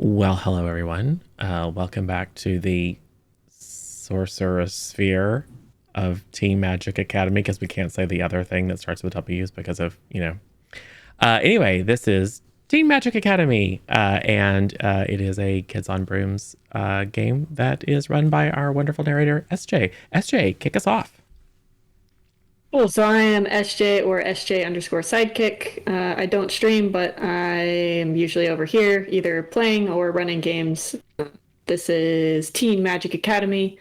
Well, hello everyone. Welcome back to the Sorcerous Sphere of Team Magic Academy, because we can't say the other thing that starts with W's because of, Anyway, this is Team Magic Academy, and it is a Kids on Brooms game that is run by our wonderful narrator, SJ. SJ, kick us off. Cool. So I am SJ or SJ underscore sidekick. I don't stream, but I am usually over here either playing or running games. This is Teen Magic Academy.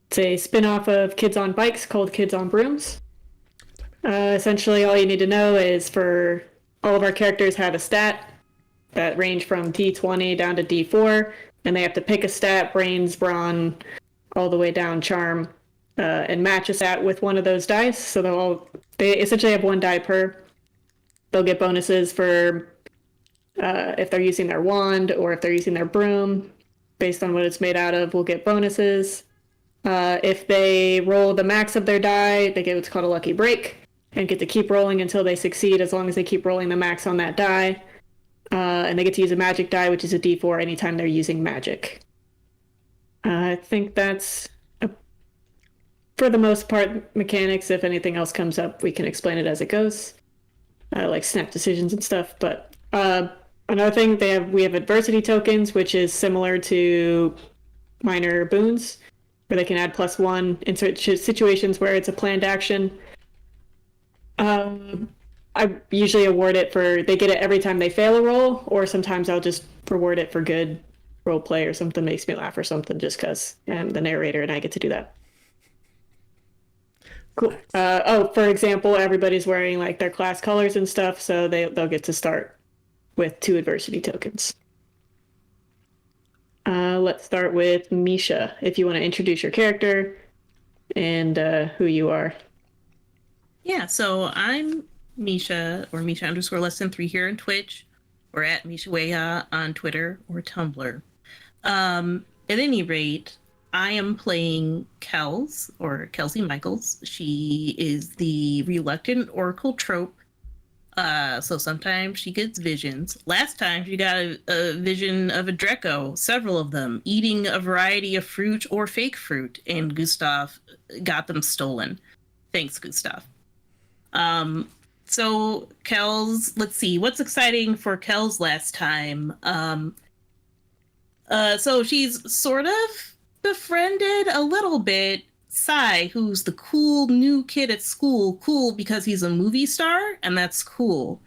It's a spin-off of Kids on Bikes called Kids on Brooms. Essentially, all you need to know is for all of our characters have a stat that range from D20 down to D4, and they have to pick a stat, brains, brawn, all the way down charm, and match a stat with one of those dice. So they essentially have one die per. They'll get bonuses for if they're using their wand or if they're using their broom. Based on what it's made out of, we'll get bonuses. If they roll the max of their die, they get what's called a lucky break and get to keep rolling until they succeed, as long as they keep rolling the max on that die. And they get to use a magic die, which is a D4, anytime they're using magic. I think that's, for the most part, mechanics. If anything else comes up, we can explain it as it goes, like snap decisions and stuff. But another thing, we have adversity tokens, which is similar to minor boons, where they can add +1 in situations where it's a planned action. I usually award it they get it every time they fail a roll, or sometimes I'll just reward it for good role play or something makes me laugh or something, just because I'm the narrator and I get to do that. Cool. For example, everybody's wearing like their class colors and stuff, so they'll get to start with 2 adversity tokens. Let's start with Misha, if you want to introduce your character and who you are. Yeah, so I'm Misha, or Misha underscore less than 3 here on Twitch, or at Misha Weha on Twitter or Tumblr. At any rate, I am playing Kels, or Kelsey Michaels. She is the reluctant Oracle trope. So sometimes she gets visions. Last time she got a vision of a Drecko, several of them, eating a variety of fruit or fake fruit, and Gustav got them stolen. Thanks, Gustav. So Kels, let's see, what's exciting for Kels last time? So she's sort of befriended a little bit Sai, who's the cool new kid at school. Cool because he's a movie star, and that's cool.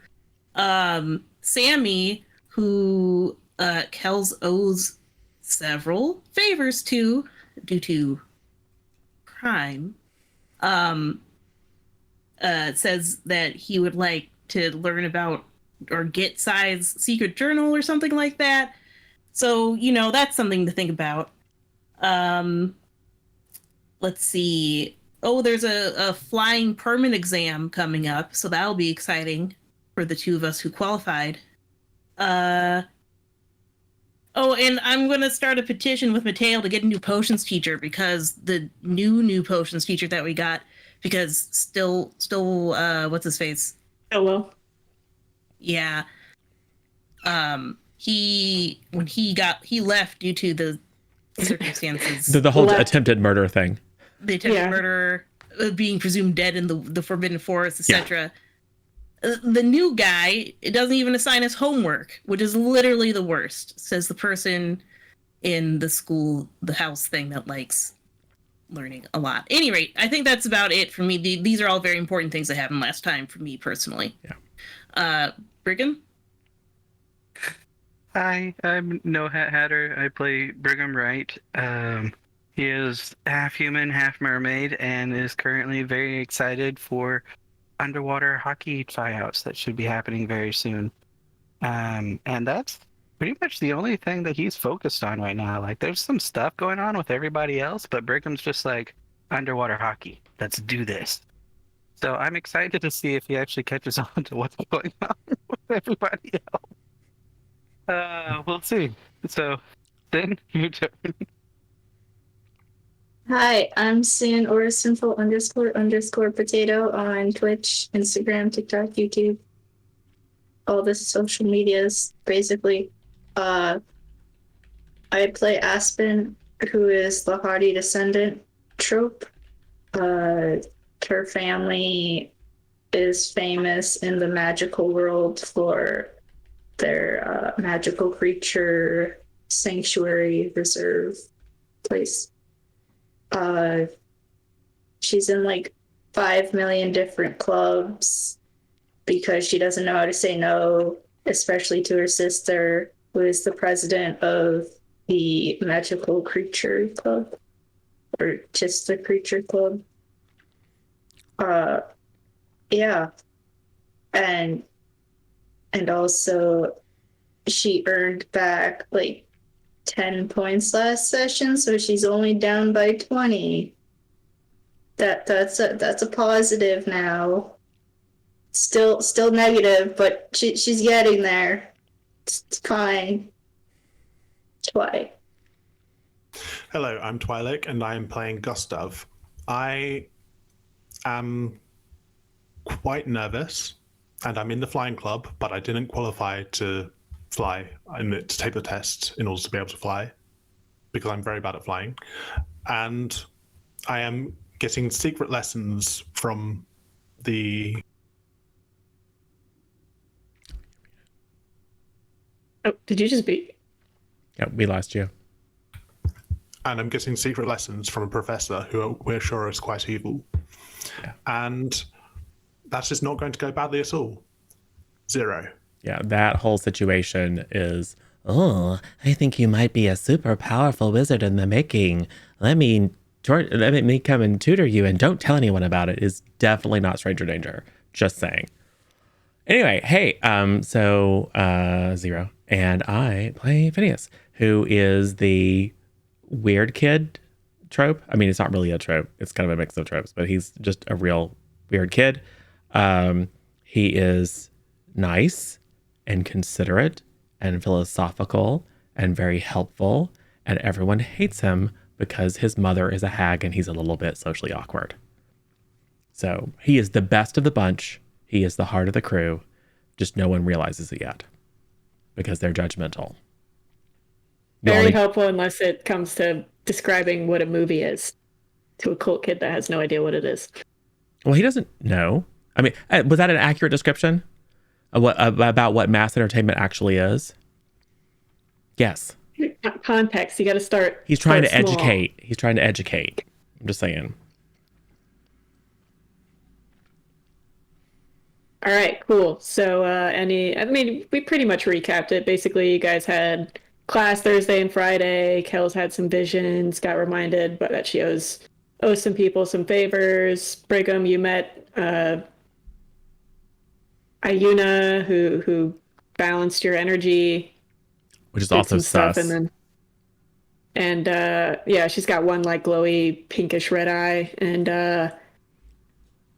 Sammy, who Kels owes several favors to due to crime, says that he would like to learn about or get Sai's secret journal or something like that. So, that's something to think about. Let's see. Oh, there's a flying permit exam coming up, so that'll be exciting for the 2 of us who qualified. Oh, and I'm going to start a petition with Mateo to get a new potions teacher, because the new potions teacher that we got, because still, what's his face? Hello. Yeah. He left due to the circumstances. The whole attempted murder thing. The attempted murder, being presumed dead in the Forbidden Forest, etc. Yeah. The new guy, it doesn't even assign us homework, which is literally the worst, says the person in the house thing that likes learning a lot. At any rate, I think that's about it for me. These are all very important things that happened last time for me personally. Yeah. Brigham? Hi, I'm No Hat Hatter. I play Brigham Wright. He is half human, half mermaid, and is currently very excited for underwater hockey tryouts that should be happening very soon. And that's pretty much the only thing that he's focused on right now. Like, there's some stuff going on with everybody else, but Brigham's just like, underwater hockey, let's do this. So I'm excited to see if he actually catches on to what's going on with everybody else. We'll see. So, then your turn. Hi, I'm Sin or simple__potato on Twitch, Instagram, TikTok, YouTube, all the social medias, basically. I play Aspen, who is the haughty descendant trope. Her family is famous in the magical world for their magical creature sanctuary reserve place. She's in like 5 million different clubs because she doesn't know how to say no, especially to her sister, who is the president of the Magical Creature Club, or just the Creature Club. Yeah, and also she earned back like 10 points last session, so she's only down by 20. That's a positive now. Still negative, but she's getting there. It's fine. Twi. Hello, I'm Twi'lek, and I am playing Gustav. I am quite nervous, and I'm in the flying club, but I didn't qualify to fly and to take the test in order to be able to fly, because I'm very bad at flying. And I am getting secret lessons from the... Oh, did you just beat? Yeah, we lost you. And I'm getting secret lessons from a professor who we're sure is quite evil. Yeah. And that's just not going to go badly at all. 0. Yeah, that whole situation is, oh, I think you might be a super powerful wizard in the making. Let me come and tutor you and don't tell anyone about it is definitely not stranger danger. Just saying. Anyway, hey, 0, and I play Phineas, who is the weird kid trope. I mean, it's not really a trope. It's kind of a mix of tropes, but he's just a real weird kid. He is nice and considerate and philosophical and very helpful, and everyone hates him because his mother is a hag and he's a little bit socially awkward. So he is the best of the bunch. He is the heart of the crew. Just no one realizes it yet because they're judgmental. Very helpful unless it comes to describing what a movie is to a cool kid that has no idea what it is. Well, he doesn't know. I mean, was that an accurate description of about what mass entertainment actually is? Yes. Context. You got to start. He's trying to small. educate. He's trying to educate. I'm just saying. All right, cool. So, we pretty much recapped it. Basically, you guys had class Thursday and Friday. Kel's had some visions, got reminded but that she owes some people some favors. Brigham, you met Ayuna, who balanced your energy, which is also sus. And she's got one like glowy pinkish red eye. And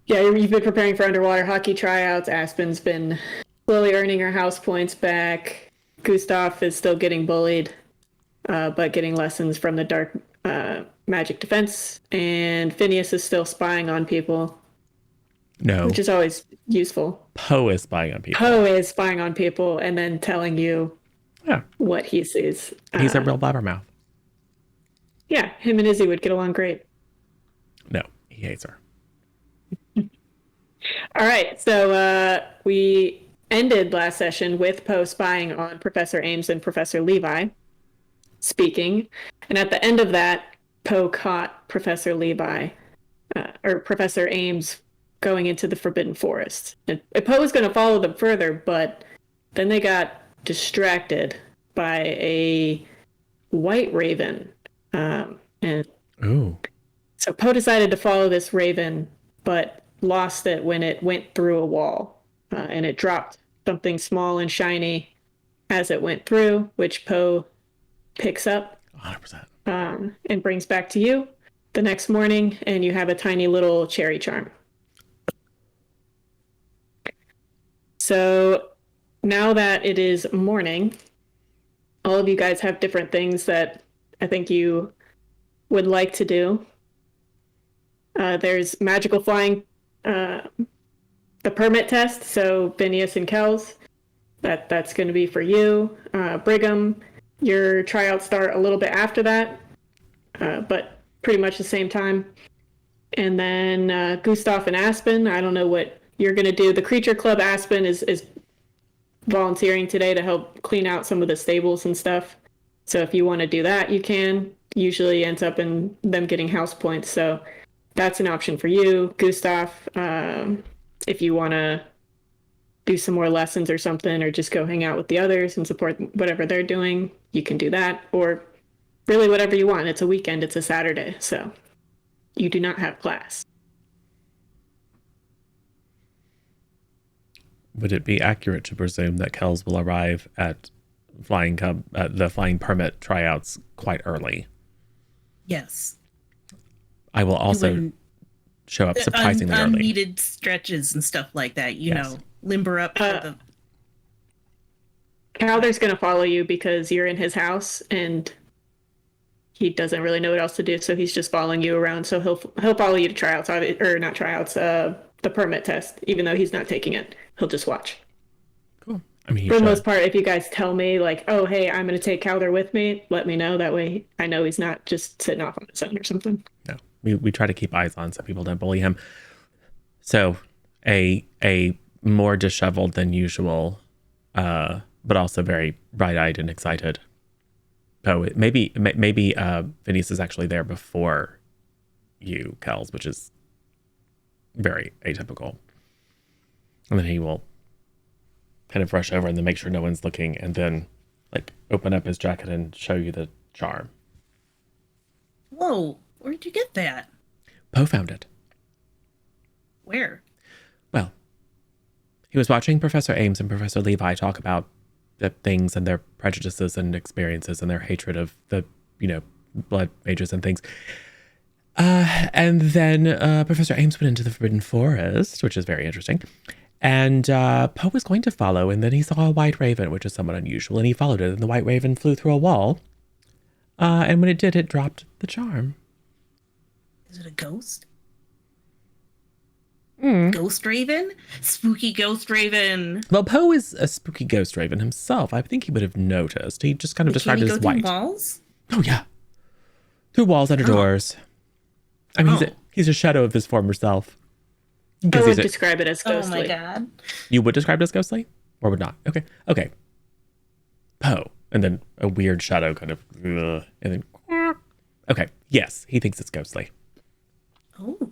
you've been preparing for underwater hockey tryouts. Aspen's been slowly earning her house points back. Gustav is still getting bullied, but getting lessons from the dark magic defense. And Phineas is still spying on people. No. Which is always useful. Poe is spying on people. Poe is spying on people and then telling you what he sees. He's a real blabbermouth. Yeah, him and Izzy would get along great. No, he hates her. All right, so we ended last session with Poe spying on Professor Ames and Professor Levi speaking. And at the end of that, Poe caught Professor Ames going into the Forbidden Forest. And Poe was going to follow them further, but then they got distracted by a white raven. So Poe decided to follow this raven, but lost it when it went through a wall. And it dropped something small and shiny as it went through, which Poe picks up 100%. And brings back to you the next morning, and you have a tiny little cherry charm. So now that it is morning, all of you guys have different things that I think you would like to do. There's magical flying, the permit test. So Phineas and Kels, that's going to be for you. Brigham, Your tryouts start a little bit after that, but pretty much the same time. And then Gustav and Aspen, I don't know what you're going to do. The Creature Club Aspen is volunteering today to help clean out some of the stables and stuff. So if you want to do that, you can. Usually ends up in them getting house points. So that's an option for you. Gustav, if you want to do some more lessons or something, or just go hang out with the others and support whatever they're doing, you can do that. Or really whatever you want. It's a weekend, it's a Saturday. So you do not have class. Would it be accurate to presume that Kells will arrive at the Flying Permit tryouts quite early? Yes. I will also show up surprisingly early. Unneeded stretches and stuff like that, you know, limber up for the... Calder's going to follow you because you're in his house and he doesn't really know what else to do, so he's just following you around. So he'll follow you to tryouts, or not tryouts, the permit test, even though he's not taking it. He'll just watch. Cool. I mean, for the most part, if you guys tell me, like, oh, hey, I'm going to take Calder with me, let me know. That way I know he's not just sitting off on his own or something. No, we try to keep eyes on so people don't bully him. So a more disheveled than usual, but also very bright-eyed and excited. Oh, maybe Phineas is actually there before you, Kells, which is very atypical. And then he will kind of rush over and then make sure no one's looking, and then like open up his jacket and show you the charm. Whoa, where'd you get that? Poe found it. Where? Well, he was watching Professor Ames and Professor Levi talk about the things and their prejudices and experiences and their hatred of the, blood mages and things. And then Professor Ames went into the Forbidden Forest, which is very interesting. And Poe was going to follow, and then he saw a white raven, which is somewhat unusual, and he followed it, and the white raven flew through a wall. And when it did, it dropped the charm. Is it a ghost? Mm. Ghost raven? Spooky ghost raven. Well, Poe is a spooky ghost raven himself. I think he would have noticed. He just kind of described it as white. Through walls? Oh, yeah. Through walls, under doors. I mean, he's a shadow of his former self. I would describe it as ghostly. Oh my god. You would describe it as ghostly? Or would not? Okay. Poe. And then a weird shadow kind of... and then... Okay. Yes, he thinks it's ghostly. Oh.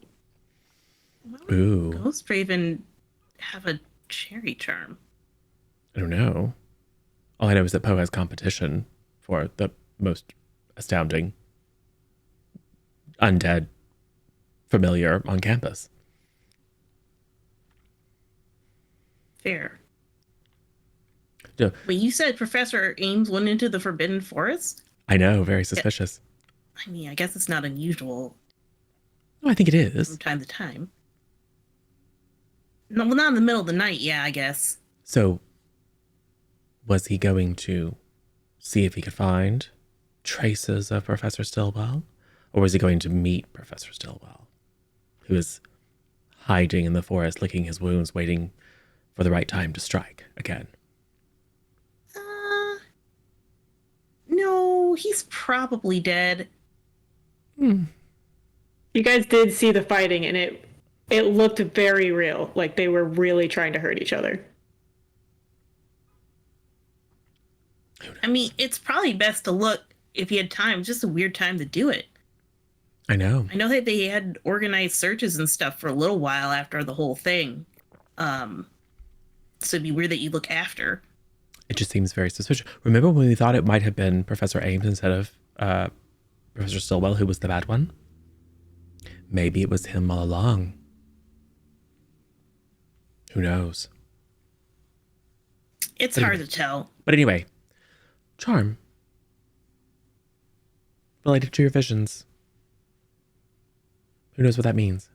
Ooh. Ghost raven have a cherry charm? I don't know. All I know is that Poe has competition for the most astounding undead familiar on campus. Fair. Yeah. Wait, you said Professor Ames went into the Forbidden Forest? I know, very suspicious. I mean, I guess it's not unusual. Oh, I think it is. From time to time. No, well, not in the middle of the night, yeah, I guess. So, was he going to see if he could find traces of Professor Stillwell? Or was he going to meet Professor Stillwell, who is hiding in the forest, licking his wounds, waiting for the right time to strike again? No, he's probably dead. You guys did see the fighting, and it looked very real. Like they were really trying to hurt each other. I mean, it's probably best to look if he had time. It's just a weird time to do it. I know. I know that they had organized searches and stuff for a little while after the whole thing. So it'd be weird that you look after. It just seems very suspicious. Remember when we thought it might have been Professor Ames instead of Professor Stillwell, who was the bad one? Maybe it was him all along. Who knows? It's hard to tell. But anyway, charm. Related to your visions. Who knows what that means?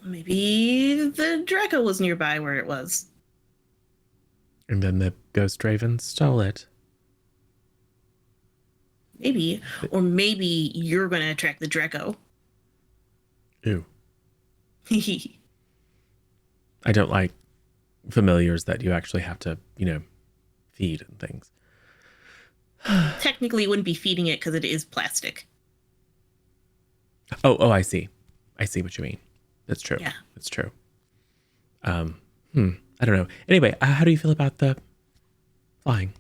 Maybe the Dreco was nearby where it was. And then the ghost raven stole it. Maybe. Or maybe you're going to attract the Dreco. Ew. I don't like familiars that you actually have to, feed and things. technically wouldn't be feeding it because it is plastic. Oh, I see. I see what you mean. That's true. Yeah. That's true. I don't know. Anyway, how do you feel about the flying?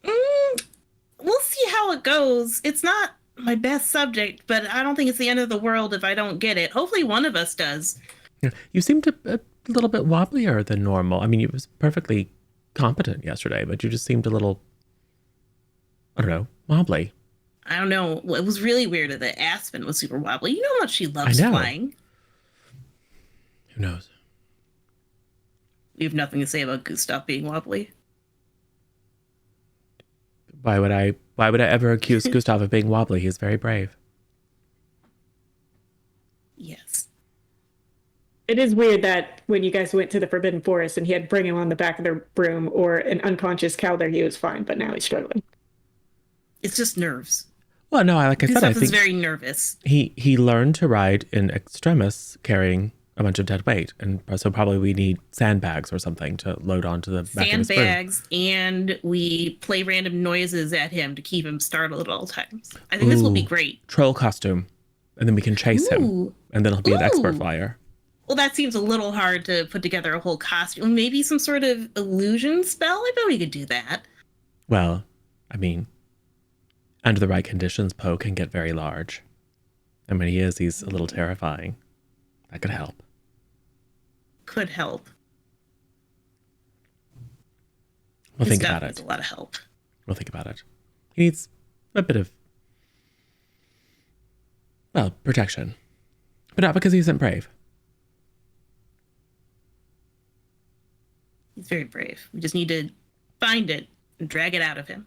We'll see how it goes. It's not my best subject, but I don't think it's the end of the world if I don't get it. Hopefully one of us does. Yeah, you seemed a little bit wobblier than normal. I mean, you was perfectly competent yesterday, but you just seemed a little, I don't know, wobbly. I don't know. It was really weird that Aspen was super wobbly. You know how much she loves I know. flying. Who knows? We have nothing to say about Gustav being wobbly. Why would I ever accuse Gustav of being wobbly? He's very brave. Yes. It is weird that when you guys went to the Forbidden Forest and he had to bring him on the back of the broom or an unconscious Calder, he was fine, but now he's struggling. It's just nerves. Well, no, like I said, Gustav I is think very nervous. he learned to ride in extremis carrying a bunch of dead weight, and so probably we need sandbags or something to load onto the back of his broom. Sandbags, and we play random noises at him to keep him startled at all times. I think this will be Ooh, great. Troll costume, and then we can chase him, Ooh. and then he'll be an expert Ooh. flyer. Well, that seems a little hard to put together a whole costume. Maybe some sort of illusion spell? I bet we could do that. Well, I mean, under the right conditions, Poe can get very large. And when he is, he's a little terrifying. That could help. Could help. We'll think Gustav about needs it. a lot of help. We'll think about it. He needs a bit of, well, protection. But not because he isn't brave. He's very brave. We just need to find it and drag it out of him.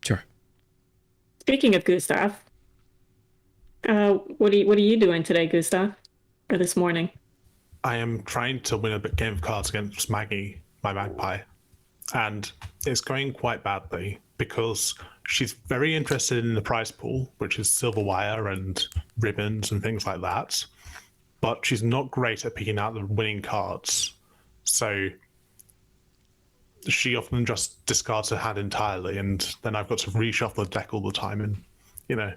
Sure. Speaking of Gustav, what are you doing today, Gustav? Or this morning? I am trying to win a game of cards against Maggie, my magpie, and it's going quite badly because she's very interested in the prize pool, which is silver wire and ribbons and things like that, but she's not great at picking out the winning cards. So she often just discards her hand entirely, and then I've got to reshuffle the deck all the time. And, you know,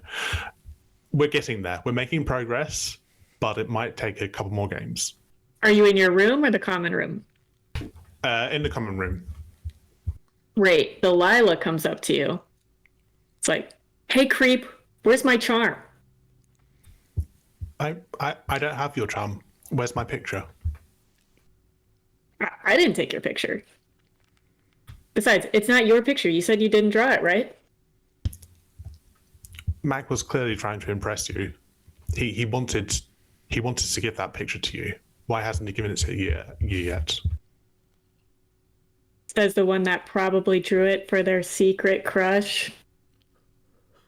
we're getting there. We're making progress, but it might take a couple more games. Are you in your room or the common room? In the common room. Great. Delilah comes up to you. It's like, hey, creep, where's my charm? I don't have your charm. Where's my picture? I didn't take your picture. Besides, it's not your picture. You said you didn't draw it, right? Mac was clearly trying to impress you. He wanted to give that picture to you. Why hasn't he given it to you yet? Says the one that probably drew it for their secret crush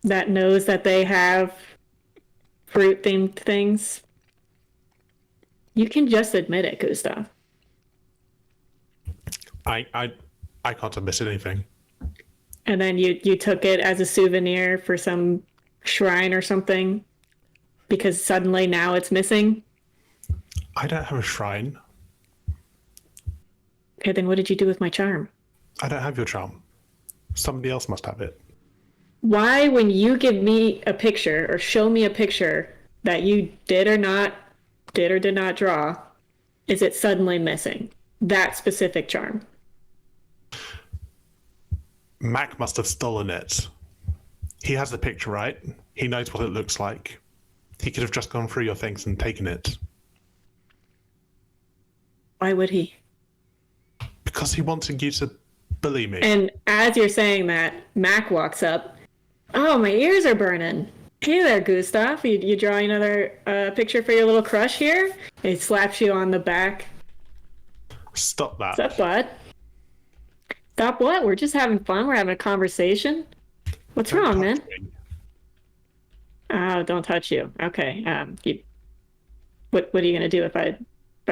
that knows that they have fruit-themed things. You can just admit it, Gustav. I can't admit anything. And then you took it as a souvenir for some shrine or something because suddenly now it's missing. I don't have a shrine. Okay, then what did you do with my charm? I don't have your charm. Somebody else must have it. Why, when you give me a picture or show me a picture that you did or did not draw, is it suddenly missing? That specific charm. Mac must have stolen it. He has the picture, right? He knows what it looks like. He could have just gone through your things and taken it. Why would he? Because he wanted you to bully me. And as you're saying that, Mac walks up. Oh, my ears are burning. Hey there, Gustav. You drawing another picture for your little crush here? And he slaps you on the back. Stop that. What's up, bud? Stop what? We're just having fun. We're having a conversation. What's Don't wrong, touch man? me. Oh, don't touch you. Okay. What are you gonna do if I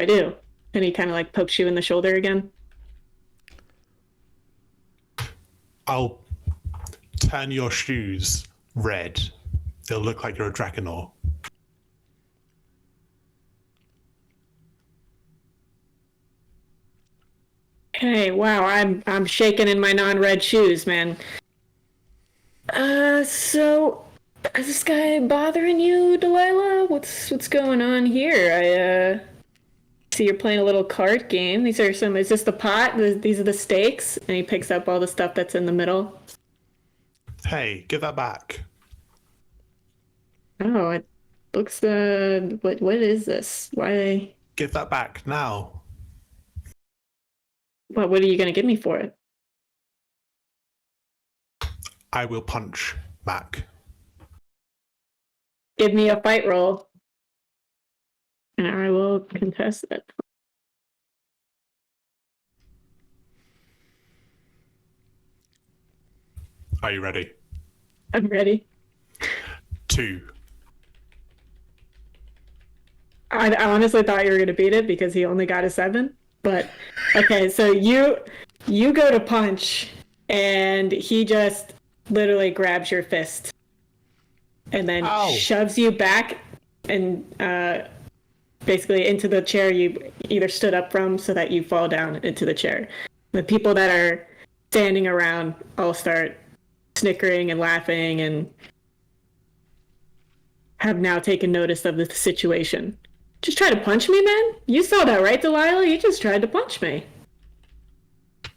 do? And he kind of like pokes you in the shoulder again. I'll turn your shoes red. It'll look like you're a Drakenor. Okay, wow, I'm shaking in my non-red shoes, man. So is this guy bothering you, Delilah? What's going on here? I see you're playing a little card game. Is this the pot? These are the stakes? And he picks up all the stuff that's in the middle. Hey, give that back. Oh, it looks what is this? Why Give that back now. what are you gonna give me for it? I will punch back. Give me a fight roll. And I will contest it. Are you ready? I'm ready. 2. I honestly thought you were gonna beat it because he only got a 7. But okay, so you go to punch, and he just literally grabs your fist, and then Ow. shoves you back, and basically into the chair you either stood up from, so that you fall down into the chair. The people that are standing around all start snickering and laughing, and have now taken notice of the situation. Just try to punch me, man? You saw that, right, Delilah? You just tried to punch me.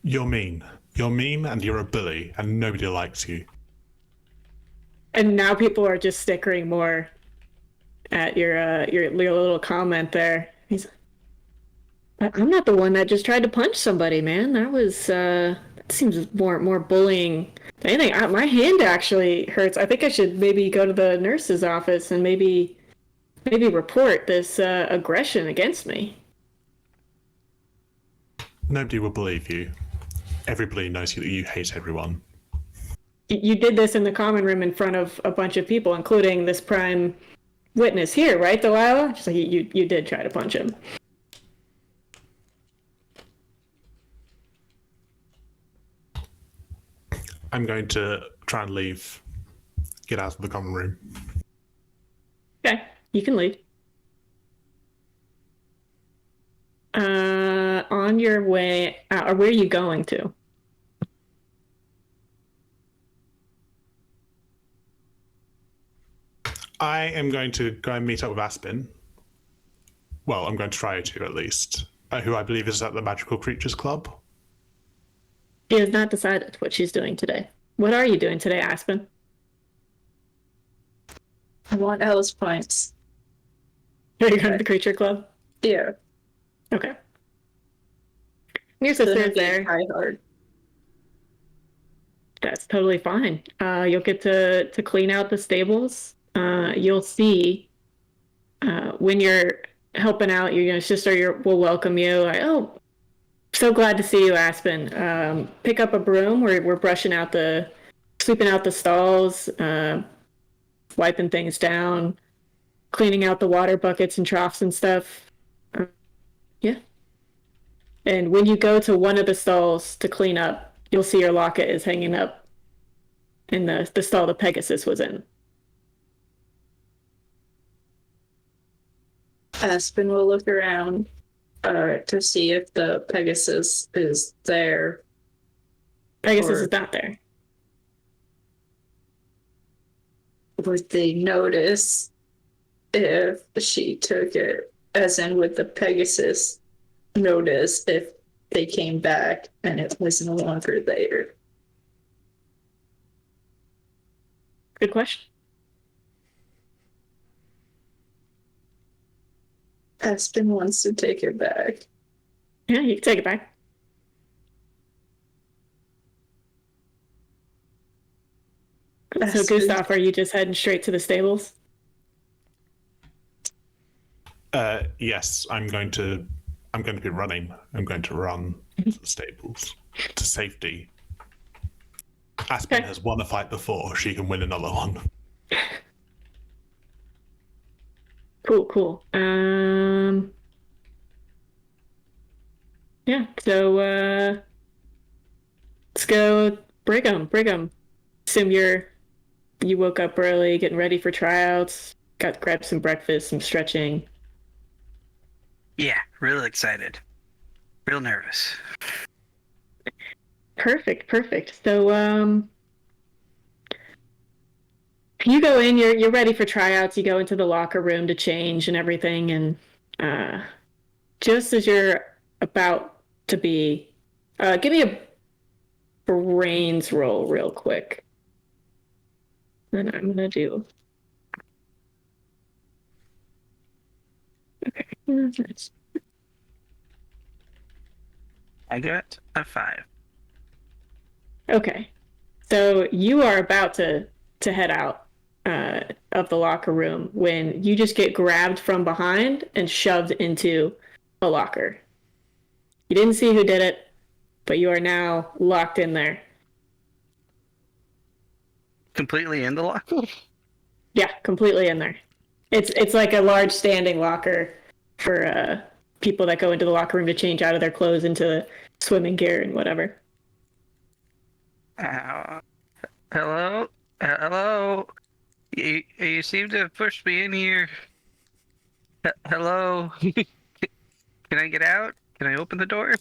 You're mean. You're mean and you're a bully and nobody likes you. And now people are just snickering more at your little comment there. But I'm not the one that just tried to punch somebody, man. That seems more bullying than anything. My hand actually hurts. I think I should maybe go to the nurse's office and maybe report this aggression against me. Nobody will believe you. Everybody knows that you hate everyone. You did this in the common room in front of a bunch of people, including this prime witness here, right, Delilah? Just like you did try to punch him. I'm going to try and leave. Get out of the common room. Okay, you can leave. On your way out, or where are you going to? I am going to go and meet up with Aspen. Well, I'm going to try to, at least. Who I believe is at the Magical Creatures Club. She has not decided what she's doing today. What are you doing today, Aspen? I want Alice points. Are you going to the Creature Club? Yeah. Okay. Your sister's there. Try hard. That's totally fine. You'll get to clean out the stables. You'll see when you're helping out, your sister will welcome you. Oh, so glad to see you, Aspen. Pick up a broom. We're sweeping out the stalls, wiping things down, cleaning out the water buckets and troughs and stuff. Yeah. And when you go to one of the stalls to clean up, you'll see your locket is hanging up in the stall the Pegasus was in. Aspen will look around to see if the Pegasus is there. Pegasus is not there. Would they notice if she took it? As in, would the Pegasus notice if they came back and it was no longer there? Good question. Aspen wants to take it back. Yeah, you can take it back. So, Aspen- Gustav, are you just heading straight to the stables? Yes, I'm going to be running. I'm going to run to the stables to safety. Aspen Okay. has won a fight before. She can win another one. Cool. Yeah, so let's go Brigham. Assume you woke up early, getting ready for tryouts, grab some breakfast, some stretching. Yeah, real excited. Real nervous. Perfect. So, you go in, you're ready for tryouts. You go into the locker room to change and everything, and just as you're about to be, give me a brains roll real quick. Then I'm gonna do. Okay. I got a 5. Okay. So you are about to head out of the locker room when you just get grabbed from behind and shoved into a locker. You didn't see who did it, but you are now locked in there. Completely in the locker? Yeah, completely in there. It's like a large standing locker for people that go into the locker room to change out of their clothes into swimming gear and whatever. Hello? Hello? You seem to have pushed me in here. Hello? Can I get out? Can I open the door?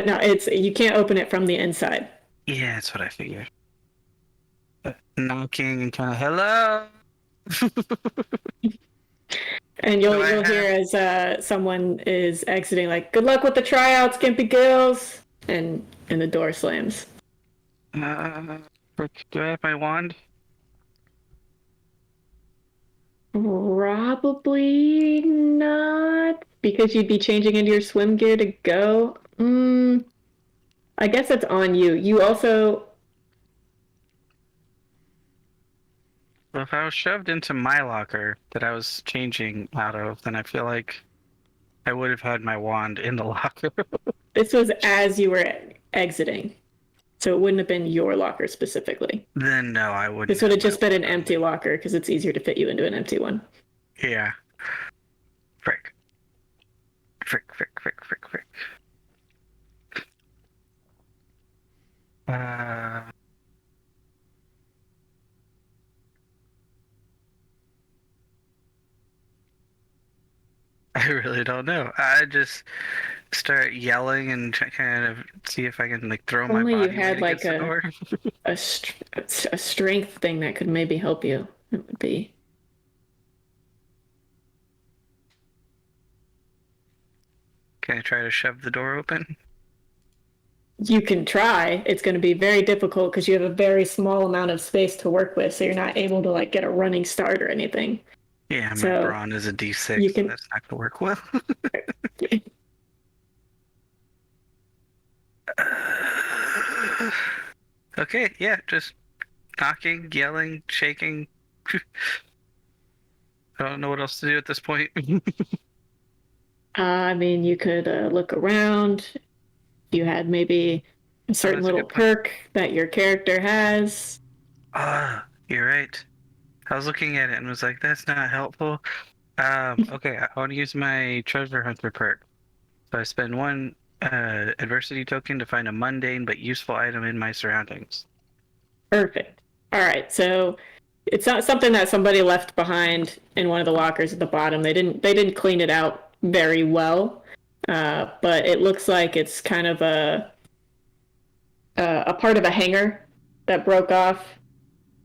No, you can't open it from the inside. Yeah, that's what I figured. Knocking and kind of, hello? And you'll hear as someone is exiting, like, "Good luck with the tryouts, Gimpy Girls," and the door slams. Do I have my wand? Probably not, because you'd be changing into your swim gear to go. I guess that's on you. You also. Well, if I was shoved into my locker that I was changing out of, then I feel like I would have had my wand in the locker. This was as you were exiting, so it wouldn't have been your locker specifically. Then no, I wouldn't. This would have just been an empty locker because it's easier to fit you into an empty one. Yeah. Frick. I really don't know. I just start yelling and kind of see if I can like throw my Only body you had weight like against the door. a strength thing that could maybe help you. It would be. Can I try to shove the door open? You can try. It's going to be very difficult because you have a very small amount of space to work with, so you're not able to like get a running start or anything. Yeah, my So, brawn is a D6, you can- so that's not going to work well. Okay, yeah, just knocking, yelling, shaking. I don't know what else to do at this point. I mean, you could look around. You had maybe a certain that's a little good point. perk that your character has. You're right. I was looking at it and was like, that's not helpful. Okay, I want to use my treasure hunter perk. So I spend one adversity token to find a mundane but useful item in my surroundings. Perfect. All right, so it's not something that somebody left behind in one of the lockers at the bottom. They didn't clean it out very well, but it looks like it's kind of a part of a hanger that broke off.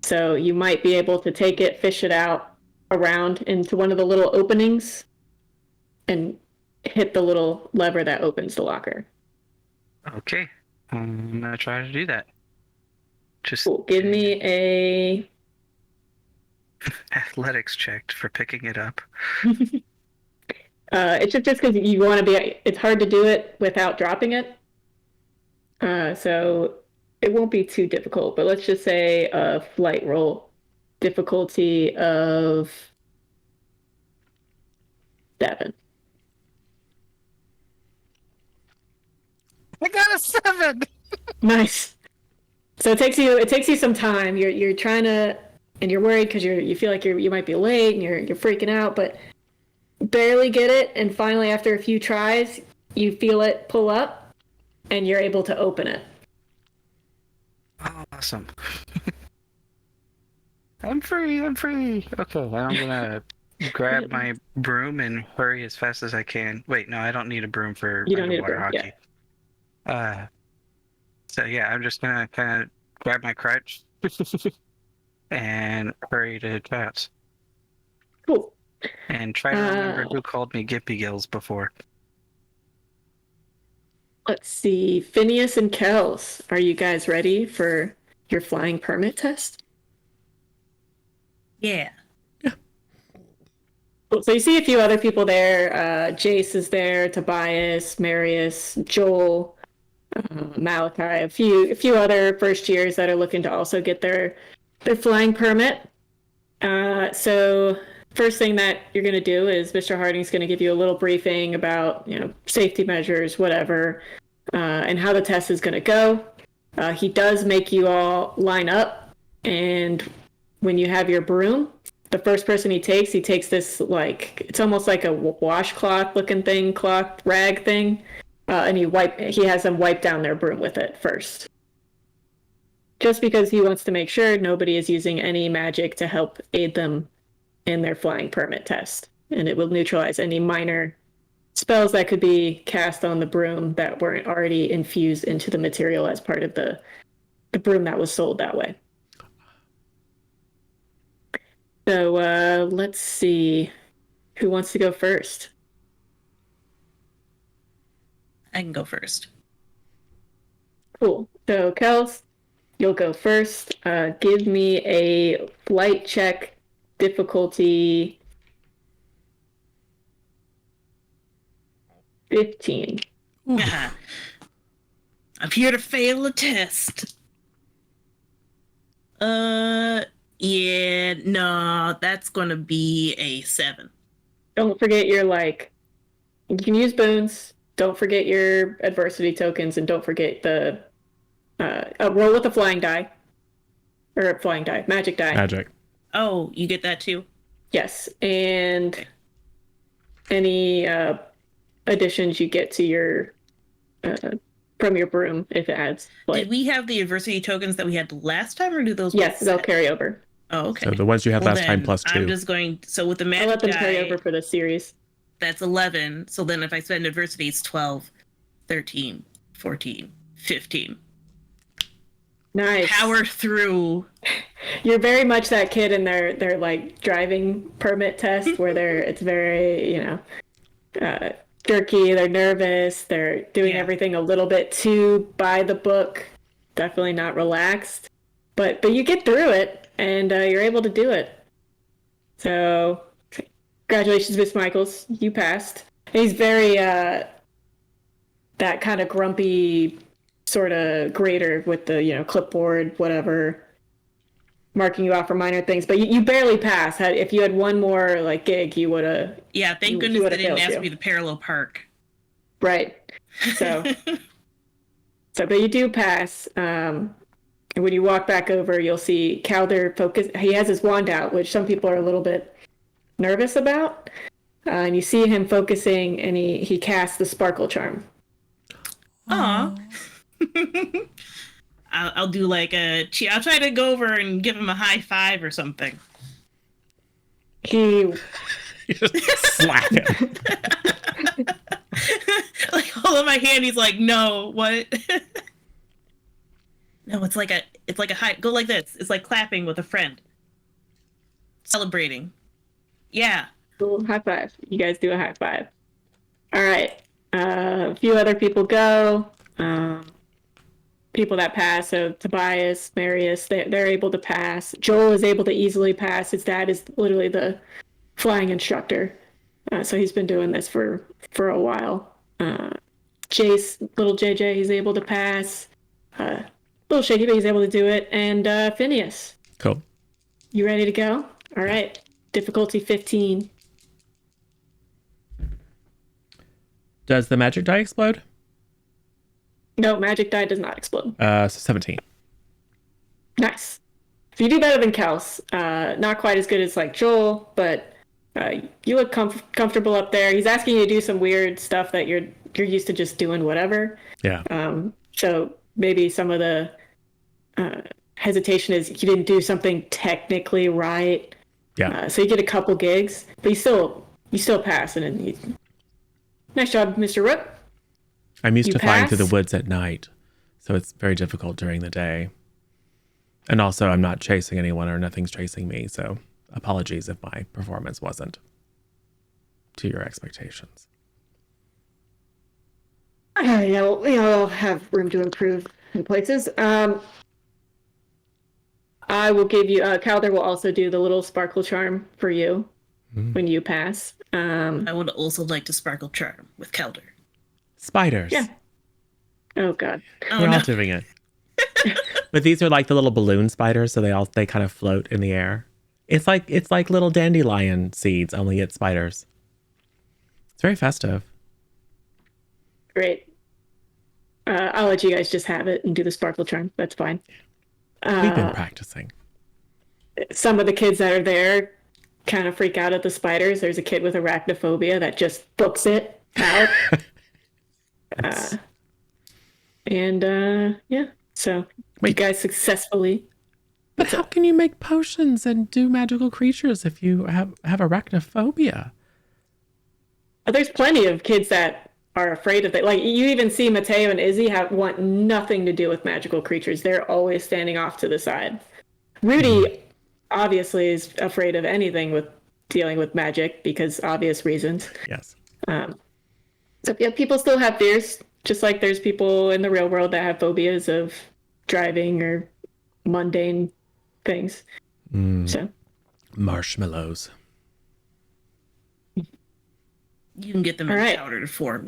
So you might be able to take it, fish it out around into one of the little openings, and hit the little lever that opens the locker. Okay, I'm gonna try to do that. Just Cool. Give me a athletics check for picking it up. it's just because you want to be. It's hard to do it without dropping it. So it won't be too difficult. But let's just say a flight roll difficulty of 7. I got a 7. Nice. So it takes you some time. You're trying to, and you're worried because you feel like you might be late and you're freaking out, but barely get it. And finally, after a few tries, you feel it pull up, and you're able to open it. Oh, awesome. I'm free. Okay, I'm gonna grab my broom and hurry as fast as I can. Wait, no, I don't need a broom for You don't need a underwater broom, hockey. So yeah, I'm just gonna kind of grab my crutch and hurry to pass Cool. and try to remember who called me Gippy Gills before. Let's see. Phineas and Kels, are you guys ready for your flying permit test? Yeah. Cool. So you see a few other people there. Jace is there, Tobias, Marius, Joel, Malachi, a few other first years that are looking to also get their flying permit. So first thing that you're going to do is Mr. Harding's going to give you a little briefing about, safety measures, whatever, and how the test is going to go. He does make you all line up, and when you have your broom, the first person he takes this, like, it's almost like a washcloth looking thing, cloth rag thing, and he has them wipe down their broom with it first. Just because he wants to make sure nobody is using any magic to help aid them in their flying permit test. And it will neutralize any minor spells that could be cast on the broom that weren't already infused into the material as part of the broom that was sold that way. So let's see. Who wants to go first? I can go first. Cool. So, Kels, you'll go first. Give me a flight check difficulty 15. I'm here to fail a test. Yeah, no, that's gonna be a 7. Don't forget your, you can use boons. Don't forget your adversity tokens, and don't forget the roll with a flying die. Or flying die, magic die. Magic. Oh, you get that too? Yes, and any additions you get to your from your broom if it adds. Did we have the adversity tokens that we had last time, or do those? Yes, they'll carry over. Oh, okay. So the ones you had last time plus 2. I'm just going. So with the magic I'll let them die, carry over for the series. That's 11. So then if I spend adversity, it's 12, 13, 14, 15. Nice. Power through. You're very much that kid in their driving permit test where it's very, jerky, they're nervous, they're doing everything a little bit too by the book, definitely not relaxed. But you get through it and you're able to do it. So congratulations, Miss Michaels, you passed. And he's very that kind of grumpy sort of grader with the clipboard, whatever, marking you off for minor things, but you barely pass. If you had one more gig, you would have. Yeah, thank goodness they didn't ask me to parallel park. Right. So, but you do pass. And when you walk back over, you'll see Calder focus. He has his wand out, which some people are a little bit nervous about. And you see him focusing, and he casts the sparkle charm. Aw. I'll do I'll try to go over and give him a high five or something. You just slap him. Hold on my hand. He's like, no, what? No, it's like a high. Go like this. It's like clapping with a friend, celebrating. Yeah. Cool. High five. You guys do a high five. All right. A few other people go. People that pass, so Tobias, Marius, they're able to pass. Joel is able to easily pass. His dad is literally the flying instructor, so he's been doing this for a while. Jace, little JJ, he's able to pass. Little shaky, but he's able to do it. And Phineas. Cool. You ready to go? All right. Difficulty 15. Does the magic die explode? No, magic die does not explode. So 17. Nice. So you do better than Kels. Not quite as good as Joel, but you look comfortable up there. He's asking you to do some weird stuff that you're used to just doing whatever. Yeah. So maybe some of the hesitation is you didn't do something technically right. Yeah. So you get a couple gigs, but you still pass. Nice job, Mr. Rook. I'm used You to flying through the pass? woods at night, So it's very difficult during the day. And also, I'm not chasing anyone or nothing's chasing me. So apologies if my performance wasn't to your expectations. Yeah, well, we all have room to improve in places. I will give you, Calder will also do the little sparkle charm for you when you pass. I would also like to sparkle charm with Calder. Spiders. Yeah. Oh, God. We're all doing it. But these are like the little balloon spiders, so they kind of float in the air. It's like little dandelion seeds, only it's spiders. It's very festive. Great. I'll let you guys just have it and do the sparkle charm. That's fine. We've been practicing. Some of the kids that are there kind of freak out at the spiders. There's a kid with arachnophobia that just books it out. Yeah, so you guys successfully. But how can you make potions and do magical creatures if you have arachnophobia? There's plenty of kids that are afraid of it. Like, you even see Mateo and Izzy want nothing to do with magical creatures. They're always standing off to the side. Rudy obviously is afraid of anything with dealing with magic because obvious reasons. Yes. So yeah, people still have fears, just like there's people in the real world that have phobias of driving or mundane things. So Marshmallows. You can get them All in right. powdered form,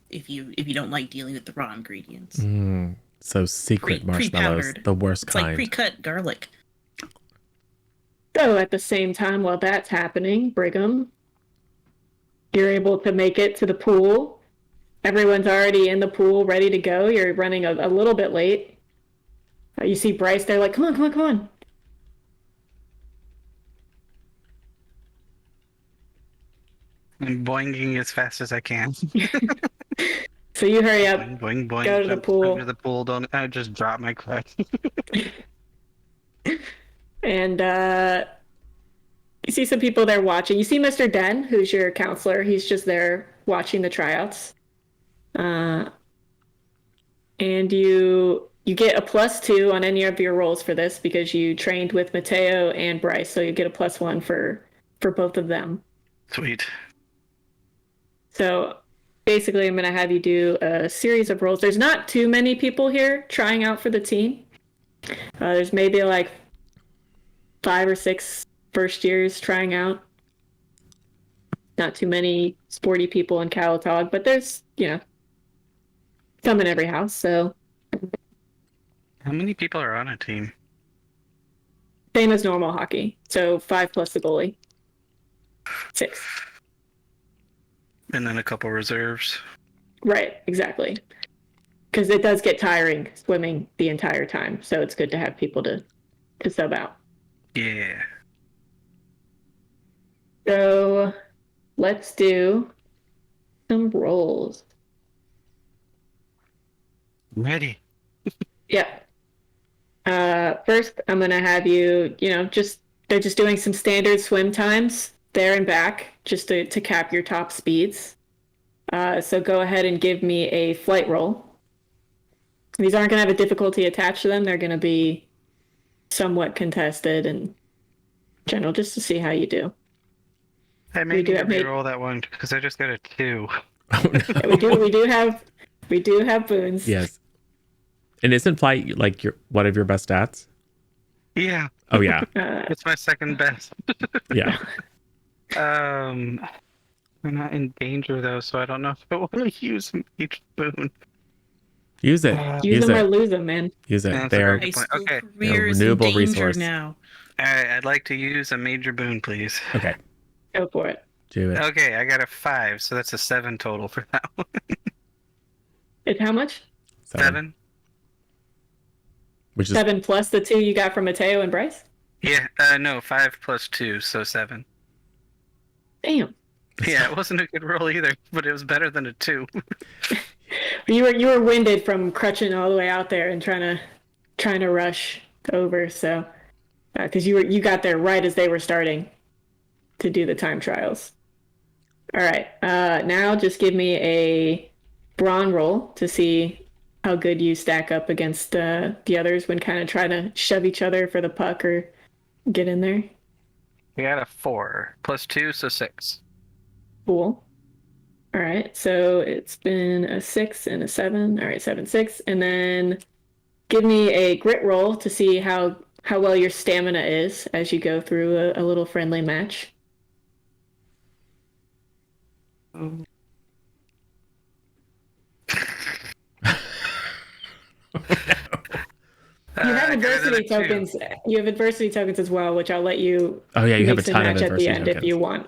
if you don't like dealing with the raw ingredients. So secret marshmallows, Pre-powdered. the worst It's kind. like pre-cut garlic. So at the same time, while that's happening, Brigham, you're able to make it to the pool. Everyone's already in the pool, ready to go. You're running a little bit late. You see Bryce there, like, come on, come on, come on. I'm boinging as fast as I can. So you hurry up, Boing, boing, boing. go to the Jump pool. under the pool. Don't I just drop my crutch. And you see some people there watching. You see Mr. Den, who's your counselor. He's just there watching the tryouts. And you get a +2 on any of your rolls for this because you trained with Mateo and Bryce, so you get a +1 for both of them. Sweet. So basically, I'm going to have you do a series of rolls. There's not too many people here trying out for the team. There's maybe like 5 or 6 first years trying out. Not too many sporty people in Calatog, but there's, some in every house. So How many people are on a team? same as normal hockey. So 5 plus the goalie. 6. And then a couple reserves. Right, exactly. Because it does get tiring swimming the entire time. So it's good to have people to sub out. Yeah. So let's do some rolls. I'm ready. Yep. First, I'm going to have you, they're just doing some standard swim times there and back just to cap your top speeds. So go ahead and give me a flight roll. These aren't going to have a difficulty attached to them. They're going to be somewhat contested and general just to see how you do. I may need to reroll that one because I just got a 2. Oh, no. Yeah, we do have boons. Yes. And isn't flight like one of your best stats? Yeah. Oh yeah. It's my second best. Yeah. I'm not in danger though, so I don't know if I want to use each boon. Use it. Use them or lose them, man. Use it. That's They're a High good point. school Okay. career is renewable in danger resource. now. Alright, I'd like to use a major boon, please. okay. Go for it. Do it. Okay, I got a 5, so that's a 7 total for that one. It's how much? 7? Which is 7 plus the 2 you got from Mateo and Bryce? Yeah, no, 5 plus 2, so 7. Damn. Yeah, it wasn't a good roll either, but it was better than a 2. You were winded from crutching all the way out there and trying to rush over, so because you got there right as they were starting to do the time trials. All right, now just give me a brawn roll to see how good you stack up against the others when kind of trying to shove each other for the puck or get in there. We got a 4 plus 2, so 6. Cool. All right, so it's been a 6 and a 7. All right, 7, 6, and then give me a grit roll to see how well your stamina is as you go through a little friendly match. You have adversity tokens. You have adversity tokens as well, which I'll let you. Oh yeah, you have a mix and ton of match at the adversity end tokens. if you want.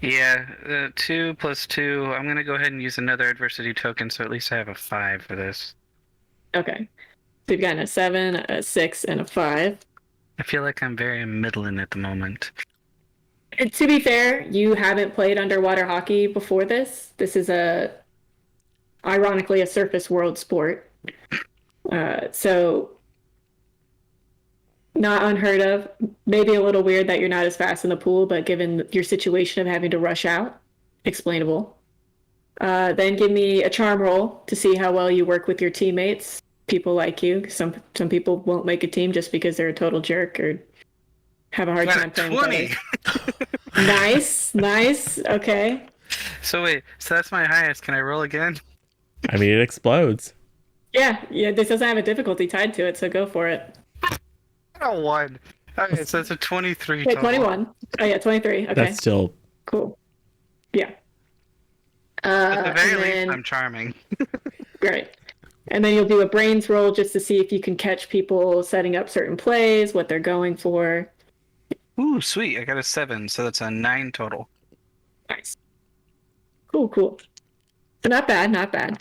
Yeah, 2 plus 2. I'm gonna go ahead and use another adversity token, so at least I have a 5 for this. Okay, so you've gotten a 7, a 6, and a 5. I feel like I'm very middling at the moment. And to be fair, you haven't played underwater hockey before this. This is ironically, a surface world sport. So not unheard of. Maybe a little weird that you're not as fast in the pool, but given your situation of having to rush out, explainable. Then give me a charm roll to see how well you work with your teammates. People like you. Some people won't make a team just because they're a total jerk or have a hard time playing 20. with others. Nice. Okay. So wait, so that's my highest. Can I roll again? I mean, it explodes. Yeah. This doesn't have a difficulty tied to it, so go for it. A 1. Okay, so it's a 23 Okay, total. 21. Oh yeah, 23. Okay. That's still Cool. Yeah. At the very and least, then, I'm charming. great. And then you'll do a brains roll just to see if you can catch people setting up certain plays, what they're going for. Ooh, sweet. I got a 7, so that's a 9 total. Nice. Cool. So not bad.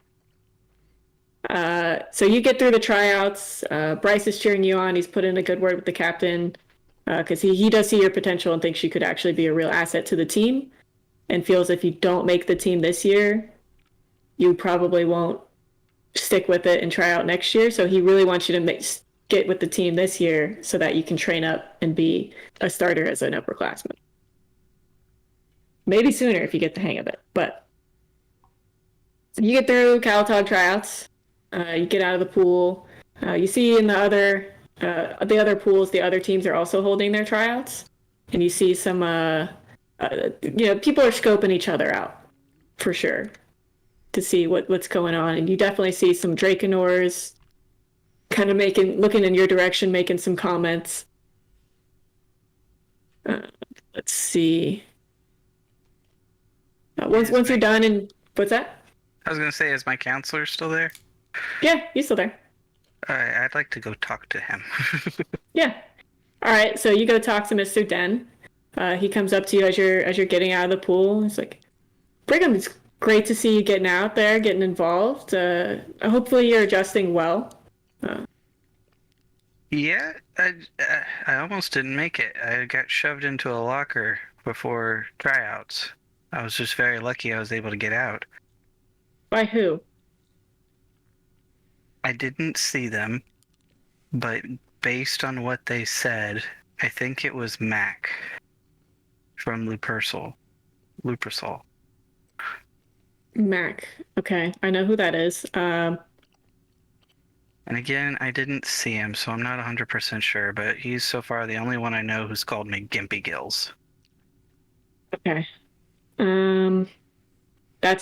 So you get through the tryouts. Bryce is cheering you on. He's put in a good word with the captain because he does see your potential and thinks you could actually be a real asset to the team and feels if you don't make the team this year, you probably won't stick with it and try out next year. So he really wants you to get with the team this year so that you can train up and be a starter as an upperclassman. Maybe sooner if you get the hang of it. But you get through Calatog tryouts. You get out of the pool. You see in the other pools, the other teams are also holding their tryouts, and you see some, people are scoping each other out for sure to see what's going on, and you definitely see some Drakenors kind of looking in your direction, making some comments. Let's see. Once you're done, and what's that? I was gonna say, is my counselor still there? Yeah, he's still there. I'd like to go talk to him. Yeah. All right. So you go talk to Mr. Den. He comes up to you as you're getting out of the pool. He's like, Brigham, it's great to see you getting out there, getting involved. Hopefully you're adjusting well. Yeah, I almost didn't make it. I got shoved into a locker before tryouts. I was just very lucky I was able to get out. By who? I didn't see them, but based on what they said, I think it was Mac from Lupersal. Mac. Okay, I know who that is. And again, I didn't see him, so I'm not 100% sure, but he's so far the only one I know who's called me Gimpy Gills. Okay.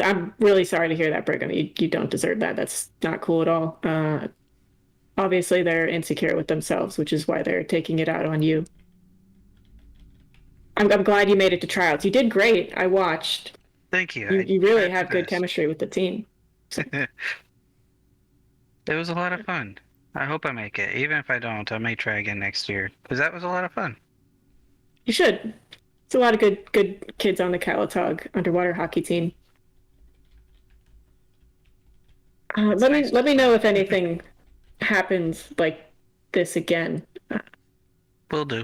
I'm really sorry to hear that, Brigham. You don't deserve that. That's not cool at all. Obviously, they're insecure with themselves, which is why they're taking it out on you. I'm glad you made it to tryouts. You did great. I watched. Thank you. You really have good chemistry with the team. So. It was a lot of fun. I hope I make it. Even if I don't, I may try again next year, because that was a lot of fun. You should. It's a lot of good kids on the Calatog underwater hockey team. Let me know if anything happens like this again. Will do.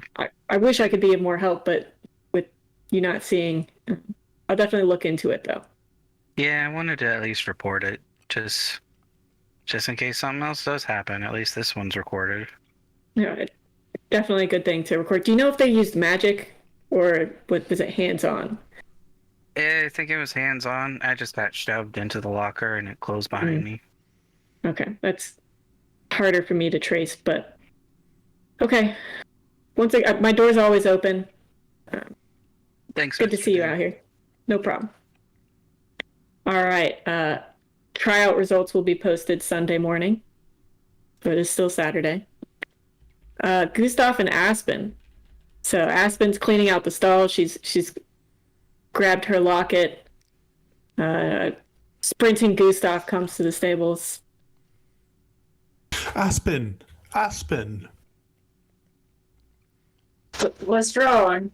I wish I could be of more help, but with you not seeing, I'll definitely look into it though. Yeah, I wanted to at least report it, just in case something else does happen. At least this one's recorded. Yeah, definitely a good thing to record. Do you know if they used magic or was it hands-on? I think it was hands-on. I just got shoved into the locker and it closed behind me. Okay, that's harder for me to trace, but okay. My door's always open. Thanks. Good to Mr. see you Dave. out here. No problem. All right. Tryout results will be posted Sunday morning, but it's still Saturday. Gustav and Aspen. So Aspen's cleaning out the stall. She's grabbed her locket. Sprinting Gustav comes to the stables. Aspen! Aspen! What's wrong?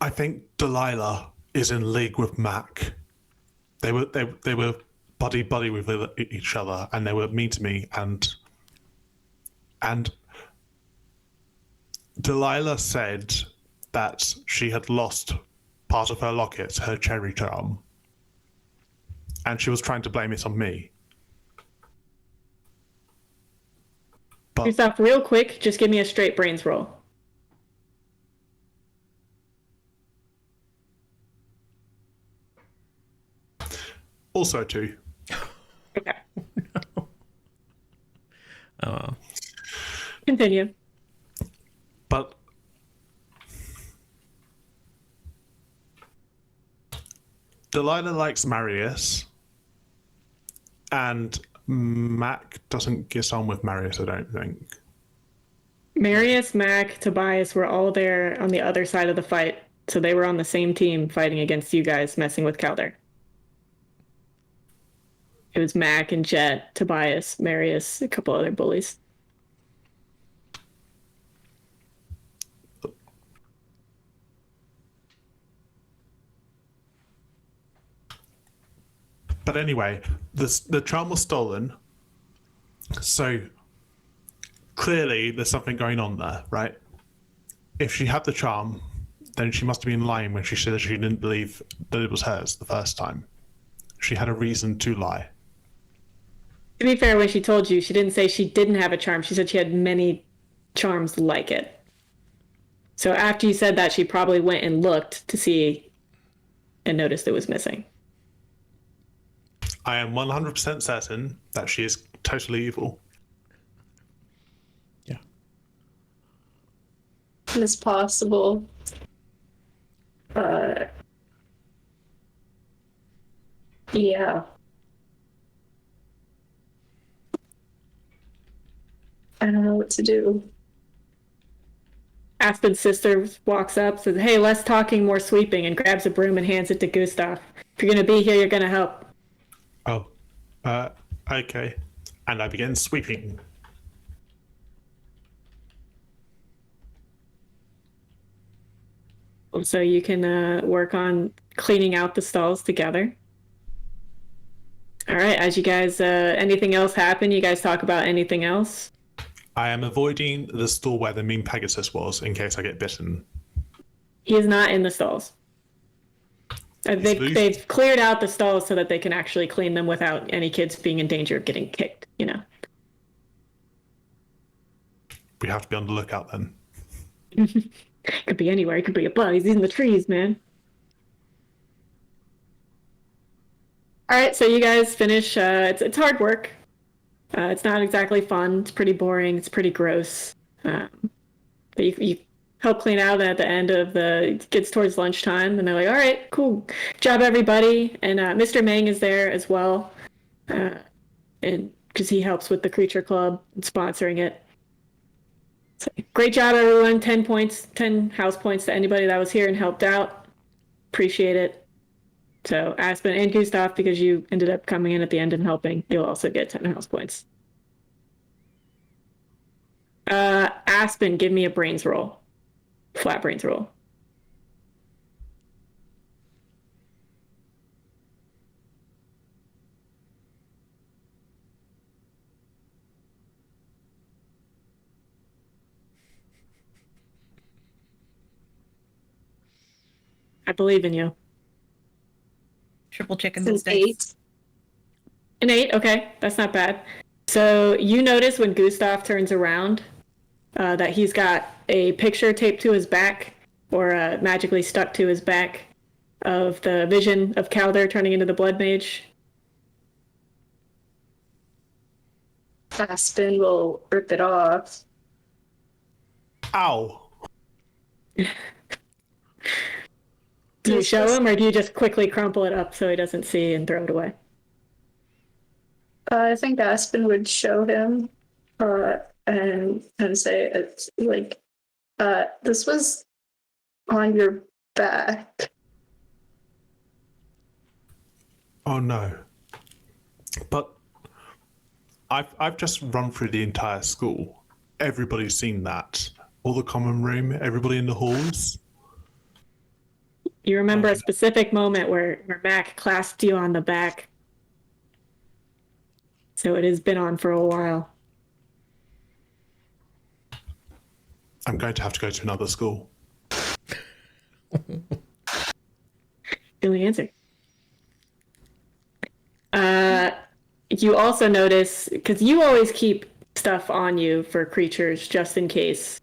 I think Delilah is in league with Mac. They were buddy with each other, and they were mean to me. And Delilah said that she had lost part of her locket, her cherry charm, and she was trying to blame it on me. But Gustav, real quick, just give me a straight brains roll. also 2. Okay. Oh, well. Continue. But Delilah likes Marius, and Mac doesn't get on with Marius, I don't think. Marius, Mac, Tobias were all there on the other side of the fight, so they were on the same team fighting against you guys messing with Calder. It was Mac and Jet, Tobias, Marius, a couple other bullies. But anyway, the charm was stolen, so clearly there's something going on there, right? If she had the charm, then she must have been lying when she said she didn't believe that it was hers the first time. She had a reason to lie. To be fair, when she told you, she didn't say she didn't have a charm. She said she had many charms like it. So after you said that, she probably went and looked to see and noticed it was missing. I am 100% certain that she is totally evil. Yeah. It's possible. Yeah. I don't know what to do. Aspen's sister walks up, says, "Hey, less talking, more sweeping," and grabs a broom and hands it to Gustav. If you're going to be here, you're going to help. Oh, okay. And I begin sweeping. So you can work on cleaning out the stalls together. All right, as you guys, anything else happen? You guys talk about anything else? I am avoiding the stall where the mean Pegasus was in case I get bitten. He is not in the stalls. They've cleared out the stalls so that they can actually clean them without any kids being in danger of getting kicked, you know. We have to be on the lookout then. Could be anywhere. It could be above. He's in the trees, man. All right, so you guys finish. It's hard work. It's not exactly fun. It's pretty boring. It's pretty gross. But you help clean out, and at the end of it gets towards lunchtime, and they're like, "All right, cool, good job, everybody." And Mr. Mang is there as well, and because he helps with the Creature Club and sponsoring it. So, great job, everyone. 10 points, 10 house points to anybody that was here and helped out. Appreciate it. So Aspen and Gustav, because you ended up coming in at the end and helping, you'll also get 10 house points. Aspen, give me a brains roll. Flat brains roll. I believe in you. Triple checking It's those an dice. 8. An 8, okay, that's not bad. So you notice when Gustav turns around that he's got a picture taped to his back or magically stuck to his back of the vision of Calder turning into the Blood Mage. Aspen will rip it off. Ow! Do you show him, or do you just quickly crumple it up so he doesn't see and throw it away? I think Aspen would show him and say it's like this was on your back. Oh no. But I've just run through the entire school. Everybody's seen that. All the common room, everybody in the halls. You remember a specific moment where Mac clasped you on the back. So it has been on for a while. I'm going to have to go to another school. Good answer. You also notice, because you always keep stuff on you for creatures just in case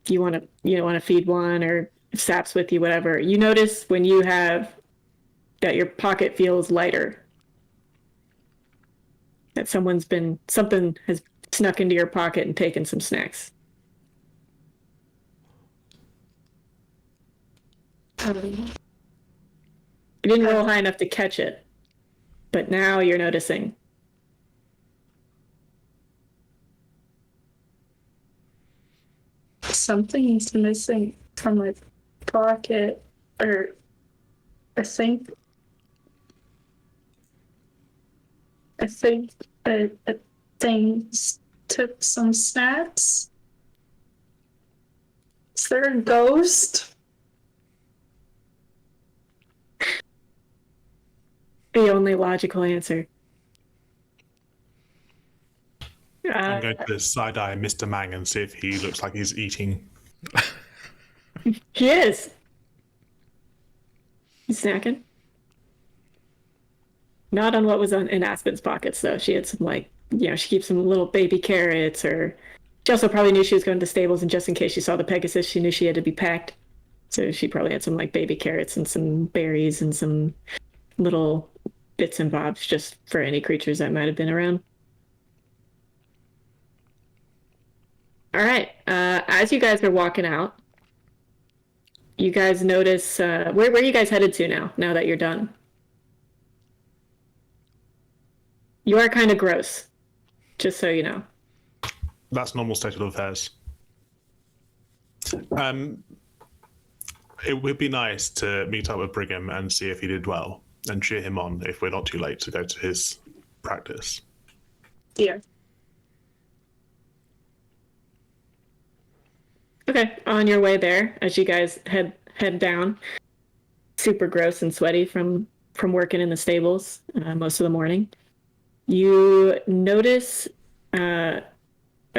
you want to feed one or if Sap's with you, whatever. You notice when you have that your pocket feels lighter. That something has snuck into your pocket and taken some snacks. You didn't roll high enough to catch it, but now you're noticing. Something's missing from my pocket, or I think a thing took some snacks. Is there a ghost? The only logical answer. I'm going to side-eye Mr. Mang and see if he looks like he's eating. He is. He's snacking. Not on what was in Aspen's pockets, though. She had some, she keeps some little baby carrots, or she also probably knew she was going to the stables, and just in case she saw the Pegasus, she knew she had to be packed. So she probably had some, baby carrots and some berries and some little bits and bobs just for any creatures that might have been around. All right. As you guys are walking out, you guys notice where are you guys headed to now that you're done? You are kind of gross, just so you know. That's normal state of affairs. It would be nice to meet up with Brigham and see if he did well, and cheer him on if we're not too late to go to his practice. Yeah. Okay, on your way there, as you guys head down, super gross and sweaty from working in the stables most of the morning, you notice a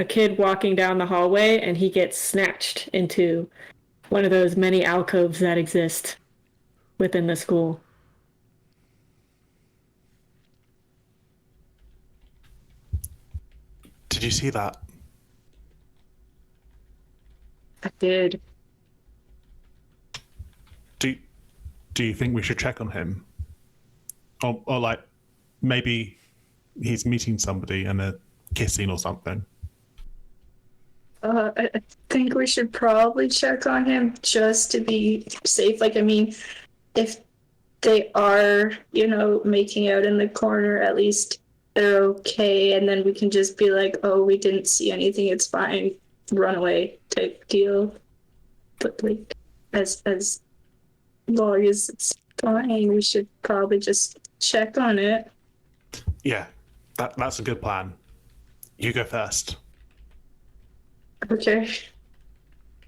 kid walking down the hallway, and he gets snatched into one of those many alcoves that exist within the school. Did you see that? I did. Do you think we should check on him? Or maybe he's meeting somebody and they're kissing or something? I think we should probably check on him just to be safe. If they are, making out in the corner, at least they're okay, and then we can just be like, oh, we didn't see anything, it's fine, run away type deal. But as long as it's fine, we should probably just check on it. Yeah, that's a good plan. You go first. Okay.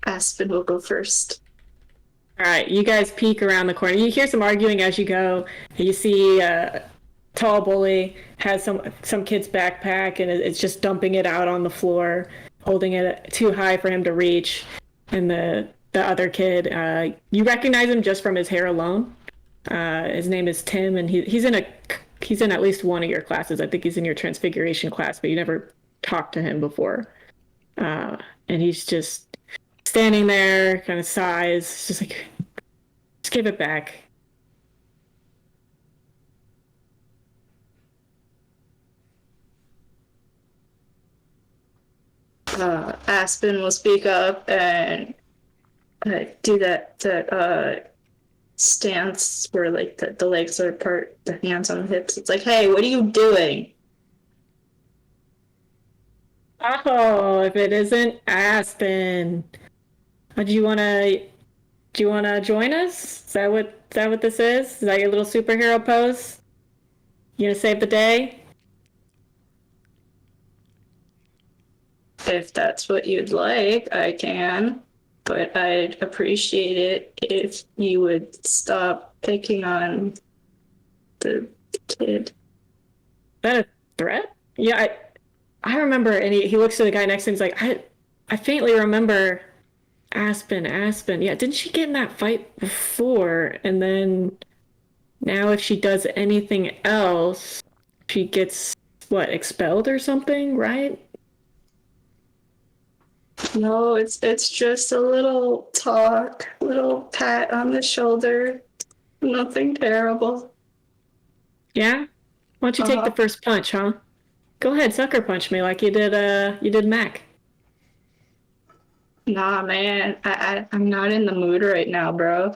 Aspen will go first. All right, you guys peek around the corner. You hear some arguing as you go. You see a tall bully has some kid's backpack, and it's just dumping it out on the floor, holding it too high for him to reach. And the other kid, you recognize him just from his hair alone. His name is Tim, and he's in at least one of your classes. I think he's in your Transfiguration class, but you never talked to him before. And he's just standing there, kind of sighs, just give it back. Aspen will speak up and do that stance where like the legs are apart, the hands on the hips. It's like, hey, what are you doing? Oh, if it isn't Aspen, do you wanna join us? Is that what this is? Is that your little superhero pose? You gonna save the day? If that's what you'd like, I can. But I'd appreciate it if you would stop picking on the kid. Is that a threat? Yeah, I remember, and he looks to the guy next to him. He's like, I faintly remember Aspen. Yeah, didn't she get in that fight before? And then now, if she does anything else, she gets expelled or something, right? No, it's just a little talk, little pat on the shoulder. Nothing terrible. Yeah. Why don't you take the first punch, huh? Go ahead, sucker punch me like you did Mac. Nah, man, I'm not in the mood right now, bro.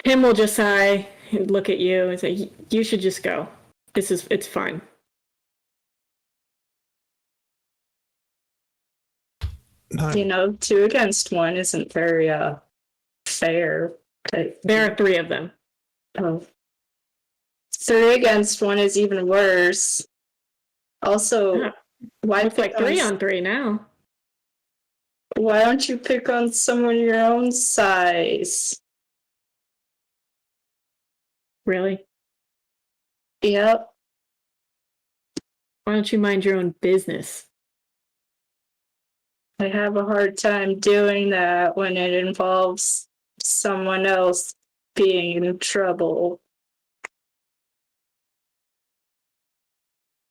Tim will just sigh, look at you, and say, "You should just go. It's fine." No. You know, 2 against 1 isn't very fair. There are 3 of them. Oh. 3 against 1 is even worse. Also, Yeah. why It's like 3 on 3 now. Why don't you pick on someone your own size? Really? Yep. Why don't you mind your own business? I have a hard time doing that when it involves someone else being in trouble.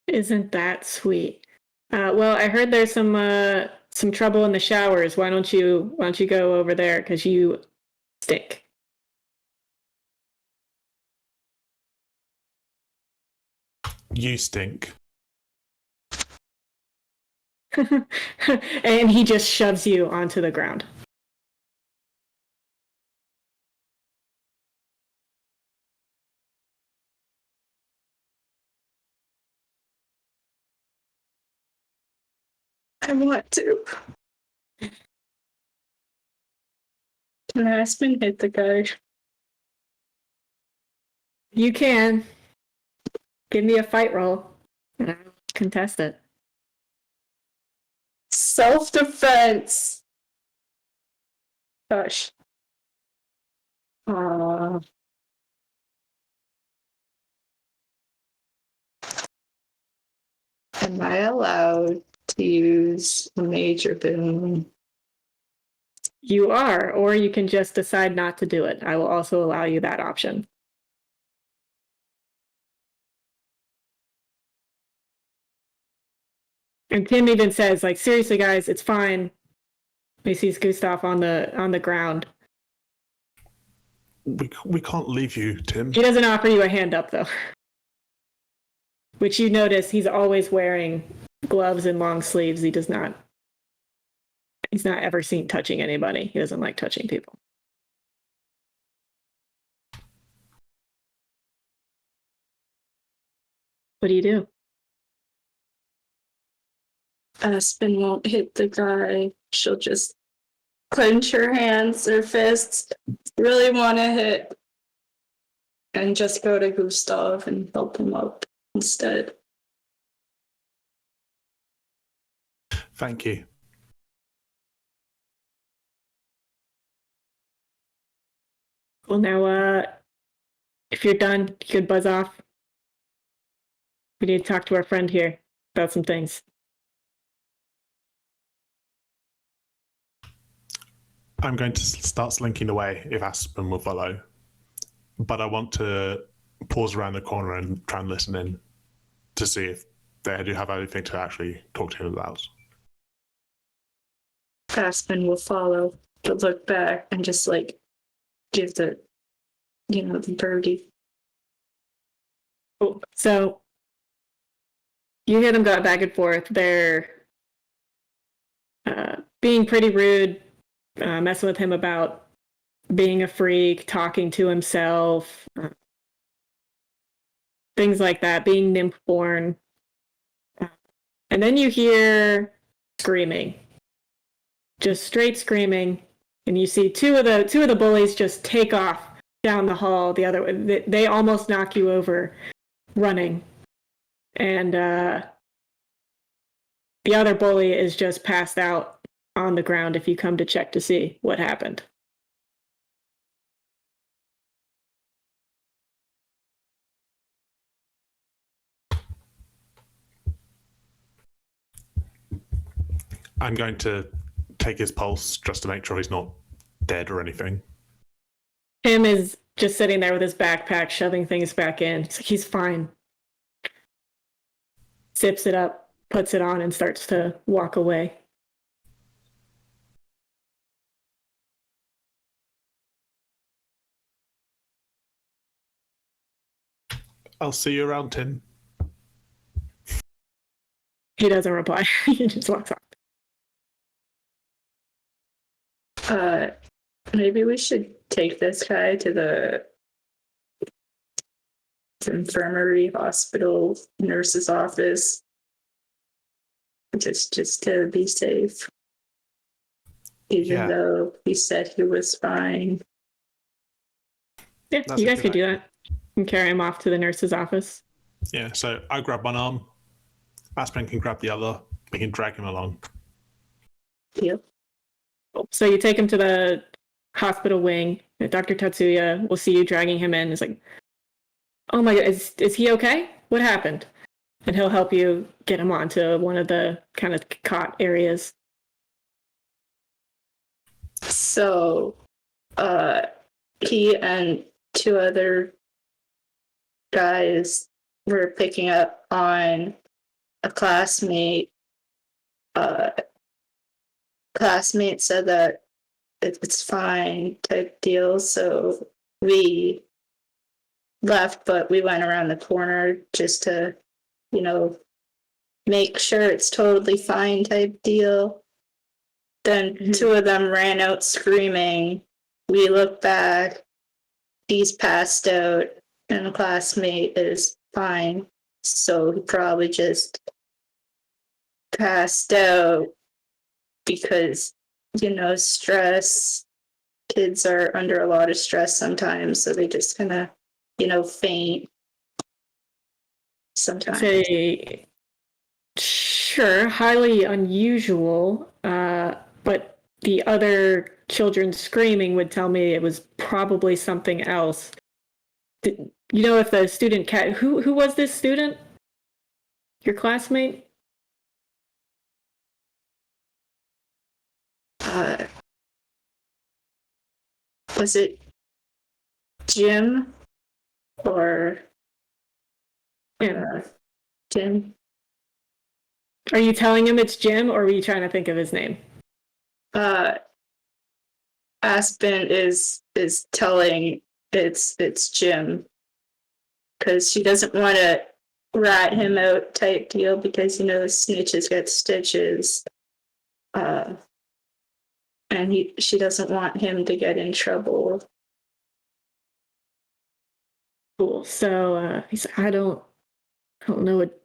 Isn't that sweet? Well, I heard there's some trouble in the showers. Why don't you go over there? Because you stink. You stink. And he just shoves you onto the ground. I want to. Can Aspen hit the guy? You can. Give me a fight roll. And I'll contest it. Self-defense. Gosh. Am I allowed to use a major boon? You are, or you can just decide not to do it. I will also allow you that option. And Tim even says, like, seriously, guys, it's fine. He sees Gustav on the ground. We can't leave you, Tim. He doesn't offer you a hand up, though. Which you notice he's always wearing gloves and long sleeves. He's not ever seen touching anybody. He doesn't like touching people. What do you do? Aspen won't hit the guy. She'll just clench her hands or fists, really want to hit, and just go to Gustav and help him up instead. Thank you. Well, now, if you're done, you could buzz off. We need to talk to our friend here about some things. I'm going to start slinking away if Aspen will follow. But I want to pause around the corner and try and listen in to see if they do have anything to actually talk to him about. Aspen will follow. look back and just like give the the birdie. Cool. So you hear them go back and forth. They're being pretty rude, messing with him about being a freak, talking to himself, things like that, being nymph-born. And then you hear screaming, just straight screaming, and you see two of the bullies just take off down the hall the other way. They almost knock you over running, and the other bully is just passed out on the ground if you come to check to see what happened. I'm going to take his pulse just to make sure he's not dead or anything. Tim is just sitting there with his backpack, shoving things back in. He's fine. Zips it up, puts it on, and starts to walk away. I'll see you around, Tim. He doesn't reply. He just walks off. Maybe we should take this guy to the infirmary, hospital, nurse's office, just to be safe. Even though he said he was fine. Yeah, That's you a guys could good do that. And carry him off to the nurse's office. Yeah, so I grab one arm. Aspen can grab the other. We can drag him along. Yep. So you take him to the hospital wing. Dr. Tatsuya will see you dragging him in. It's like, oh my God, is he okay? What happened? And he'll help you get him onto one of the kind of cot areas. So, he and two other guys were picking up on a classmate. Classmate said that it's fine type deal, so we left, but we went around the corner just to, make sure it's totally fine type deal. Then two of them ran out screaming. We looked back. He's passed out, and the classmate is fine. So he probably just passed out because, stress. Kids are under a lot of stress sometimes, so they just kind of, faint sometimes. Say, sure, highly unusual, but the other children screaming would tell me it was probably something else. If the student who was this student? Your classmate? Was it Jim or Jim? Are you telling him it's Jim, or were you trying to think of his name? Aspen is telling it's Jim because she doesn't want to rat him out type deal because snitches get stitches. And she doesn't want him to get in trouble. Cool. So he said, I don't know what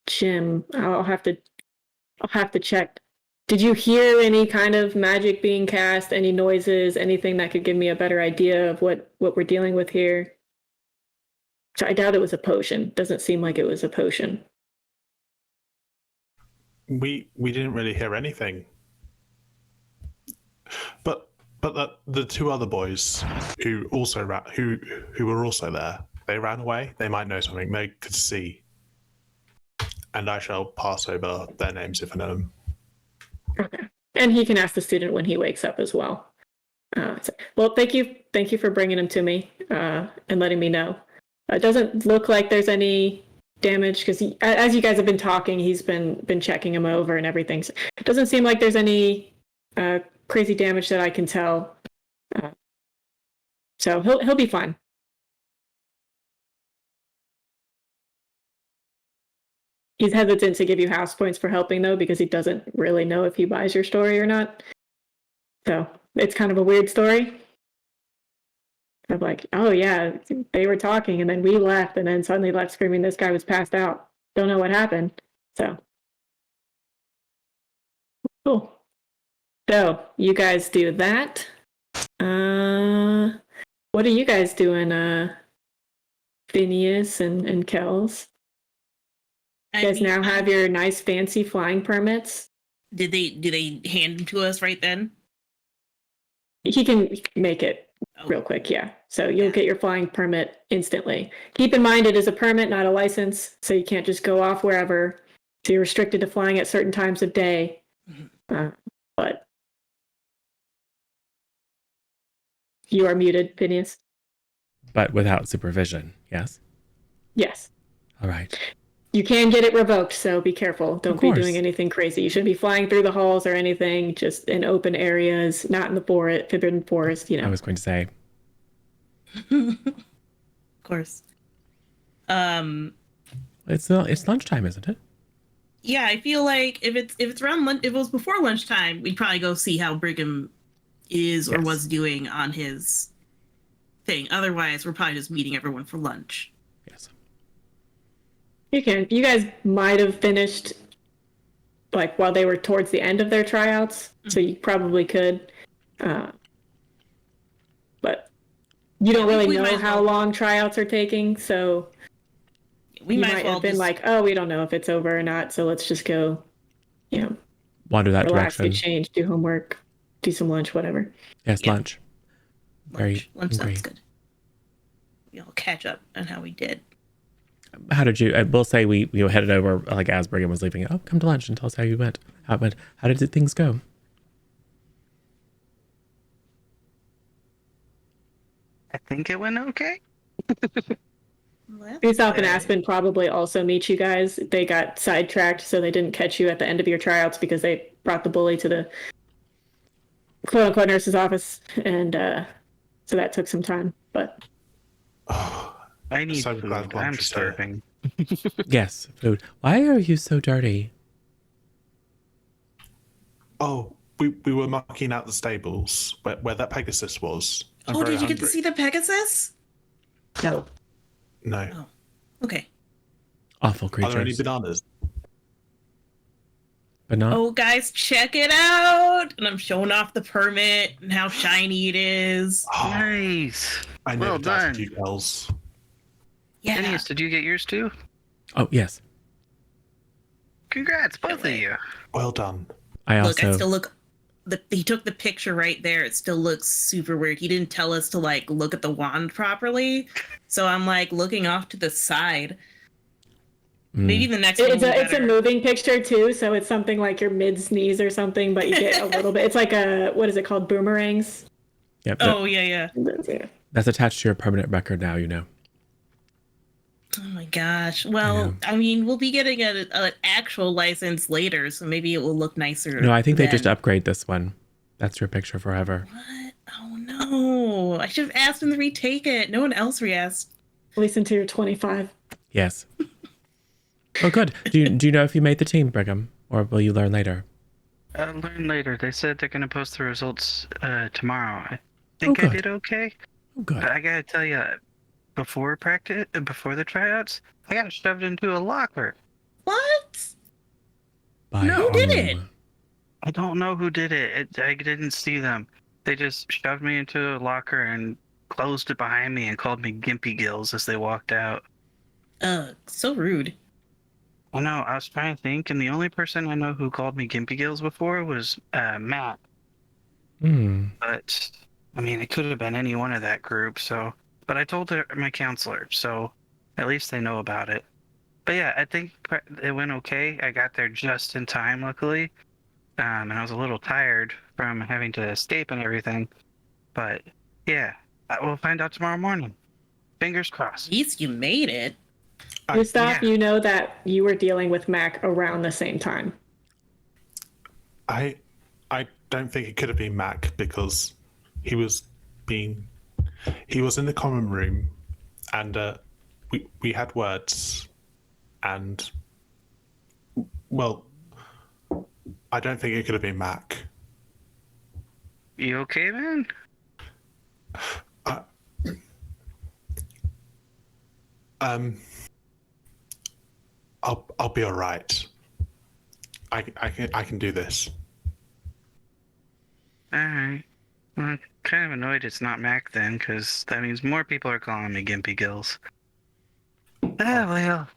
Jim. I'll have to check. Did you hear any kind of magic being cast? Any noises? Anything that could give me a better idea of what we're dealing with here? So I doubt it was a potion. Doesn't seem like it was a potion. We didn't really hear anything. But the two other boys who also who were also there, they ran away. They might know something. They could see. And I shall pass over their names if I know them. Okay. And he can ask the student when he wakes up as well. Well, thank you for bringing him to me and letting me know. It doesn't look like there's any damage because as you guys have been talking, he's been checking him over and everything. So it doesn't seem like there's any crazy damage that I can tell. So he'll be fine. He's hesitant to give you house points for helping, though, because he doesn't really know if he buys your story or not. So it's kind of a weird story. Of like, oh yeah, they were talking, and then we left, and then suddenly left screaming this guy was passed out. Don't know what happened. So cool. So you guys do that. What are you guys doing, Phineas and Kells? You guys now have your nice fancy flying permits. Did they hand them to us right then? He can make it real quick, yeah. So you'll get your flying permit instantly. Keep in mind it is a permit, not a license, so you can't just go off wherever. So you're restricted to flying at certain times of day. But you are muted, Phineas. But without supervision, yes? Yes. All right. You can get it revoked, so be careful. Don't be doing anything crazy. You shouldn't be flying through the halls or anything, just in open areas, not in the forest, forbidden forest, you know. I was going to say. Of course. It's lunchtime, isn't it? Yeah, I feel like if it's around lunch, if it was before lunchtime, we'd probably go see how Brigham is or was doing on his thing. Otherwise, we're probably just meeting everyone for lunch. Yes. You guys might have finished like while they were towards the end of their tryouts, so you probably could. But you don't really know how long tryouts are taking, so we might have been like, oh, we don't know if it's over or not, so let's just go, wander that relax, direction. get changed, do homework, do some lunch, whatever. Yes, lunch. Lunch sounds good. We all catch up on how we did. How did you? We'll say we headed over like as Brigham was leaving. Oh, come to lunch and tell us how you went. How it went. How did things go? I think it went okay. Gustav and Aspen probably also meet you guys. They got sidetracked, so they didn't catch you at the end of your tryouts because they brought the bully to the quote-unquote nurse's office, and so that took some time. But I need food. I'm starving. Yes, food. Why are you so dirty? Oh, we were mucking out the stables where that Pegasus was. Did you get to see the Pegasus? No. No. Oh, okay. Awful creatures. Are there any bananas? Banana? Oh, guys, check it out! And I'm showing off the permit and how shiny it is. Oh, Nice. I Well never doubted done. you, Kells. Yeah. Phineas, did you get yours too? Oh, yes. Congrats, both of you. Well done. I Look, also. I still look. He took the picture right there. It still looks super weird. He didn't tell us to like look at the wand properly, so I'm like looking off to the side. Maybe the next one. It's a moving picture too, so it's something like your mid sneeze or something, but you get a little bit. It's like what is it called? Boomerangs. Yep. Oh yeah. That's attached to your permanent record now. You know. Oh my gosh. Well, I mean, we'll be getting an actual license later, so maybe it will look nicer. No, I think then. they just upgrade this one. That's your picture forever. What? Oh no! I should have asked him to retake it. No one else re-asked. At least until you're 25. Yes. Oh, good. Do you know if you made the team, Brigham, or will you learn later? I'll learn later. They said they're gonna post the results tomorrow. I think I good. did okay. Oh, good. But I gotta tell you, before the tryouts, I got shoved into a locker. What? By Who did it? I don't know who did it. I didn't see them. They just shoved me into a locker and closed it behind me and called me Gimpy Gills as they walked out. So rude. I know. I was trying to think, and the only person I know who called me Gimpy Gills before was Matt. But I mean, it could have been any one of that group. So, but I told my counselor, so at least they know about it. But yeah, I think it went okay. I got there just in time, luckily. And I was a little tired from having to escape and everything. But yeah, we'll find out tomorrow morning. Fingers crossed. At least you made it. Gustav, yeah. you know that you were dealing with Mac around the same time. I don't think it could have been Mac because he was in the common room, and we had words, and well, I don't think it could have been Mac. You okay, man? I'll be all right. I can do this. All right. Well, I'm kind of annoyed it's not Mac then, because that means more people are calling me Gimpy Gills. Ah, well.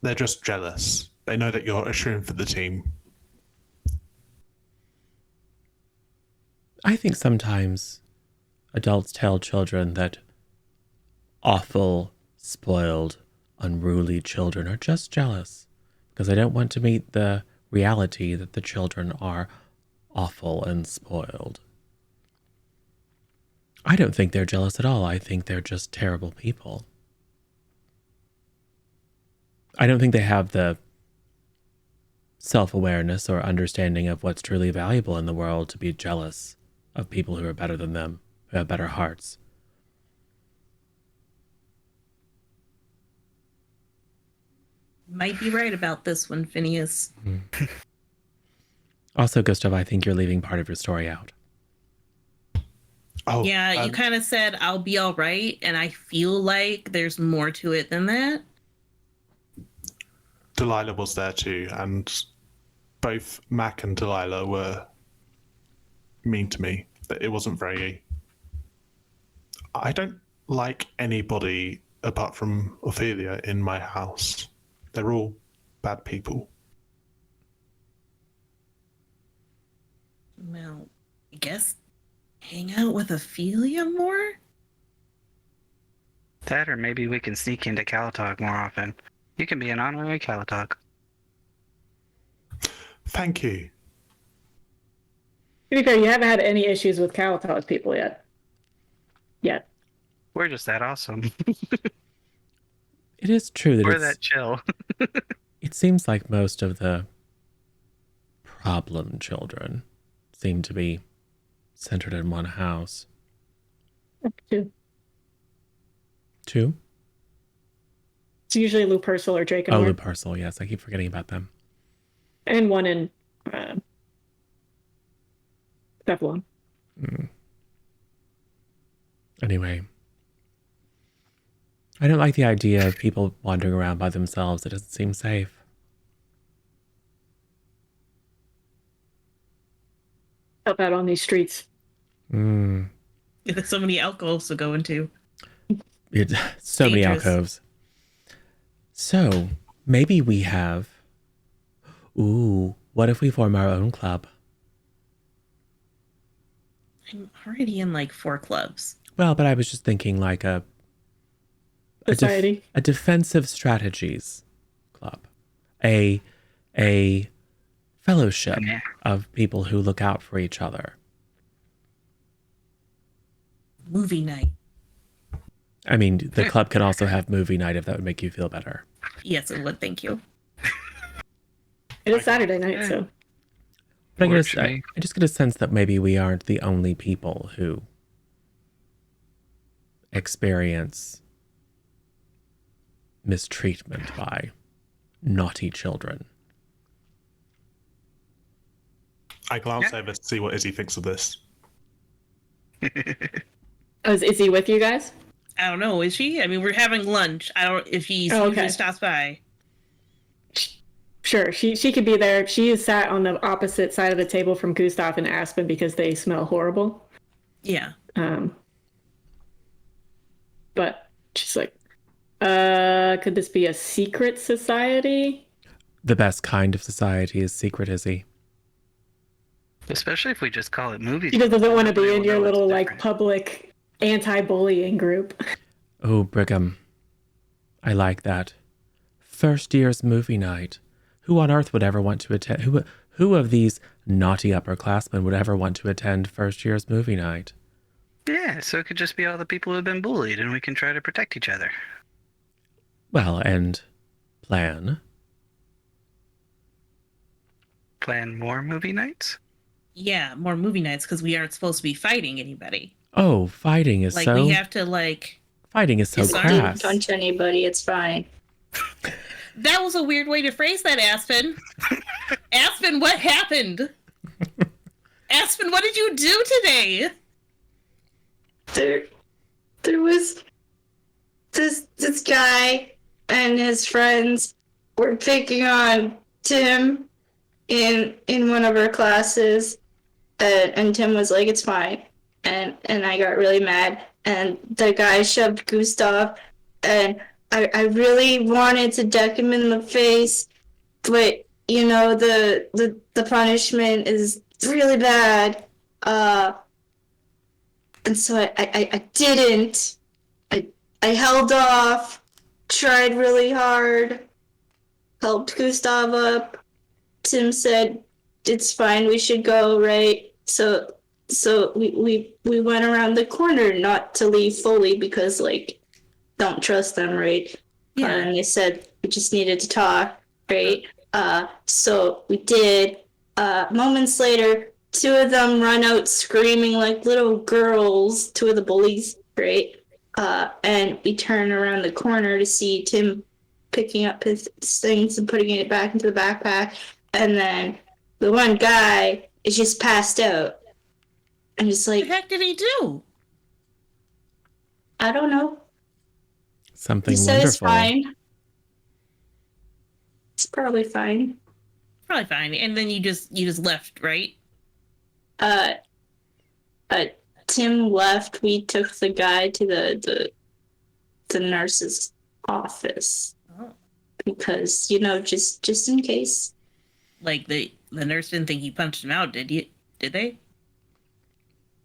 They're just jealous. They know that you're a shroom for the team. I think sometimes adults tell children that awful, spoiled, unruly children are just jealous because they don't want to meet the reality that the children are awful and spoiled. I don't think they're jealous at all. I think they're just terrible people. I don't think they have the self-awareness or understanding of what's truly valuable in the world to be jealous of people who are better than them, who have better hearts. Might be right about this one, Phineas. Also, Gustav, I think you're leaving part of your story out. Oh, Yeah, you kind of said I'll be all right, and I feel like there's more to it than that. Delilah was there too, and both Mac and Delilah were mean to me. It wasn't very. I don't like anybody apart from Ophelia in my house. They're all bad people. Well, I guess hang out with Ophelia more? That, or maybe we can sneak into Calatog more often. You can be an honorary Calatog. Thank you. To be fair, you haven't had any issues with Calatos people yet. We're just that awesome. It is true that We're that chill. it seems like most of the problem children seem to be centered in one house. Two. Two? It's usually Lou Purcell or Draco. Oh, Lou Parcel, yes. I keep forgetting about them. And one in Cephalon. Anyway. I don't like the idea of people wandering around by themselves. It doesn't seem safe. Up out on these streets. There's so many alcoves to go into. So many Dangerous. alcoves. So, maybe we have... Ooh, what if we form our own club? I'm already in like 4 clubs. Well, but I was just thinking like a Society. a defensive strategies club. A fellowship Yeah. of people who look out for each other. Movie night. I mean, the club can also have movie night if that would make you feel better. Yes, it would. Thank you. It is Saturday night, so. But Works for me. I just get a sense that maybe we aren't the only people who experience mistreatment by naughty children. I glance over to see what Izzy thinks of this. Oh, is he with you guys? I don't know. Is she? I mean, we're having lunch. I don't if he's Oh, okay. usually stops by. Sure, she could be there. She is sat on the opposite side of the table from Gustav and Aspen because they smell horrible. Yeah. But she's like, could this be a secret society? The best kind of society is secret, Izzy. Especially if we just call it movies. She just doesn't want to be Nobody in will your know it's little like different. public anti-bullying group. Oh, Brigham. I like that. First year's movie night. Who on earth would ever want to attend? Who of these naughty upperclassmen would ever want to attend first year's movie night? Yeah, so it could just be all the people who have been bullied, and we can try to protect each other. Well, and plan. Plan more movie nights? Yeah, more movie nights because we aren't supposed to be fighting anybody. Oh, fighting is Like so we have to like fighting is so disarm- Didn't crass. punch anybody. It's fine. That was a weird way to phrase that, Aspen. Aspen, what happened? Aspen, what did you do today? There was this guy and his friends were picking on Tim in one of our classes, and Tim was like, "It's fine," and I got really mad, and the guy shoved Gustav, and I really wanted to deck him in the face, but you know the punishment is really bad, and so I didn't. I held off, tried really hard, helped Gustav up. Tim said, "It's fine, we should go," right? So we went around the corner, not to leave fully because like don't trust them, right? Yeah. And they said we just needed to talk, right? So we did. Moments later, two of them run out screaming like little girls, two of the bullies, right? And we turn around the corner to see Tim picking up his things and putting it back into the backpack. And then the one guy is just passed out. And it's What like, the heck did he do? I don't know. Something He said wonderful. it's fine. It's probably fine. Probably fine. And then you just left, right? Tim left. We took the guy to the nurse's office Oh. because just in case. Like the nurse didn't think you punched him out, did you? Did they?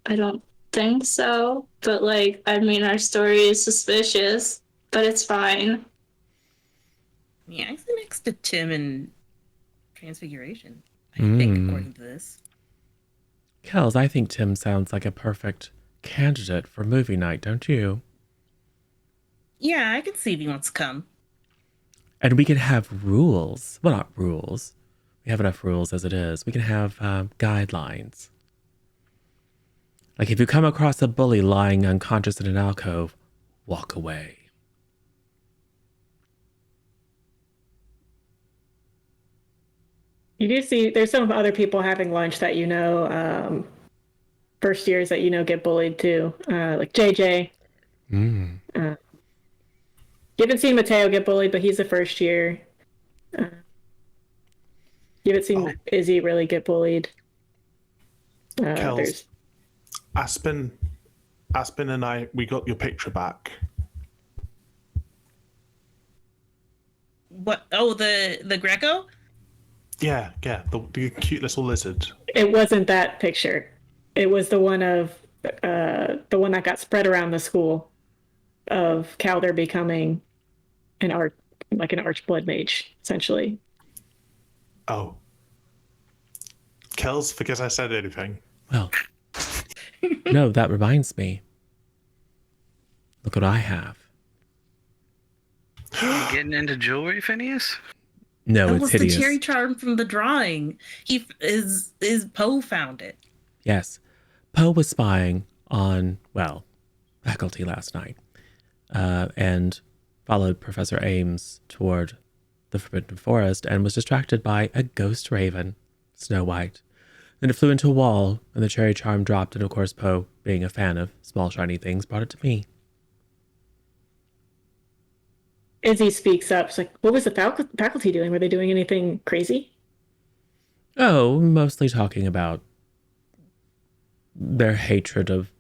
I don't think so, but like I mean, our story is suspicious, but it's fine. Yeah, I sit next to Tim in Transfiguration. I think, according to this. Kels, I think Tim sounds like a perfect candidate for movie night, don't you? Yeah, I can see if he wants to come. And we can have rules. Well, not rules. We have enough rules as it is. We can have guidelines. Like if you come across a bully lying unconscious in an alcove, walk away. You do see there's some other people having lunch that first years that get bullied too, like JJ. Mm. You haven't seen Mateo get bullied, but he's a first year. You haven't seen Izzy really get bullied. Kels, Aspen and I, we got your picture back. What? Oh, the Greco? Yeah, the cute little lizard. It wasn't that picture. It was the one that got spread around the school of Calder becoming an archblood mage, essentially. Oh. Kels, forget I said anything. Well, no, that reminds me. Look what I have. Getting into jewelry, Phineas? No, That it's was hideous. the cherry charm from the drawing. His Poe found it. Yes. Poe was spying on, faculty last night, and followed Professor Ames toward the Forbidden Forest and was distracted by a ghost raven, Snow White. Then it flew into a wall, and the cherry charm dropped, and of course Poe, being a fan of small shiny things, brought it to me. Izzy speaks up. She's like, what was the faculty doing? Were they doing anything crazy? Oh, mostly talking about their hatred of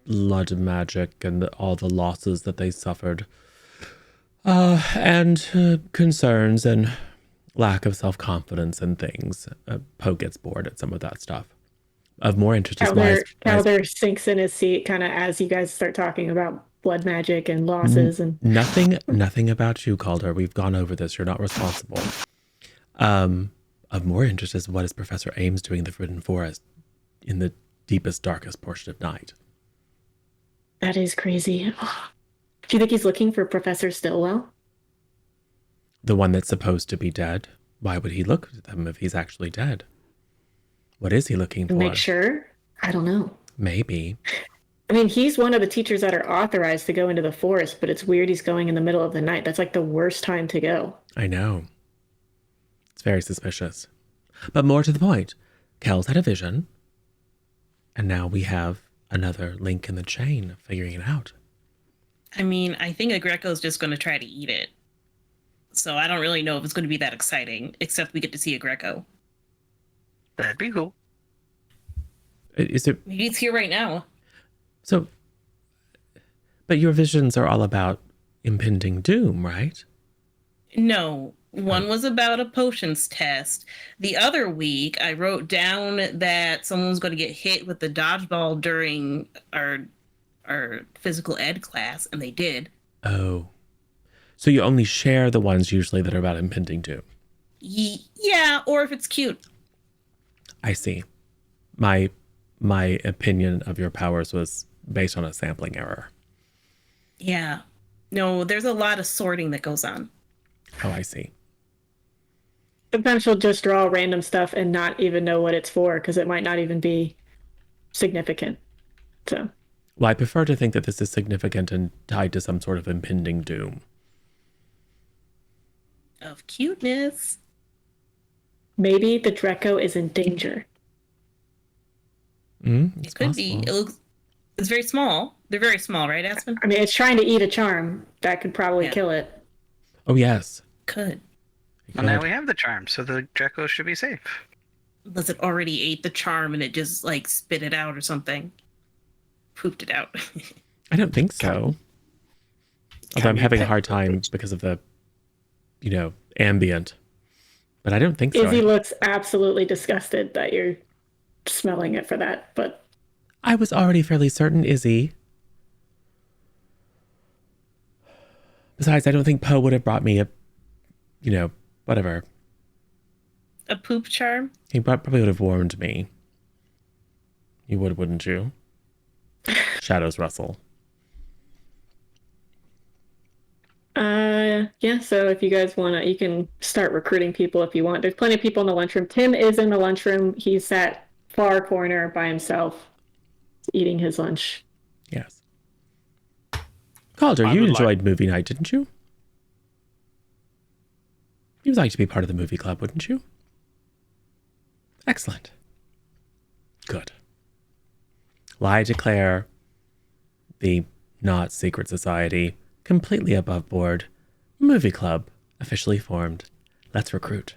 blood magic and all the losses that they suffered. And concerns and lack of self-confidence and things. Poe gets bored at some of that stuff. Of more interest is Calder sinks in his seat kind of as you guys start talking about blood magic and losses and nothing about you, Calder. We've gone over this. You're not responsible. Of more interest is what is Professor Ames doing in the Forbidden Forest in the deepest, darkest portion of night. That is crazy. Do you think he's looking for Professor Stillwell? The one that's supposed to be dead. Why would he look at him if he's actually dead? What is he looking for? Make sure? I don't know. Maybe. I mean, he's one of the teachers that are authorized to go into the forest, but it's weird he's going in the middle of the night. That's like the worst time to go. I know. It's very suspicious. But more to the point, Kel's had a vision, and now we have another link in the chain of figuring it out. I mean, I think a Greco's just going to try to eat it. So I don't really know if it's going to be that exciting, except we get to see a Greco. That'd be cool. Is it Maybe it's here right now. so? But your visions are all about impending doom, right? No, one was about a potions test. The other week, I wrote down that someone was going to get hit with the dodgeball during our physical ed class, and they did. Oh. So you only share the ones usually that are about impending doom. Yeah, or if it's cute. I see. My opinion of your powers was based on a sampling error. Yeah. No, there's a lot of sorting that goes on. Oh, I see. Sometimes she'll just draw random stuff and not even know what it's for because it might not even be significant. So. Well, I prefer to think that this is significant and tied to some sort of impending doom. Of cuteness. Maybe the Drecko is in danger. It could be. It's very small. They're very small, right, Aspen? I mean, it's trying to eat a charm. That could probably kill it. Oh, yes. Could. Well, now we have the charm, so the Dreckos should be safe. Unless it already ate the charm and it just, like, spit it out or something. Pooped it out. I don't think so. Although I'm having a hard time because of the, ambient. But I don't think so. Izzy looks absolutely disgusted that you're smelling it for that, but... I was already fairly certain, Izzy. Besides, I don't think Poe would have brought me a, whatever. A poop charm? He probably would have warned me. You would, wouldn't you? Shadows rustle. Yeah, so if you guys want to, you can start recruiting people if you want. There's plenty of people in the lunchroom. Tim is in the lunchroom. He's sat far corner by himself, eating his lunch. Yes. Calder, you enjoyed movie night, didn't you? You'd like to be part of the movie club, wouldn't you? Excellent. Good. Well, I declare the not secret society completely above board. Movie club officially formed. Let's recruit.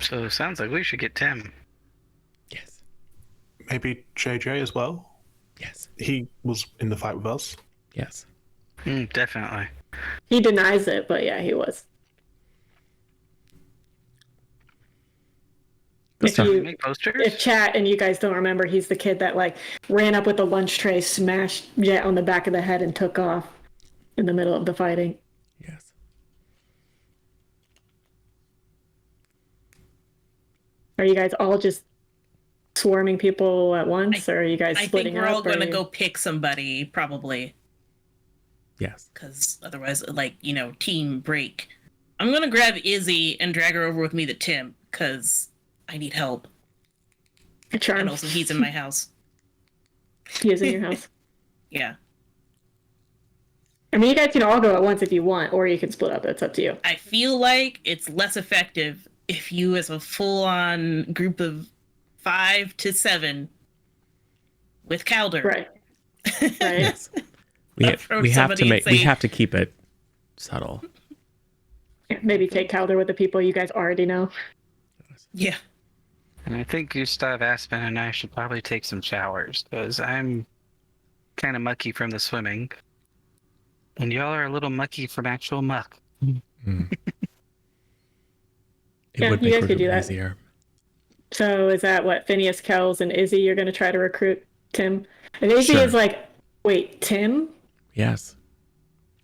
So it sounds like we should get Tim. Yes. Maybe JJ as well? Yes. He was in the fight with us. Yes. Definitely. He denies it, but yeah, he was. If chat and you guys don't remember, he's the kid that ran up with the lunch tray, smashed Jet on the back of the head, and took off in the middle of the fighting. Yes. Are you guys all just swarming people at once, or are you guys splitting up? I think we're all going to go pick somebody, probably. Yes. Because otherwise, team break. I'm going to grab Izzy and drag her over with me to Tim, because I need help. Charm. And also, he's in my house. He is in your house? Yeah. I mean, you guys can all go at once if you want, or you can split up. It's up to you. I feel like it's less effective if you, as a full-on group of 5 to 7, with Calder. Right. Right. We have to keep it subtle. Maybe take Calder with the people you guys already know. Yeah. And I think Gustav, Aspen, and I should probably take some showers, because I'm kind of mucky from the swimming. And y'all are a little mucky from actual muck. It Yeah, would you make guys could do that. easier. So is that what, Phineas, Kells, and Izzy, you're going to try to recruit Tim? And Izzy Sure. is like, wait, Tim? Yes.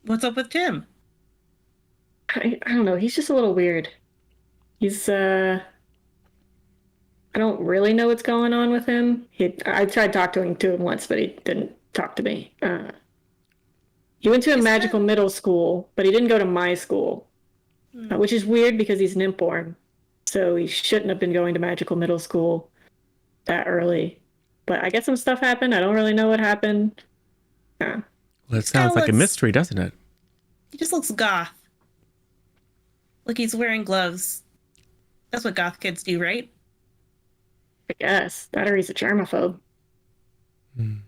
What's up with Tim? I don't know. He's just a little weird. He's, I don't really know what's going on with him. I tried talking to him once, but he didn't talk to me. He went to a magical middle school, but he didn't go to my school, which is weird because he's an Imp-born. so he shouldn't have been going to magical middle school that early. But I guess some stuff happened. I don't really know what happened. Yeah, Well, it Just kinda sounds like a looks- mystery, doesn't it? He just looks goth. Like he's wearing gloves. That's what goth kids do, right? I guess. That or he's a germaphobe. Hmm.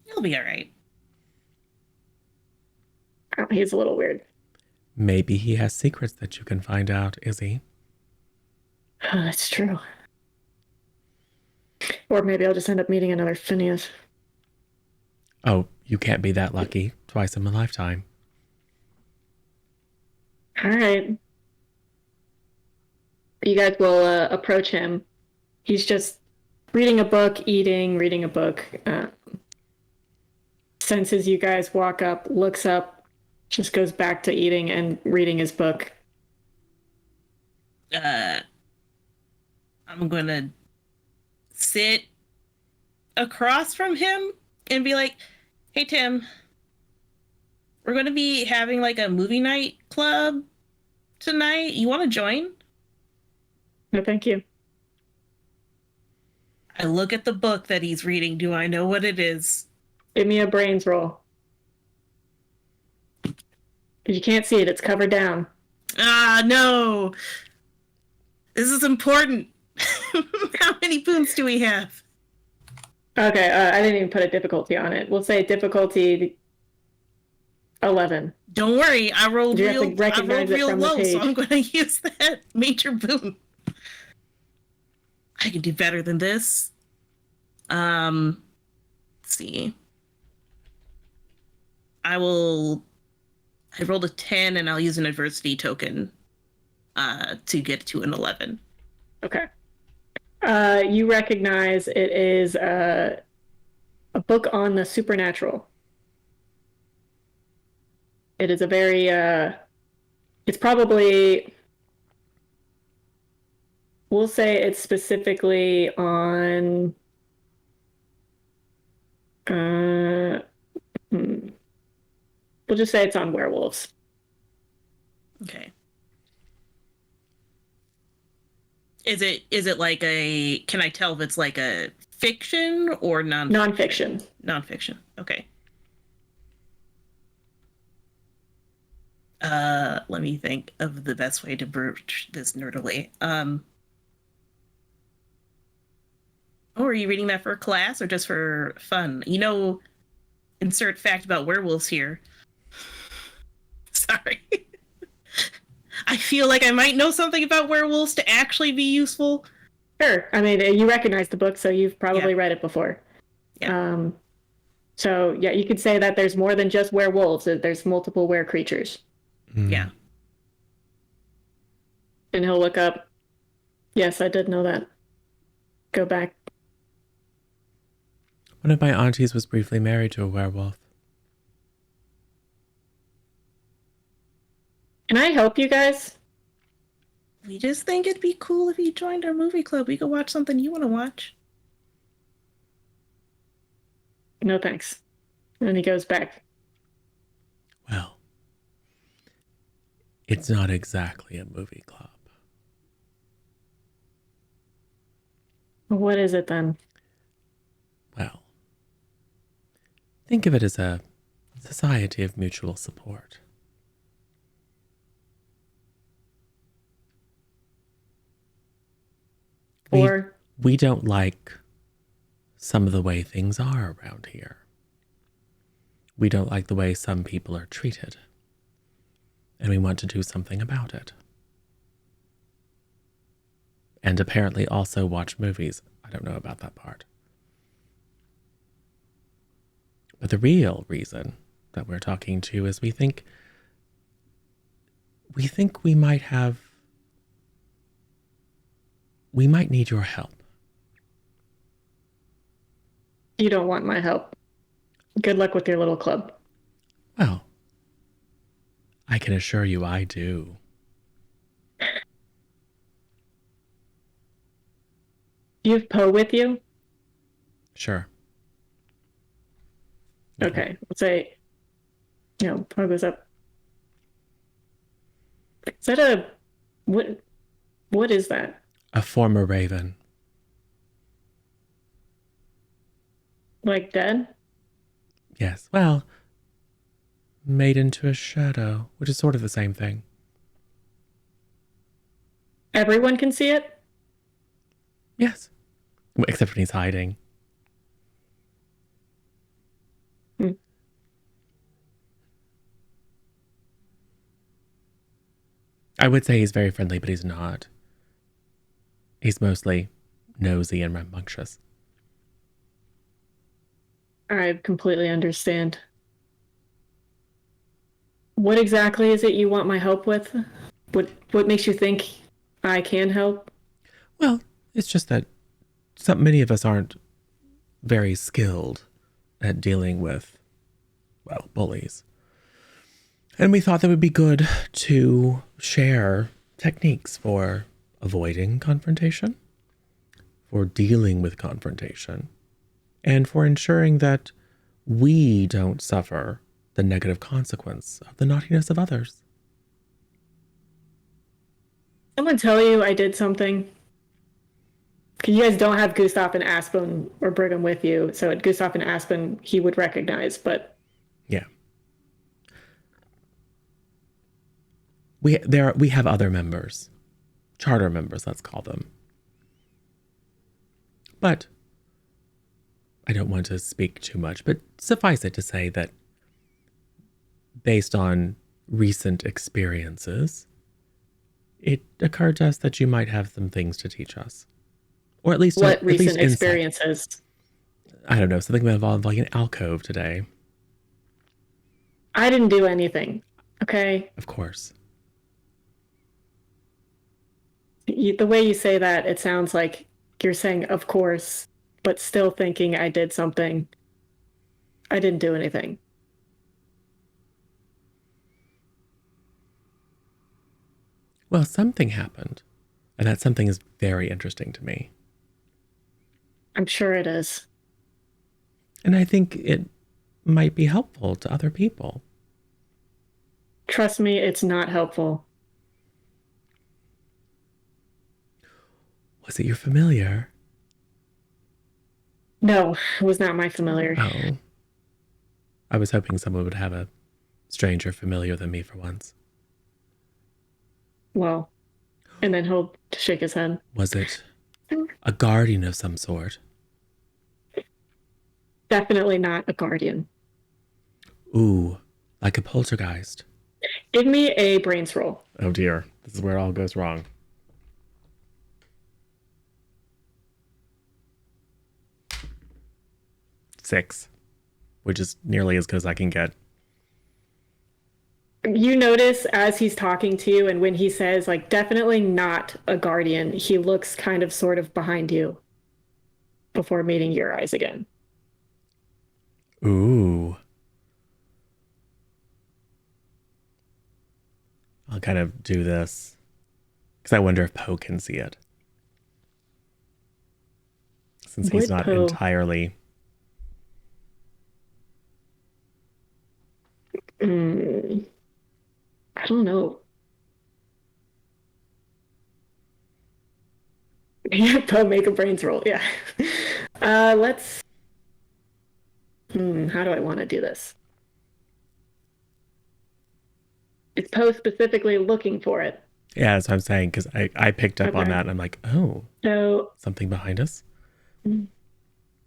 He'll be all right. Oh, he's a little weird. Maybe he has secrets that you can find out, Izzy. Oh, that's true. Or maybe I'll just end up meeting another Phineas. Oh, you can't be that lucky. Twice in a lifetime. All right. You guys will approach him. He's just reading a book, eating, reading a book. Senses you guys walk up, looks up, just goes back to eating and reading his book. I'm gonna sit across from him and be like, "Hey Tim, we're gonna be having like a movie night club tonight. You want to join?" No, thank you. I look at the book that he's reading. Do I know what it is? Give me a brains roll. You can't see it, it's covered down. Ah, no. This is important. How many boons do we have? Okay, I didn't even put a difficulty on it. We'll say difficulty 11. Don't worry, I rolled You have to real, I recognize rolled it real from the low, so page. I'm going to use that major boon. I can do better than this. Let's see. I rolled a 10 and I'll use an adversity token to get to an 11. Okay. You recognize it is a book on the supernatural. It is a very, it's probably, we'll say it's specifically on, we'll just say it's on werewolves. Okay. Is it like a, can I tell if it's like a fiction or Nonfiction. Nonfiction. Okay. Let me think of the best way to broach this nerdily. Oh, are you reading that for class or just for fun? You know, insert fact about werewolves here. Sorry. I feel like I might know something about werewolves to actually be useful. Sure. I mean, you recognize the book, so you've probably Yeah. read it before. Yeah. So yeah, you could say that there's more than just werewolves. There's multiple were creatures. Yeah. And he'll look up. Yes, I did know that. Go back. One of my aunties was briefly married to a werewolf. Can I help you guys? We just think it'd be cool if you joined our movie club. We could watch something you want to watch. No, thanks. And he goes back. Well, it's not exactly a movie club. What is it then? Well, think of it as a society of mutual support. Or We don't like some of the way things are around here. We don't like the way some people are treated. And we want to do something about it. And apparently also watch movies. I don't know about that part. But the real reason that we're talking to you is we think we might need your help. you don't want my help. Good luck with your little club. Well, I can assure you I do. Do you have Poe with you? Sure. Okay. Let's say, Poe goes up. Is that a what? What is that? A former raven. Like dead? Yes. Well, made into a shadow, which is sort of the same thing. Everyone can see it? Yes. Well, except when he's hiding. Hmm. I would say he's very friendly, but he's not. He's mostly nosy and rambunctious. I completely understand. What exactly is it you want my help with? What makes you think I can help? Well, it's just that many of us aren't very skilled at dealing with, well, bullies. And we thought that it would be good to share techniques for avoiding confrontation, for dealing with confrontation, and for ensuring that we don't suffer the negative consequence of the naughtiness of others. Someone tell you I did something? 'Cause you guys don't have Gustav and Aspen or Brigham with you, so at Gustav and Aspen he would recognize, but Yeah. We have other members, charter members, let's call them. But I don't want to speak too much, but suffice it to say that based on recent experiences, it occurred to us that you might have some things to teach us. Or at least what at least recent insight. experiences? I don't know, something involved like an alcove today. I didn't do anything. Okay? Of course. The way you say that, it sounds like you're saying of course, but still thinking I did something. I didn't do anything. Well, something happened, and that something is very interesting to me. I'm sure it is. And I think it might be helpful to other people. Trust me, it's not helpful. Was it your familiar? No, it was not my familiar. Oh. I was hoping someone would have a stranger familiar than me for once. Well, and then he'll shake his head. Was it a guardian of some sort? Definitely not a guardian. Ooh, like a poltergeist. Give me a brains roll. Oh dear, this is where it all goes wrong. Six, which is nearly as good as I can get. You notice as he's talking to you, and when he says, like, definitely not a guardian, he looks kind of sort of behind you before meeting your eyes again. Ooh. I'll kind of do this because I wonder if Poe can see it. Since he's Would not Poe- entirely. I don't know. Yeah, Poe, make a brains roll. Yeah. Let's. How do I want to do this? Is Poe specifically looking for it? Yeah, that's what I'm saying because I picked up on Okay. that and I'm like, oh, So, something behind us?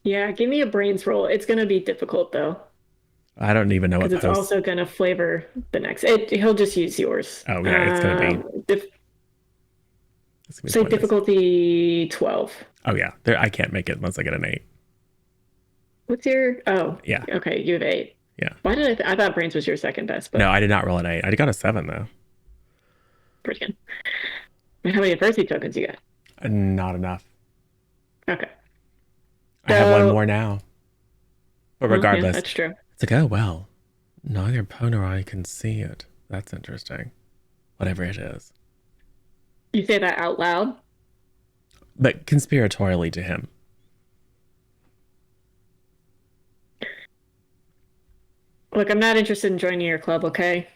yeah, give me a brains roll. It's going to be difficult, though, I don't even know what because it's Poe's. also going to flavor the next. He'll just use yours. Oh, yeah, it's going to be. It's gonna be Say pointless. difficulty 12. Oh, yeah. I can't make it unless I get an 8. What's your... Oh, Yeah. okay, you have 8. Yeah. Why did I thought brains was your second best, but No, I did not roll an 8. I got a 7, though. pretty good. And how many adversity tokens you got? Not enough. Okay. I have one So- more now. But Well, yeah, regardless, that's true. it's like, oh, well, neither Poe nor I can see it. That's interesting. Whatever it is. You say that out loud? But conspiratorially to him. Look, I'm not interested in joining your club, okay?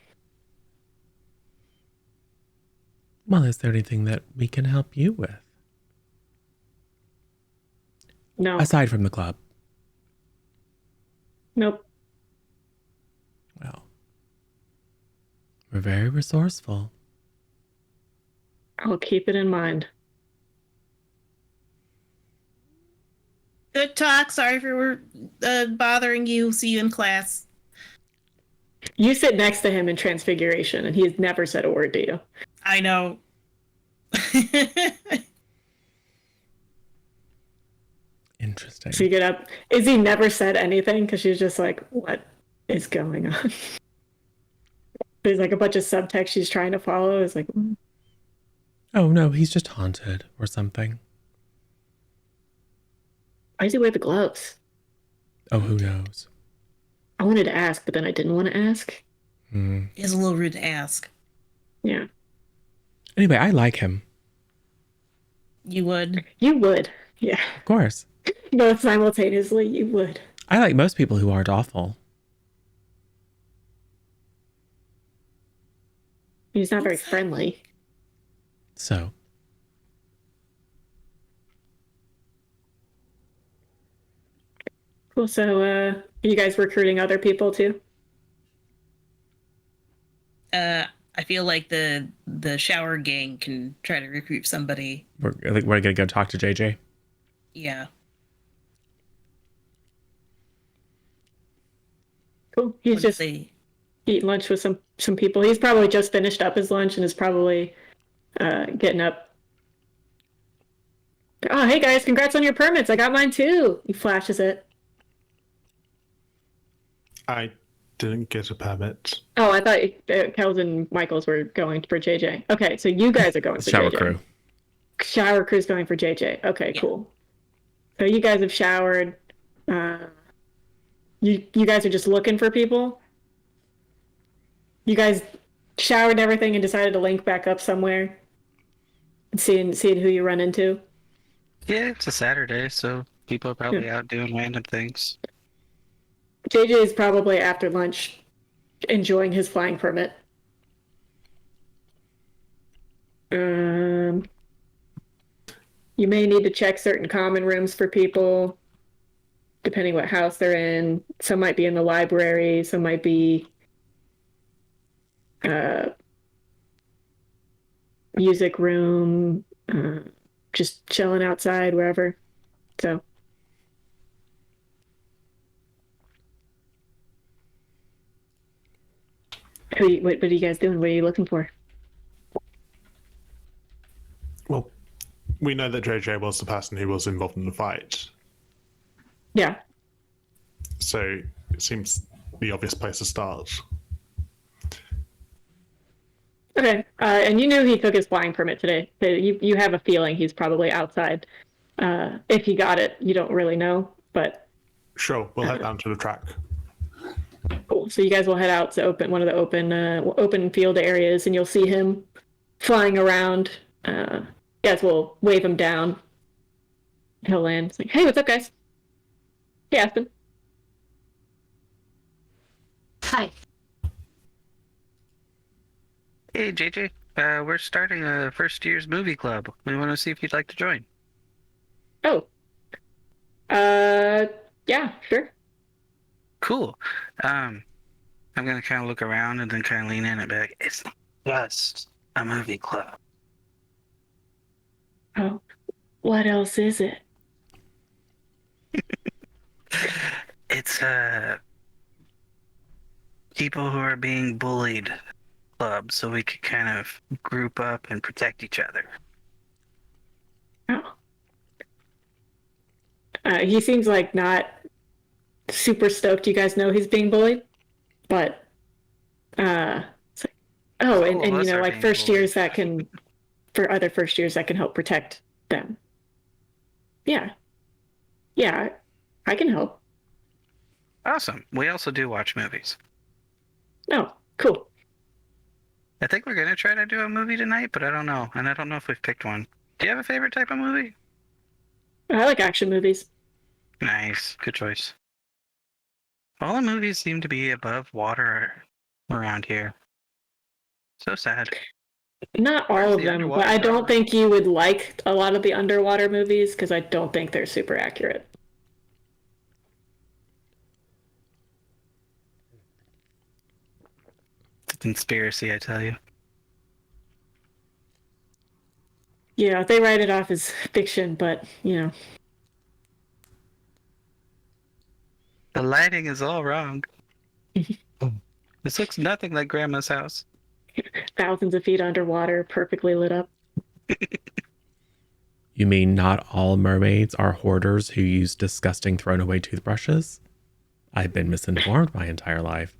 Well, is there anything that we can help you with? No. Aside from the club. Nope. Well, we're very resourceful. I'll keep it in mind. Good talk. Sorry for bothering you. See you in class. You sit next to him in Transfiguration, and he's never said a word to you. I know. Interesting. So you get up. Izzy never said anything because she's just like, what is going on? There's like a bunch of subtext she's trying to follow. It's like, Oh, no, he's just haunted or something. why does he wear the gloves? Oh, who knows? I wanted to ask, but then I didn't want to ask. It's a little rude to ask. Yeah. Anyway, I like him. You would. You would. Yeah. Of course. Both simultaneously, you would. I like most people who aren't awful. He's not very friendly. So, Cool. So, are you guys recruiting other people too? I feel like the shower gang can try to recruit somebody. I think we're going to go talk to JJ. Yeah. Cool. He's What just they eating lunch with some people. He's probably just finished up his lunch and is probably getting up. Oh, hey guys, congrats on your permits. I got mine too. He flashes it. I didn't get a permit. Oh, I thought Kels and Michaels were going for JJ. Okay, so you guys are going for Shower JJ. crew. Shower crew's going for JJ. Okay, Yeah. cool. So you guys have showered. You guys are just looking for people? You guys showered and everything and decided to link back up somewhere? And seeing who you run into? Yeah, it's a Saturday, so people are probably out doing random things. JJ is probably after lunch enjoying his flying permit. You may need to check certain common rooms for people, depending what house they're in. Some might be in the library, some might be music room, just chilling outside, wherever. So. What are you guys doing? What are you looking for? Well, we know that JJ was the person who was involved in the fight, Yeah. so it seems the obvious place to start. Okay. And you knew he took his flying permit today. So you have a feeling he's probably outside. If he got it, you don't really know, but Sure, we'll head down to the track. cool. So you guys will head out to one of the open field areas, and you'll see him flying around. You guys will wave him down. He'll land. It's like, hey, what's up, guys? Hey, Aspen. Hi. Hey, JJ, we're starting a first year's movie club. We want to see if you'd like to join. Oh. Yeah, sure. Cool. I'm gonna kind of look around and then kind of lean in and be like, it's not just a movie club. Oh, what else is it? It's people who are being bullied club, so we could kind of group up and protect each other. Oh. He seems like not super stoked you guys know he's being bullied, but it's like, oh, and you know, like first years that can, for other first years that can help protect them. Yeah, I can help. Awesome. We also do watch movies. Oh, cool. I think we're gonna try to do a movie tonight, but I don't know, and I don't know if we've picked one. Do you have a favorite type of movie? I like action movies. Nice, good choice. All the movies seem to be above water around here. So sad. Not all Where's of the them, but underwater I don't armor? think you would like a lot of the underwater movies because I don't think they're super accurate. It's a conspiracy, I tell you. Yeah, they write it off as fiction, but The lighting is all wrong. This looks nothing like Grandma's house. thousands of feet underwater, perfectly lit up. You mean not all mermaids are hoarders who use disgusting thrown away toothbrushes? I've been misinformed my entire life.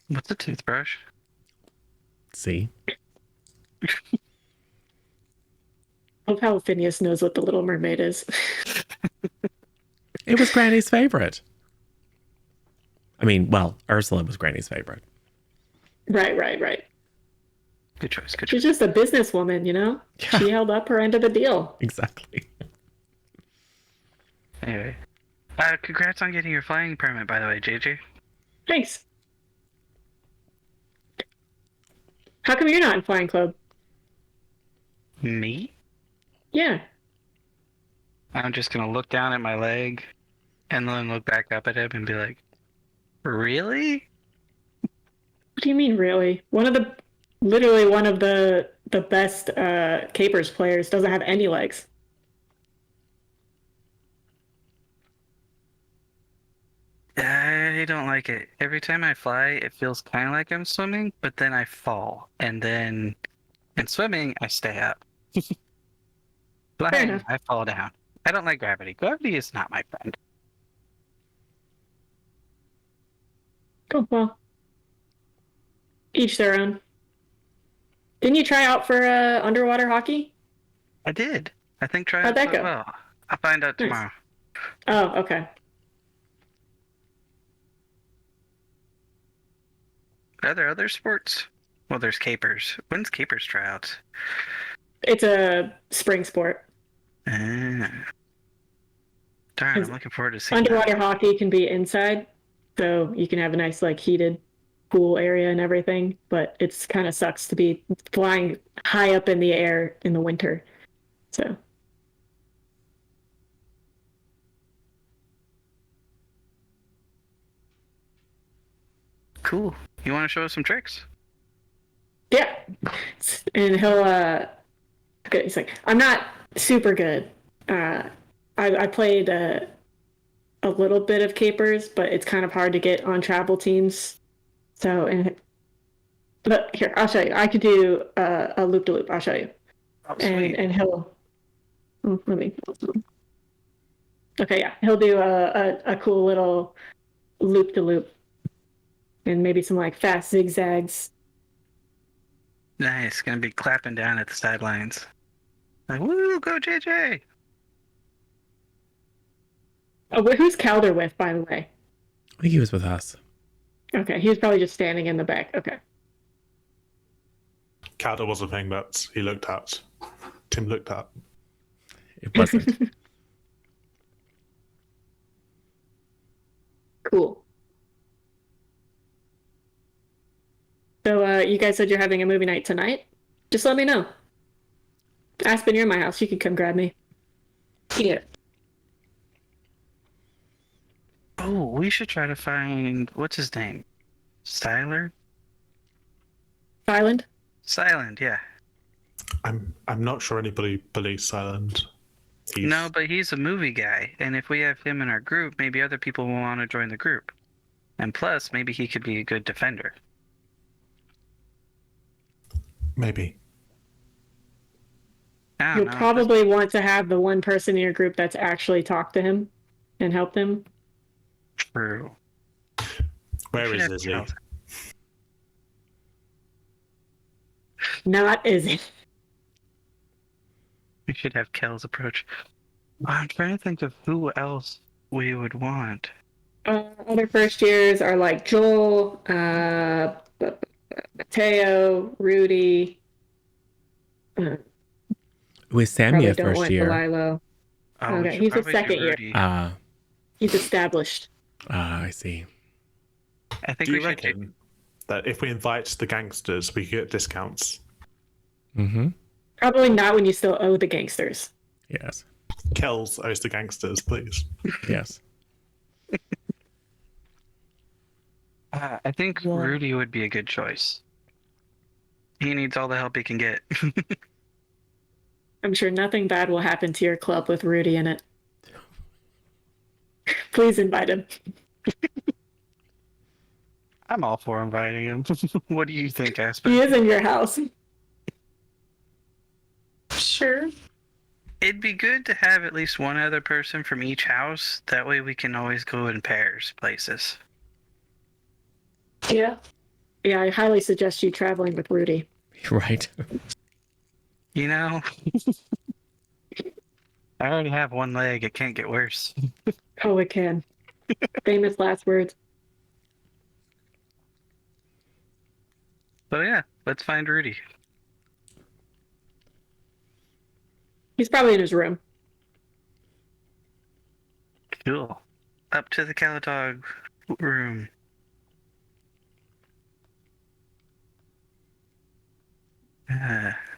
What's a toothbrush? See? I love how Phineas knows what the Little Mermaid is. It was Granny's favorite. I mean, well, Ursula was Granny's favorite. Right. Good choice. Good She's choice. just a businesswoman, Yeah, She held up her end of the deal. exactly. Anyway, congrats on getting your flying permit, by the way, JJ. Thanks. How come you're not in Flying Club? Me? Yeah. I'm just gonna look down at my leg, and then look back up at him and be like, "Really?" What do you mean, really? Literally one of the best capers players doesn't have any legs. I don't like it. Every time I fly, it feels kind of like I'm swimming, but then I fall, and then in swimming, I stay up. Flying, enough. I fall down. I don't like gravity. Gravity is not my friend. Cool. Well, each their own. Didn't you try out for underwater hockey? I did. I think How'd tryouts that went go? well. I'll find out Nice. tomorrow. Oh, okay. Are there other sports? Well, there's capers. When's capers tryouts? It's a spring sport. Ah. Darn, It's I'm looking forward to seeing Underwater that. hockey can be inside, so you can have a nice heated pool area and everything, but it's kind of sucks to be flying high up in the air in the winter. So Cool. You want to show us some tricks? yeah. And he'll okay, he's like, I'm not super good. I played a little bit of capers, but it's kind of hard to get on travel teams. So but here, I'll show you. I could do a loop to loop. I'll show you. Oh, And sweet. and he'll let me. Okay, yeah, he'll do a cool little loop to loop, and maybe some fast zigzags. Nice. Gonna be clapping down at the sidelines. Like, woo, go JJ! Oh, who's Calder with, by the way? I think he was with us. Okay, he was probably just standing in the back. Okay. Calder was a thing that he looked at. Tim looked at. It wasn't. Cool. So you guys said you're having a movie night tonight? Just let me know. Aspen, you're in my house. You can come grab me. Yeah. Oh, we should try to find what's his name? Styler? Island? Silent, yeah. I'm not sure anybody believes Silent. No, but he's a movie guy, and if we have him in our group, maybe other people will want to join the group. And plus, maybe he could be a good defender. Maybe. I don't You'll know. probably want to have the one person in your group that's actually talked to him and helped him. True. Where should is have Izzy? Kels. Not Izzy. We should have Kel's approach. I'm trying to think of who else we would want. Other first years are Joel, Mateo, Rudy. It was Sammy Probably at don't first want year. Delilo. Oh, we Okay, should he's a probably do second year. Rudy. He's established. I see. I think Do we you should reckon that if we invite the gangsters, we get discounts. Mm-hmm. Probably not when you still owe the gangsters. Yes. Kells owes the gangsters, please. Yes. I think Yeah. Rudy would be a good choice. He needs all the help he can get. I'm sure nothing bad will happen to your club with Rudy in it. Please invite him. I'm all for inviting him. What do you think, Aspen? He is in your house. Sure. It'd be good to have at least one other person from each house. That way we can always go in pairs places. Yeah. Yeah, I highly suggest you traveling with Rudy. Right. You know, I already have one leg. It can't get worse. Oh, it can. Famous last words. So yeah, let's find Rudy. He's probably in his room. Cool. Up to the Calatog room.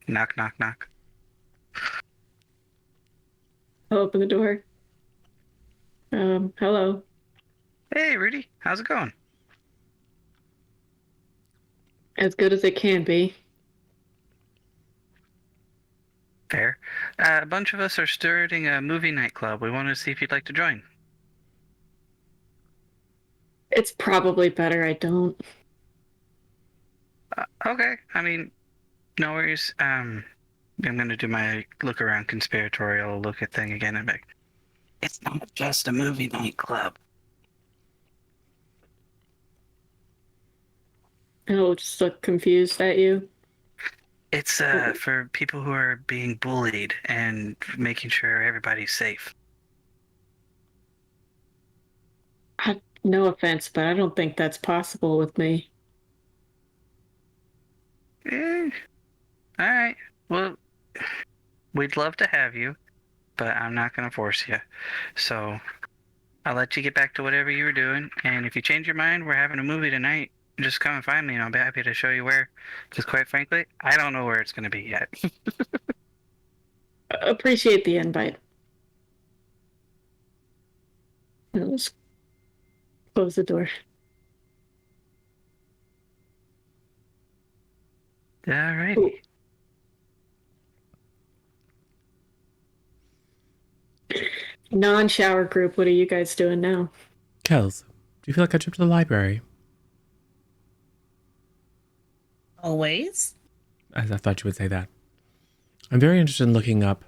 Knock, knock, knock. I'll open the door. Hello. Hey, Rudy. How's it going? As good as it can be. Fair. A bunch of us are starting a movie night club. We wanted to see if you'd like to join. It's probably better I don't. Okay. I mean, no worries. I'm gonna do my look around conspiratorial look at thing again and be like, it's not just a movie night club. He'll just look confused at you. It's for people who are being bullied and making sure everybody's safe. No offense, but I don't think that's possible with me. All right. Well, we'd love to have you, but I'm not gonna force you. So I'll let you get back to whatever you were doing. And if you change your mind, we're having a movie tonight. Just come and find me, and I'll be happy to show you where. Because quite frankly, I don't know where it's gonna be yet. Appreciate the invite. I'll just close the door. Alrighty. Non-shower group, what are you guys doing now? Kels, do you feel like a trip to the library? Always. As I thought you would say that. I'm very interested in looking up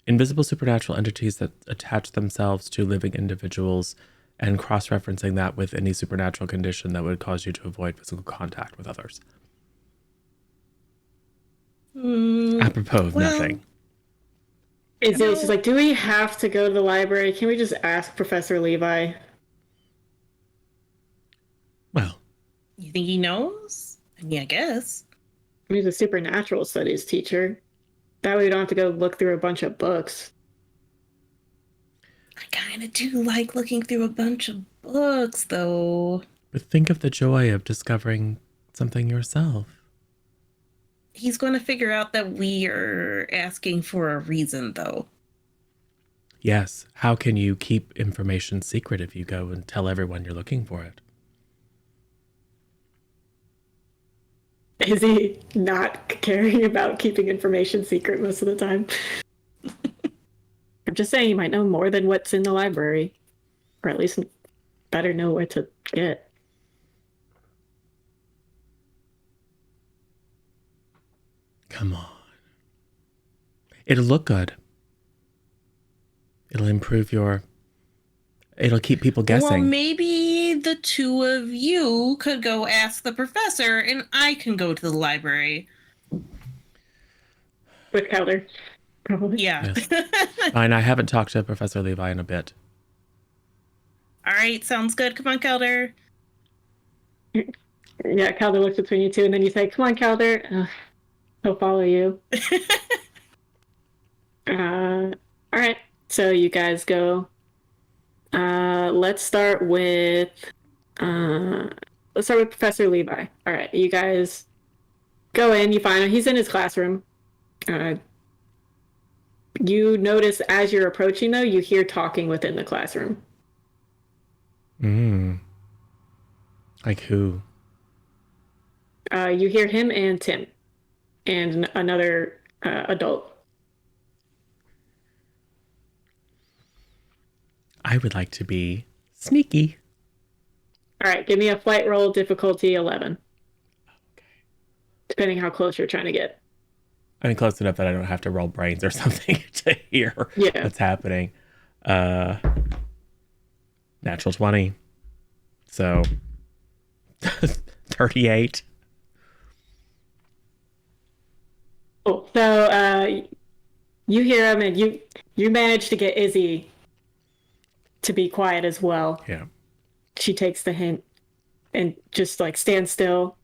invisible supernatural entities that attach themselves to living individuals and cross-referencing that with any supernatural condition that would cause you to avoid physical contact with others. Apropos of nothing. She's like, do we have to go to the library? Can we just ask Professor Levi? Well, You think he knows? I mean, I guess. He's a supernatural studies teacher. That way we don't have to go look through a bunch of books. I kind of do like looking through a bunch of books, though. but think of the joy of discovering something yourself. He's going to figure out that we are asking for a reason, though. Yes, how can you keep information secret if you go and tell everyone you're looking for it? Is he not caring about keeping information secret most of the time? I'm just saying you might know more than what's in the library. Or at least better know where to get. Come on. It'll look good. It'll improve it'll keep people guessing. Well, maybe the two of you could go ask the professor, and I can go to the library. With Calder, probably. Yeah. Yes. Fine, I haven't talked to Professor Levi in a bit. All right, sounds good. Come on, Kelder. Yeah, Calder looks between you two, and then you say, come on, Calder. He'll follow you. All right, so you guys go. Let's start with Let's start with Professor Levi. All right, you guys go in. You find him. He's in his classroom. You notice as you're approaching, though, you hear talking within the classroom. Like who? You hear him and Tim and another adult. I would like to be sneaky. All right, give me a flight roll, difficulty 11. Okay. Depending how close you're trying to get. I mean, close enough that I don't have to roll brains or something to hear what's happening. Natural 20. So 38. Cool. So you hear him, and you manage to get Izzy to be quiet as well. Yeah. She takes the hint and just like stand still.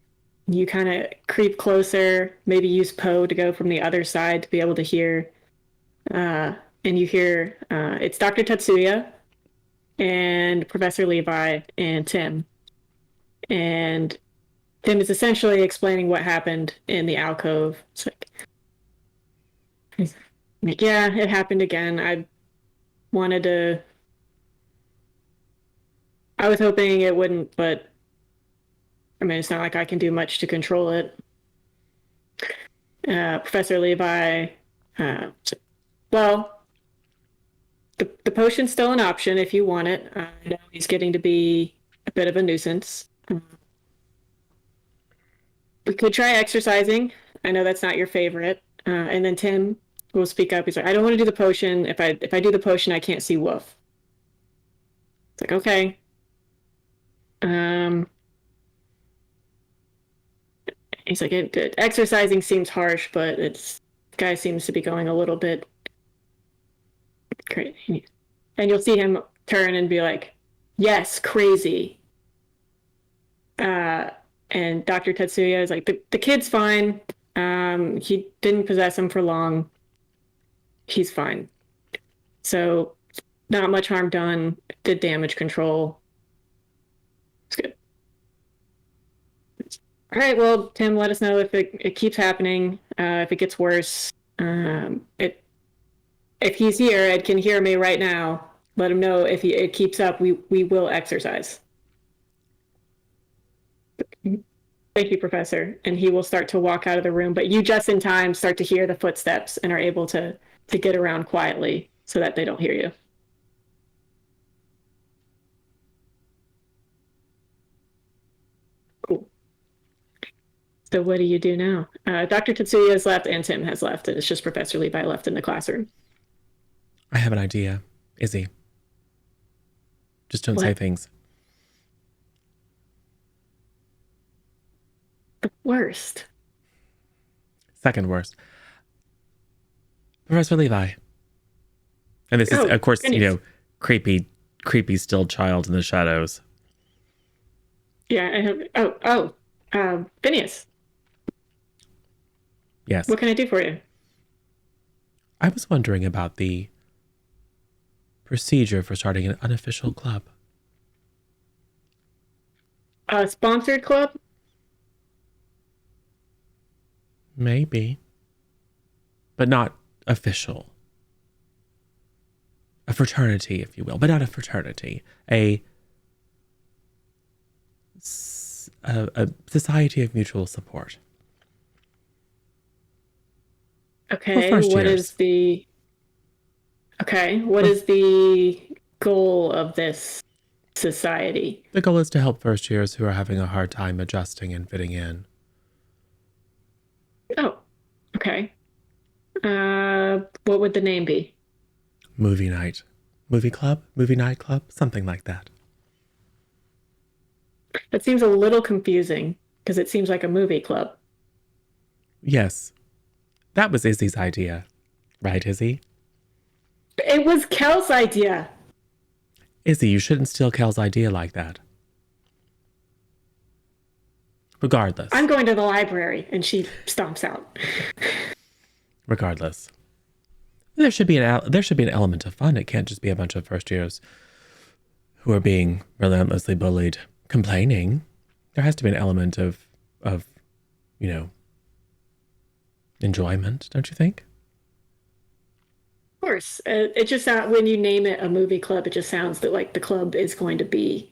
You kind of creep closer, maybe use Poe to go from the other side to be able to hear. And you hear it's Dr. Tatsuya and Professor Levi and Tim. And Tim is essentially explaining what happened in the alcove. It's like, yeah, it happened again. I was hoping it wouldn't, but I mean, it's not like I can do much to control it. Professor Levi, well, the potion's still an option if you want it. I know he's getting to be a bit of a nuisance. We could try exercising. I know that's not your favorite. And then Tim will speak up. He's like, I don't want to do the potion. If I do the potion, I can't see Wolf. It's like, okay. He's like, exercising seems harsh, but guy seems to be going a little bit crazy. And you'll see him turn and be like, yes, crazy. And Dr. Tetsuya is like, the kid's fine. He didn't possess him for long. He's fine. So not much harm done. Did damage control. It's good. All right, well, Tim, let us know if it keeps happening, if it gets worse. If he's here and can hear me right now, let him know if it keeps up, we will exercise. Thank you, Professor. And he will start to walk out of the room, but you just in time start to hear the footsteps and are able to get around quietly so that they don't hear you. Cool. So what do you do now? Dr. Tetsuya has left and Tim has left. It's just Professor Levi left in the classroom. I have an idea. Izzy. Just don't say things. The worst. Second worst. Professor Levi. And this is, of course, goodness. Creepy still child in the shadows. Yeah, I have, Phineas. Yes. What can I do for you? I was wondering about the procedure for starting an unofficial club. A sponsored club? Maybe. But not official. A fraternity, if you will, but not a fraternity. A society of mutual support. Okay, what is the goal of this society? The goal is to help first years who are having a hard time adjusting and fitting in. Oh, okay. What would the name be? Movie night. Movie club? Movie night club? Something like that. That seems a little confusing because it seems like a movie club. Yes. That was Izzy's idea. Right, Izzy? It was Kel's idea. Izzy, you shouldn't steal Kel's idea like that. Regardless. I'm going to the library, and she stomps out. Regardless. There should be an element of fun. It can't just be a bunch of first years who are being relentlessly bullied complaining. There has to be an element of enjoyment, don't you think? Of course. It just when you name it a movie club, it just sounds that like the club is going to be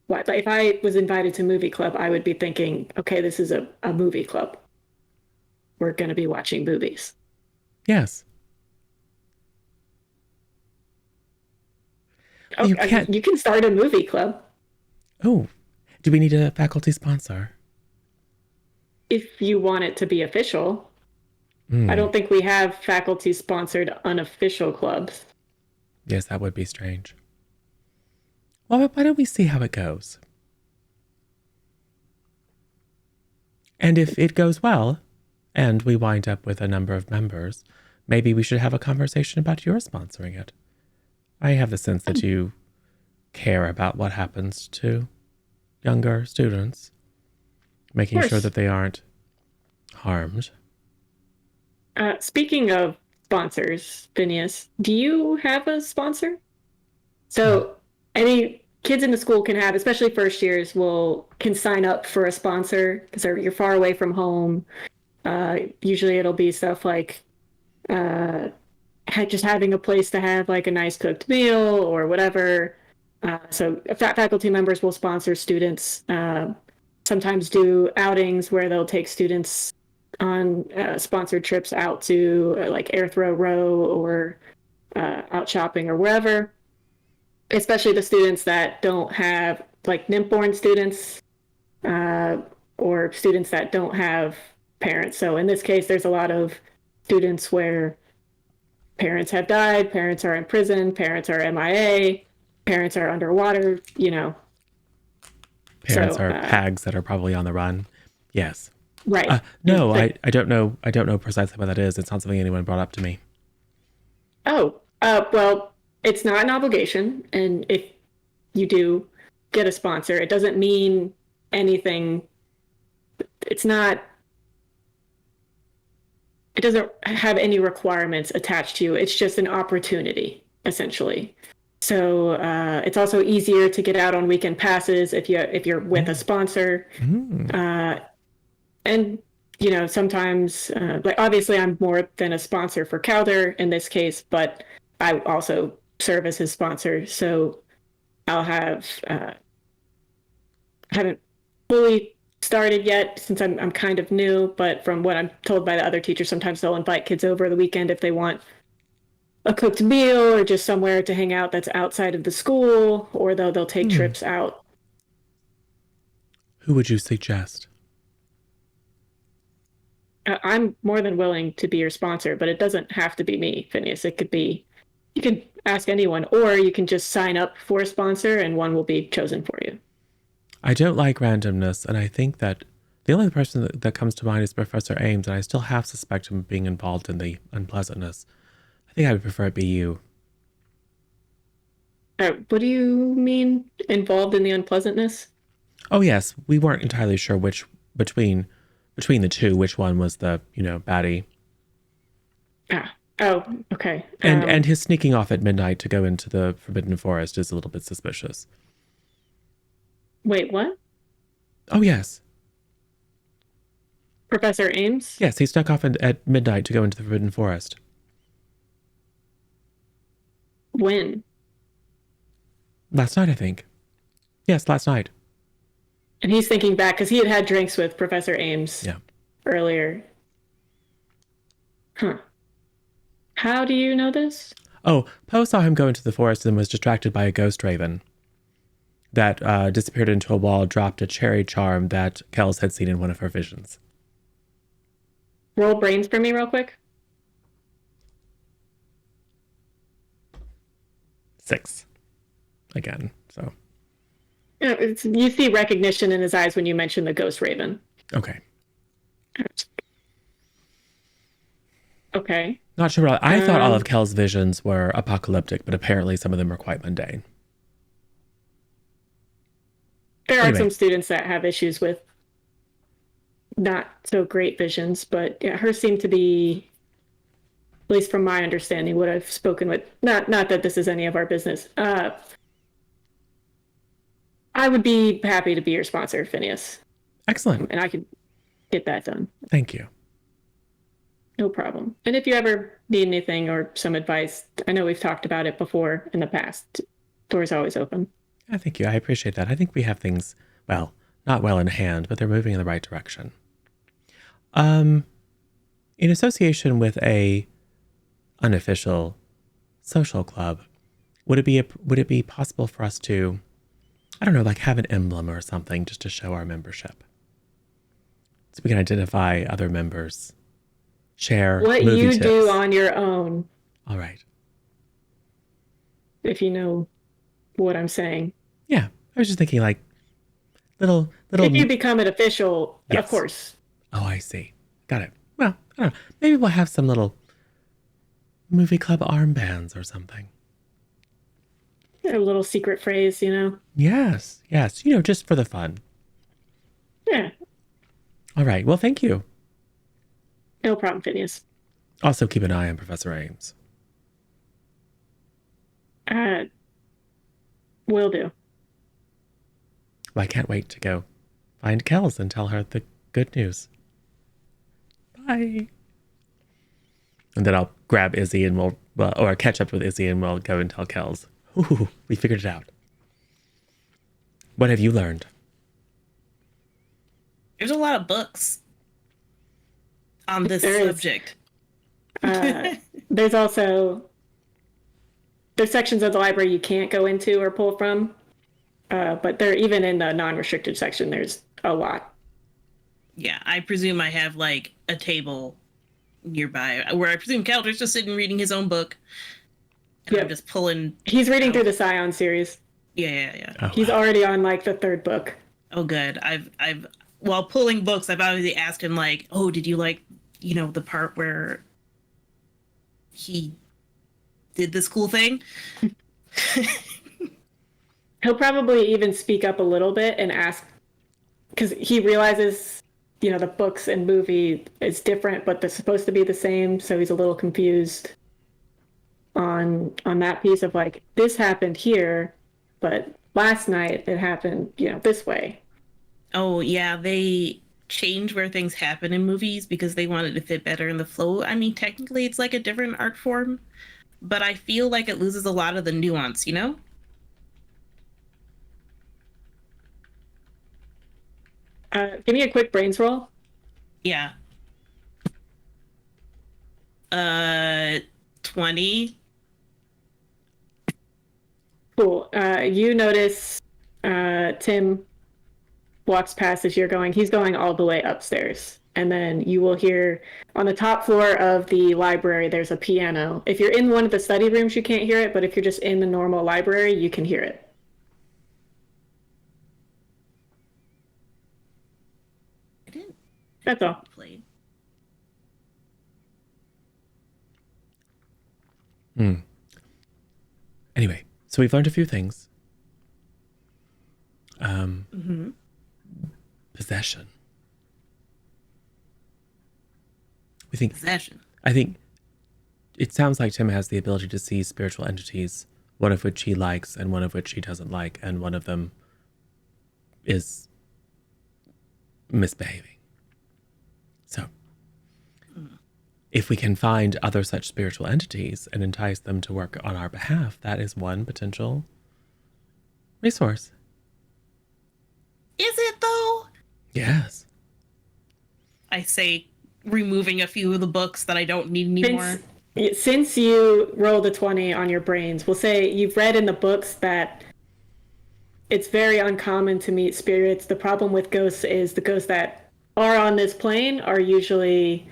what. Like if I was invited to movie club, I would be thinking, okay, this is a movie club. We're going to be watching movies. Yes. Oh, You can't. you can start a movie club Oh, do we need a faculty sponsor? if you want it to be official. I don't think we have faculty sponsored unofficial clubs. Yes, that would be strange. Well, why don't we see how it goes? And if it goes well, and we wind up with a number of members, maybe we should have a conversation about your sponsoring it. I have the sense that you care about what happens to younger students, making sure that they aren't harmed. Speaking of sponsors, Phineas, do you have a sponsor? So any kids in the school can have, especially first years, can sign up for a sponsor because you're far away from home. Usually it'll be stuff like just having a place to have like a nice cooked meal or whatever. So faculty members will sponsor students, sometimes do outings where they'll take students on sponsored trips out to like Airthrow Row or out shopping or wherever, especially the students that don't have, like NIMP-born students or students that don't have parents. So in this case, there's a lot of students where parents have died, parents are in prison, parents are MIA, parents are underwater, Parents are hags that are probably on the run. Yes. Right. No, I don't know. I don't know precisely what that is. It's not something anyone brought up to me. Oh, well, it's not an obligation. And if you do get a sponsor, it doesn't mean anything. It doesn't have any requirements attached to you. It's just an opportunity, essentially. So it's also easier to get out on weekend passes if you're with a sponsor. And sometimes, like obviously, I'm more than a sponsor for Calder in this case, but I also serve as his sponsor. So I'll haven't fully started yet since I'm kind of new, but from what I'm told by the other teachers, sometimes they'll invite kids over the weekend if they want a cooked meal or just somewhere to hang out that's outside of the school, or they'll take trips out. Who would you suggest? I'm more than willing to be your sponsor, but it doesn't have to be me, Phineas. It could be, you can ask anyone, or you can just sign up for a sponsor and one will be chosen for you. I don't like randomness, and I think that the only person that comes to mind is Professor Ames, and I still half suspect him of being involved in the unpleasantness. I think I would prefer it be you. What do you mean, involved in the unpleasantness? Oh, yes. We weren't entirely sure which between the two, which one was the, baddie. Oh, okay. And his sneaking off at midnight to go into the Forbidden Forest is a little bit suspicious. Wait, what? Oh, yes. Professor Ames? Yes, he snuck off at midnight to go into the Forbidden Forest. When? Last night, I think. Yes, last night. And he's thinking back because he had drinks with Professor Ames earlier. Huh. How do you know this? Oh, Poe saw him go into the forest and was distracted by a ghost raven that disappeared into a wall, dropped a cherry charm that Kels had seen in one of her visions. Roll brains for me real quick. 6. Again, so. Yeah, you see recognition in his eyes when you mention the ghost raven. Okay. Okay. Not sure. I thought all of Kel's visions were apocalyptic, but apparently some of them are quite mundane. There are some students that have issues with not so great visions, but yeah, hers seem to be, at least from my understanding, what I've spoken with. Not that this is any of our business. I I would be happy to be your sponsor, Phineas, Excellent. and I could get that done. Thank you. No problem. And if you ever need anything or some advice, I know we've talked about it before in the past. Door's always open. Thank you. I appreciate that. I think we have things, well, not well in hand, but they're moving in the right direction. In association with a unofficial social club, would it be possible for us to, I don't know, like have an emblem or something just to show our membership? So we can identify other members, share What movie you tips. do on your own, All right. if you know what I'm saying. Yeah. I was just thinking like little. If you become an official, Yes. of course. Oh, I see. Got it. Well, I don't know. Maybe we'll have some little movie club armbands or something. A little secret phrase, you know? Yes. Yes. You know, just for the fun. Yeah, All right. Well, thank you. no problem, Phineas. Also, keep an eye on Professor Ames. Will do. Well, I can't wait to go find Kels and tell her the good news. Bye. And then I'll grab Izzy and or catch up with Izzy and we'll go and tell Kels. Ooh, we figured it out. What have you learned? There's a lot of books on this There is. subject. There's also sections of the library you can't go into or pull from, but they're even in the non-restricted section. There's a lot. Yeah, I presume I have like a table nearby where I presume Calder's just sitting reading his own book. And Yep. I'm just pulling. He's reading through the Scion series. Yeah. Oh, He's already on like the third book. Oh, good. I've while pulling books, I've obviously asked him like, oh, did you like, the part where he did this cool thing? He'll probably even speak up a little bit and ask, because he realizes, the books and movie is different, but they're supposed to be the same. So he's a little confused on that piece of like, this happened here, but last night it happened, this way. Oh, yeah, they change where things happen in movies because they wanted to fit better in the flow. I mean, technically it's like a different art form, but I feel like it loses a lot of the nuance, Give me a quick brains roll. Yeah. 20. Cool. You notice Tim walks past as you're going. He's going all the way upstairs. And then you will hear on the top floor of the library, there's a piano. If you're in one of the study rooms, you can't hear it. But if you're just in the normal library, you can hear it. I didn't That's all. play. Anyway, so we've learned a few things. Possession. Possession. I think it sounds like Tim has the ability to see spiritual entities, one of which he likes and one of which he doesn't like, and one of them is misbehaving. So, if we can find other such spiritual entities and entice them to work on our behalf, that is one potential resource. Is it though? Yes. I say, removing a few of the books that I don't need anymore. Since you rolled a 20 on your brains, we'll say you've read in the books that it's very uncommon to meet spirits. The problem with ghosts is the ghosts that are on this plane are usually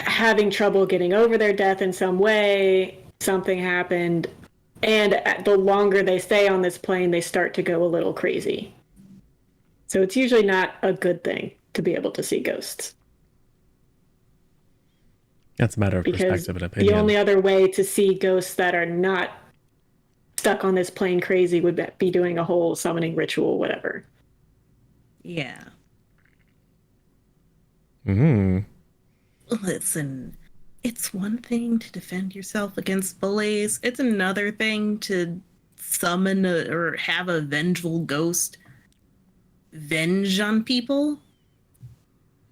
having trouble getting over their death in some way. Something happened. And the longer they stay on this plane, they start to go a little crazy. So it's usually not a good thing to be able to see ghosts. That's a matter of Because perspective and opinion. the only other way to see ghosts that are not stuck on this plane crazy would be doing a whole summoning ritual, whatever. Yeah. Listen, it's one thing to defend yourself against bullies. It's another thing to summon or have a vengeful ghost venge on people?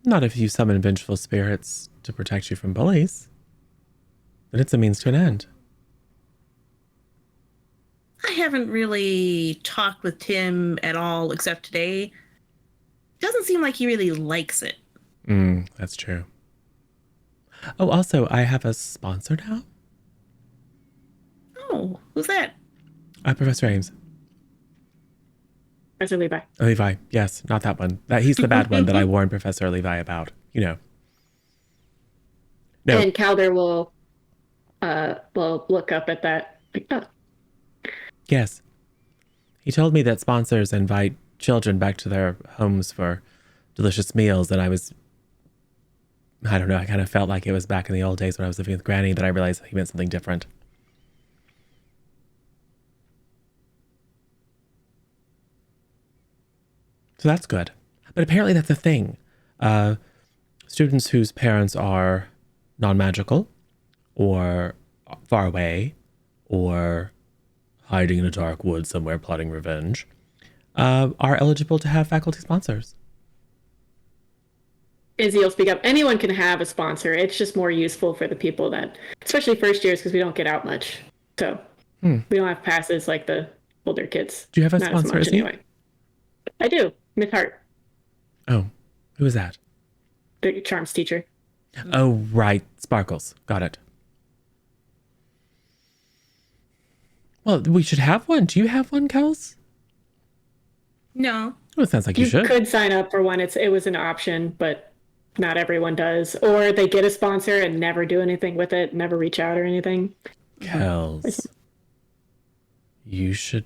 Not if you summon vengeful spirits to protect you from bullies. But it's a means to an end. I haven't really talked with Tim at all except today. Doesn't seem like he really likes it. That's true. Oh, also, I have a sponsor now. Oh, who's that? Professor Ames. Professor Levi. Levi, yes, not that one. He's the bad one that I warned Professor Levi about. You know. No. And Calder will look up at that. Oh, Yes. He told me that sponsors invite children back to their homes for delicious meals, and I don't know, I kind of felt like it was back in the old days when I was living with Granny that I realized he meant something different. So that's good. But apparently that's a thing. Students whose parents are non-magical or far away or hiding in a dark wood somewhere plotting revenge are eligible to have faculty sponsors. Izzy will speak up. Anyone can have a sponsor. It's just more useful for the people that, especially first years, because we don't get out much. So we don't have passes like the older kids. Do you have a Not sponsor, as much, Izzy? anyway. I do. Miss Hart, Oh, who is that? the charms teacher. Oh, right. Sparkles. Got it. Well, we should have one. Do you have one, Kels? No. Well, it sounds like you should. Could sign up for one. It was an option, but not everyone does. Or they get a sponsor and never do anything with it, never reach out or anything. Kels, we should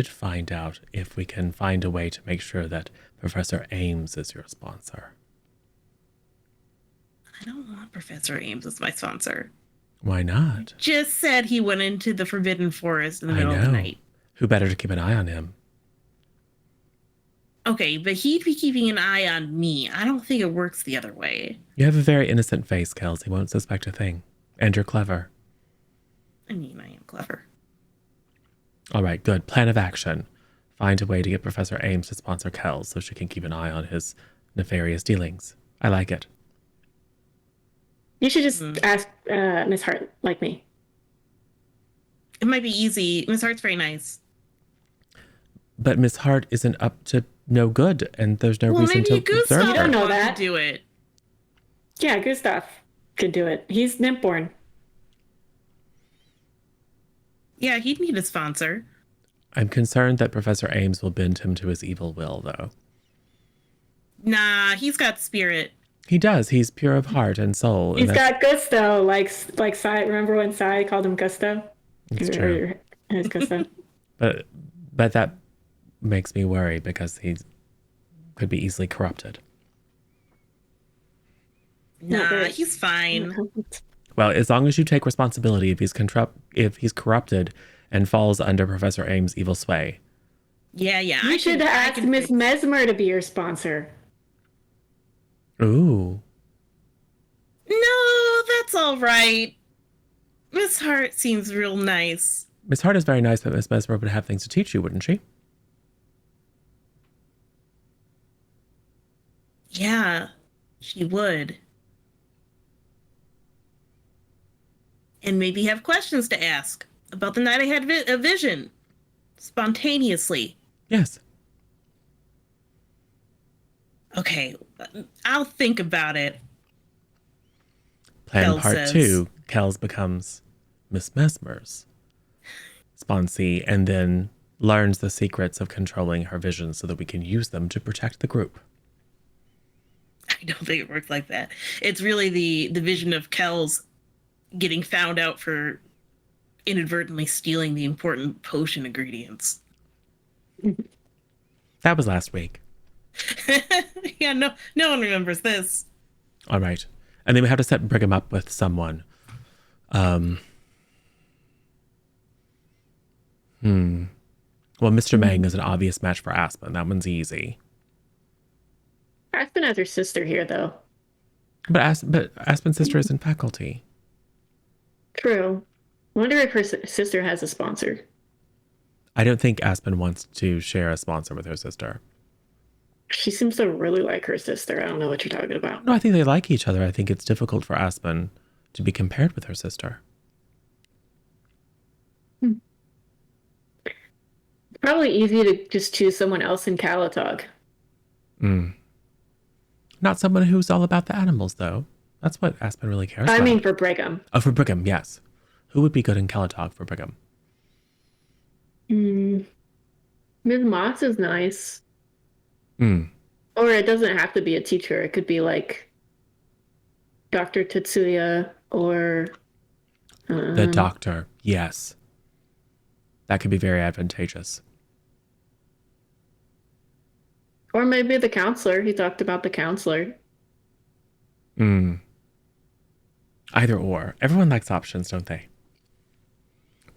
find out if we can find a way to make sure that Professor Ames is your sponsor. I don't want Professor Ames as my sponsor. Why not? Just said he went into the Forbidden Forest in the I middle of the know. night. Who better to keep an eye on him? Okay, but he'd be keeping an eye on me. I don't think it works the other way. You have a very innocent face, Kels. He won't suspect a thing. And you're clever. I mean, I am clever. All right, good. Plan of action. Find a way to get Professor Ames to sponsor Kels so she can keep an eye on his nefarious dealings. I like it. You should just ask Miss Hart, like me. It might be easy. Miss Hart's very nice. But Miss Hart isn't up to no good, and there's no reason to Gustav observe You don't her. know wants that. to do it. Yeah, Gustav can do it. He's nymph-born. Yeah, he'd need a sponsor. I'm concerned that Professor Ames will bend him to his evil will, though. Nah, he's got spirit. He does. He's pure of heart and soul. He's and that's- got gusto, like Sai. Remember when Sai called him Gusto? It's true. His gusto. But that makes me worry because he could be easily corrupted. Nah, he's fine. Well, as long as you take responsibility if he's corrupted and falls under Professor Ames' evil sway. Yeah. You should ask Miss Mesmer to be your sponsor. Ooh. No, that's all right. Miss Hart seems real nice. Miss Hart is very nice, but Miss Mesmer would have things to teach you, wouldn't she? Yeah, she would. And maybe have questions to ask about the night I had a vision. Spontaneously. Yes. Okay, I'll think about it. Plan Kel part says. 2, Kels becomes Miss Mesmer's sponsee and then learns the secrets of controlling her visions so that we can use them to protect the group. I don't think it works like that. It's really the vision of Kel's getting found out for inadvertently stealing the important potion ingredients. That was last week. Yeah, no one remembers this. All right. And then we have to set Brigham up with someone. Well, Mr. Mang is an obvious match for Aspen. That one's easy. Aspen has her sister here, though. But Aspen's sister is in faculty. True. I wonder if her sister has a sponsor. I don't think Aspen wants to share a sponsor with her sister. She seems to really like her sister. I don't know what you're talking about. No, I think they like each other. I think it's difficult for Aspen to be compared with her sister. Probably easy to just choose someone else in Calatog. Not someone who's all about the animals, though. That's what Aspen really cares about. I mean, for Brigham. Oh, for Brigham, yes. Who would be good in Calatog for Brigham? Ms. Moss is nice. Hmm. Or it doesn't have to be a teacher. It could be like Dr. Tetsuya or... The doctor, yes. That could be very advantageous. Or maybe the counselor. He talked about the counselor. Either or. Everyone likes options, don't they?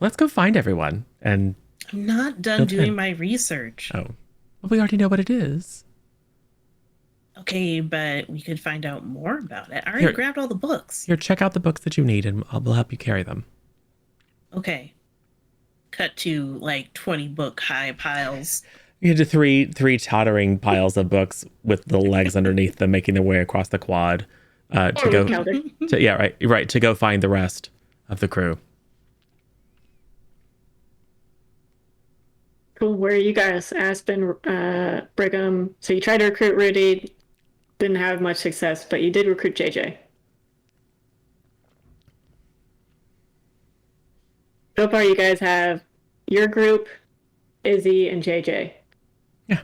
Let's go find everyone. And I'm not done doing my research. oh, well, we already know what it is. Okay, but we could find out more about it. I already grabbed all the books. Here, check out the books that you need, and we'll help you carry them. Okay. Cut to like 20 book high piles. You had three tottering piles of books with the legs underneath them, making their way across the quad to go find the rest of the crew. Cool. Where are you guys? Aspen, Brigham. So you tried to recruit Rudy. Didn't have much success, but you did recruit JJ. So far, you guys have your group, Izzy, and JJ. Yeah.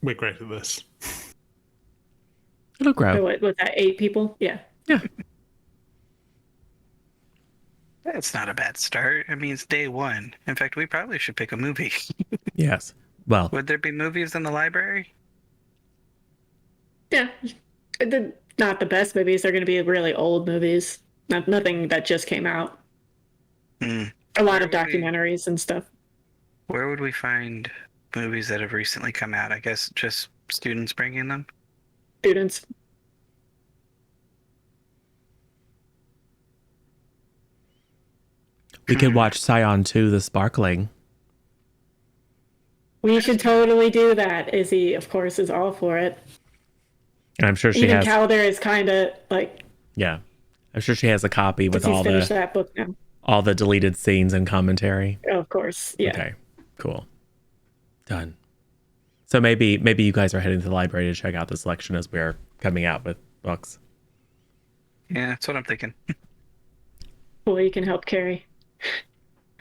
We're great at this. It'll grow. So what was that, 8 people? Yeah. Yeah. That's not a bad start. I mean, it's day one. In fact, we probably should pick a movie. Yes. Well, Would there be movies in the library? Yeah. Not the best movies. They're going to be really old movies. Nothing that just came out. Hmm. A lot of Where would we- documentaries and stuff. Where would we find movies that have recently come out? I guess just students bringing them? Students. we could watch Scion 2, The Sparkling. We should totally do that. Izzy, of course, is all for it. And I'm sure she Even has. Calder is kind of like, Yeah. I'm sure she has a copy with he's all finished the that book now. all the deleted scenes and commentary. Oh, of course. Yeah. Okay. Cool. Done. So maybe you guys are heading to the library to check out the selection as we're coming out with books. Yeah, that's what I'm thinking. Well, you can help carry.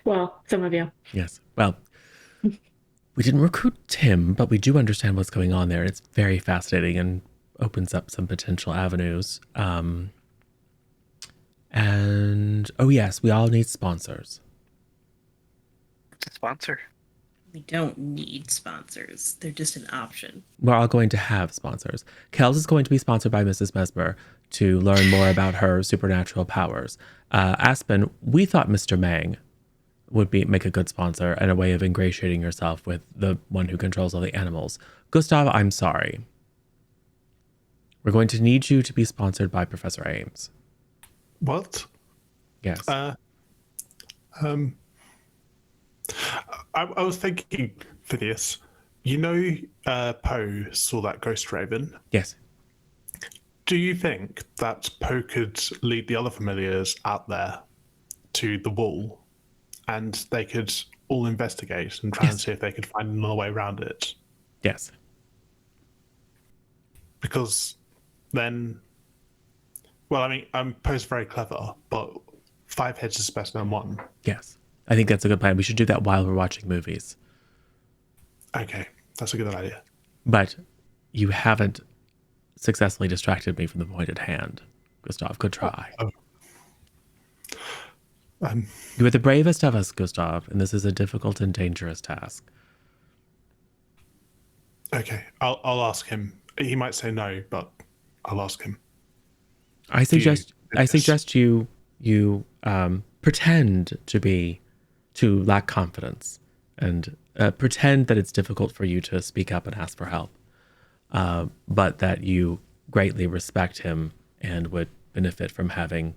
Well, some of you. Yes. Well, we didn't recruit Tim, but we do understand what's going on there. It's very fascinating and opens up some potential avenues. And oh yes, we all need sponsors. It's a sponsor. We don't need sponsors. They're just an option. We're all going to have sponsors. Kels is going to be sponsored by Mrs. Mesmer to learn more about her supernatural powers. Aspen, we thought Mr. Mang would make a good sponsor and a way of ingratiating yourself with the one who controls all the animals. Gustav, I'm sorry. We're going to need you to be sponsored by Professor Ames. What? Yes. I was thinking, Phineas, you know Poe saw that ghost raven. Yes. Do you think that Poe could lead the other familiars out there to the wall and they could all investigate and try and see if they could find another way around it? Yes. Because then, well, I mean, Poe's very clever, but 5 heads is better than 1. Yes. I think that's a good plan. We should do that while we're watching movies. Okay, that's a good idea. But you haven't successfully distracted me from the point at hand. Gustav, good try. You are the bravest of us, Gustav, and this is a difficult and dangerous task. Okay, I'll ask him. He might say no, but I'll ask him. I suggest you pretend to lack confidence and pretend that it's difficult for you to speak up and ask for help, but that you greatly respect him and would benefit from having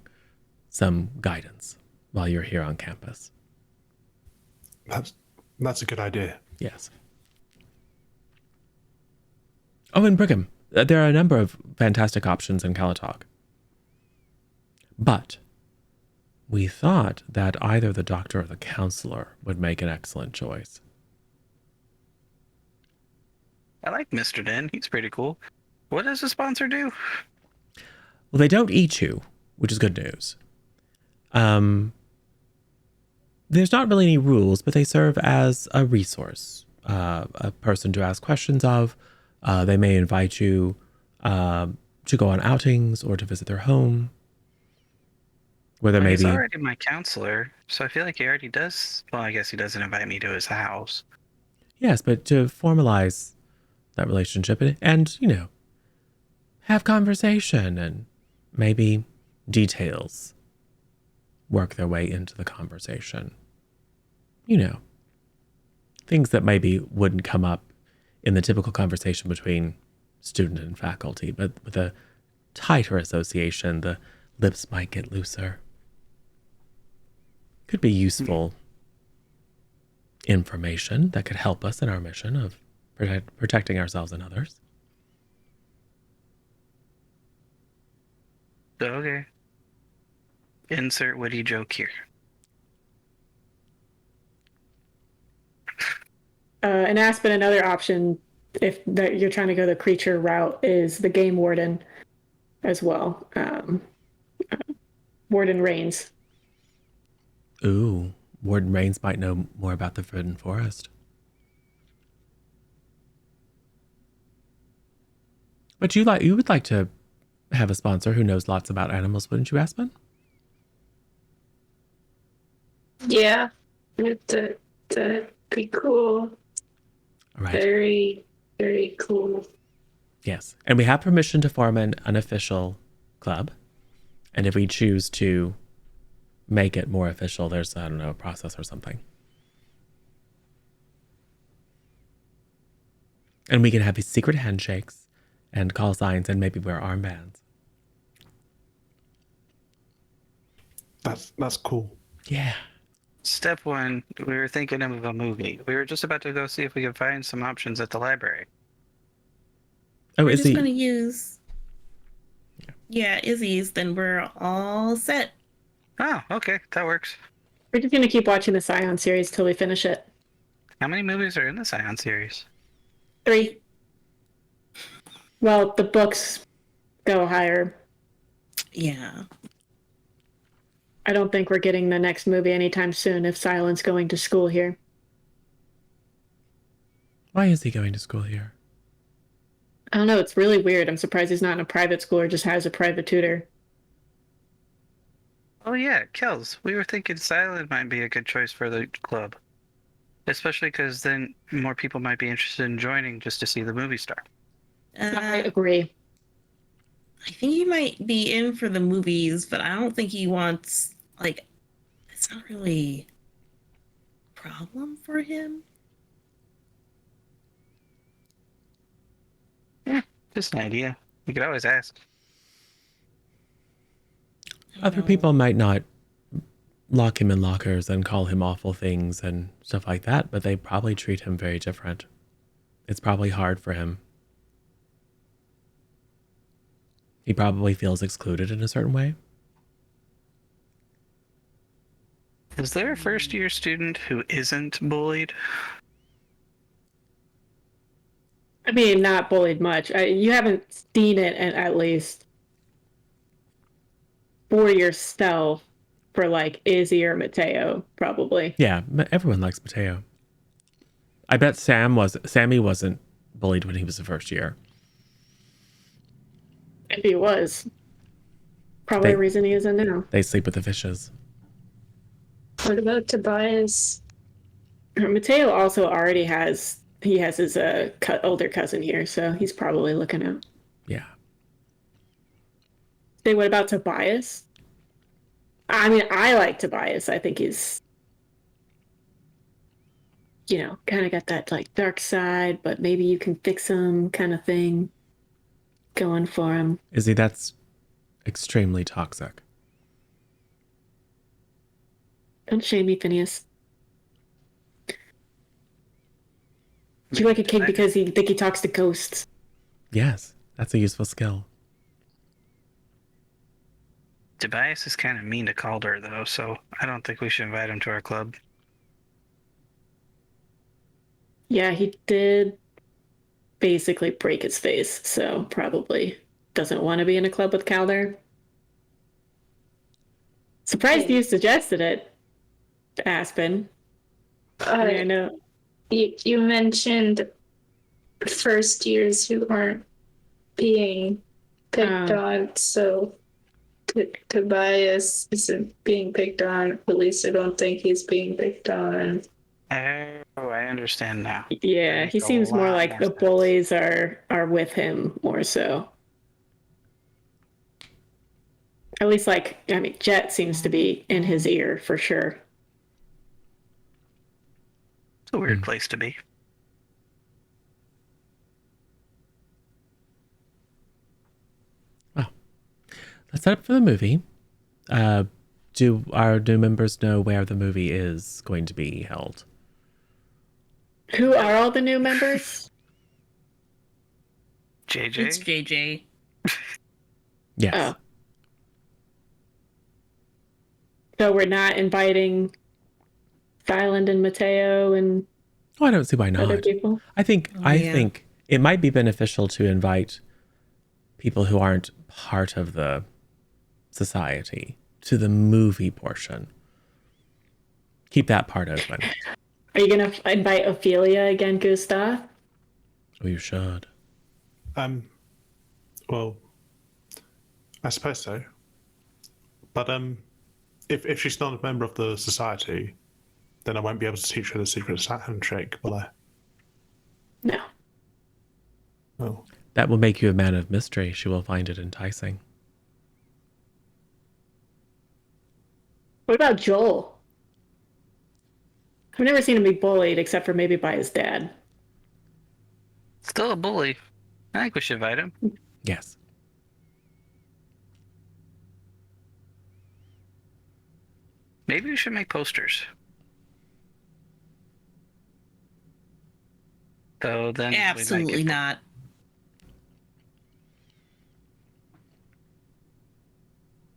some guidance while you're here on campus. That's a good idea. Yes. Oh, and Brigham. There are a number of fantastic options in Calatog. But we thought that either the doctor or the counselor would make an excellent choice. I like Mr. Den. He's pretty cool. What does the sponsor do? Well, they don't eat you, which is good news. There's not really any rules, but they serve as a resource, a person to ask questions of. They may invite you to go on outings or to visit their home. Whether Well, he's maybe already my counselor, so I feel like he already does. Well, I guess he doesn't invite me to his house. yes, but to formalize that relationship and you know, have conversation and maybe details work their way into the conversation. You know, things that maybe wouldn't come up in the typical conversation between student and faculty, but with a tighter association, the lips might get looser. Could be useful information that could help us in our mission of protecting ourselves and others. Okay. Insert witty joke here. In Aspen, another option, if that you're trying to go the creature route, is the game warden as well. Warden Reigns. Ooh, Warden Rains might know more about the Forbidden Forest. But you would like to have a sponsor who knows lots about animals, wouldn't you, Aspen? Yeah, that'd be cool. All right. Very, very cool. Yes. And we have permission to form an unofficial club. And if we choose to make it more official, there's, I don't know, a process or something. And we can have these secret handshakes and call signs and maybe wear armbands. That's cool. Yeah. Step one, we were thinking of a movie. We were just about to go see if we could find some options at the library. Oh, We're is just he? gonna use. Yeah, Izzy's. Then we're all set. Oh, okay, that works. We're just gonna keep watching the Scion series till we finish it. How many movies are in the Scion series? 3. Well, the books go higher. Yeah. I don't think we're getting the next movie anytime soon if Silent's going to school here. Why is he going to school here? I don't know, it's really weird. I'm surprised he's not in a private school or just has a private tutor. Oh yeah, Kels. We were thinking Silent might be a good choice for the club. Especially because then more people might be interested in joining just to see the movie star. I agree. I think he might be in for the movies, but I don't think he wants, like, it's not really a problem for him. Just an idea. You could always ask. Other people might not lock him in lockers and call him awful things and stuff like that, but they probably treat him very different. It's probably hard for him. He probably feels excluded in a certain way. Is there a first year student who isn't bullied? I mean, not bullied much. You haven't seen it at least for yourself for like Izzy or Mateo, probably. Yeah, everyone likes Mateo. I bet Sammy wasn't bullied when he was the first year. If he was. Probably a reason he isn't now. They sleep with the fishes. What about Tobias? Mateo also already has his older cousin here, so he's probably looking out. Yeah. Say, what about Tobias? I mean, I like Tobias. I think he's, kind of got that like dark side, but maybe you can fix him kind of thing going for him. Izzy, that's extremely toxic. Don't shame me, Phineas. You like a kid because he think he talks to ghosts. Yes, that's a useful skill. Tobias is kind of mean to Calder, though, so I don't think we should invite him to our club. Yeah, he did basically break his face, so probably doesn't want to be in a club with Calder. Surprised you suggested it, Aspen. I mean, I know. You mentioned first years who aren't being picked on, so Tobias isn't being picked on. At least I don't think he's being picked on. Oh, I understand now. Yeah, he seems more like the bullies are with him more so. At least, like, I mean, Jet seems to be in his ear for sure. It's a weird place to be. Well, let's set up for the movie. Do our new members know where the movie is going to be held? Who are all the new members? JJ? It's JJ. Yes. Oh. So we're not inviting Styland and Mateo and I don't see why other not. people. I think it might be beneficial to invite people who aren't part of the society to the movie portion. Keep that part open. Are you going to invite Ophelia again, Gustav? Oh, you should. Well, I suppose so. But if she's not a member of the society, then I won't be able to teach her the secret handshake, will I? No. Oh. That will make you a man of mystery. She will find it enticing. What about Joel? I've never seen him be bullied except for maybe by his dad. Still a bully. I think we should invite him. Yes. Maybe we should make posters. So then Absolutely not.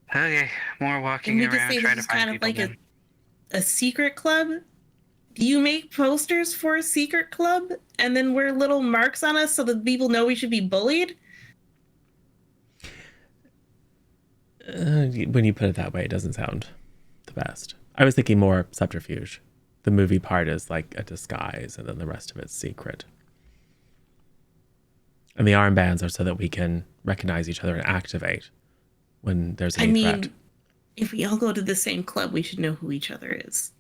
Okay, more walking Can we just around say trying this to is find kind of people. like Then. a secret club? Do you make posters for a secret club and then wear little marks on us so that people know we should be bullied? When you put it that way, it doesn't sound the best. I was thinking more subterfuge. The movie part is like a disguise, and then the rest of it's secret. And the armbands are so that we can recognize each other and activate when there's any threat. If we all go to the same club, we should know who each other is.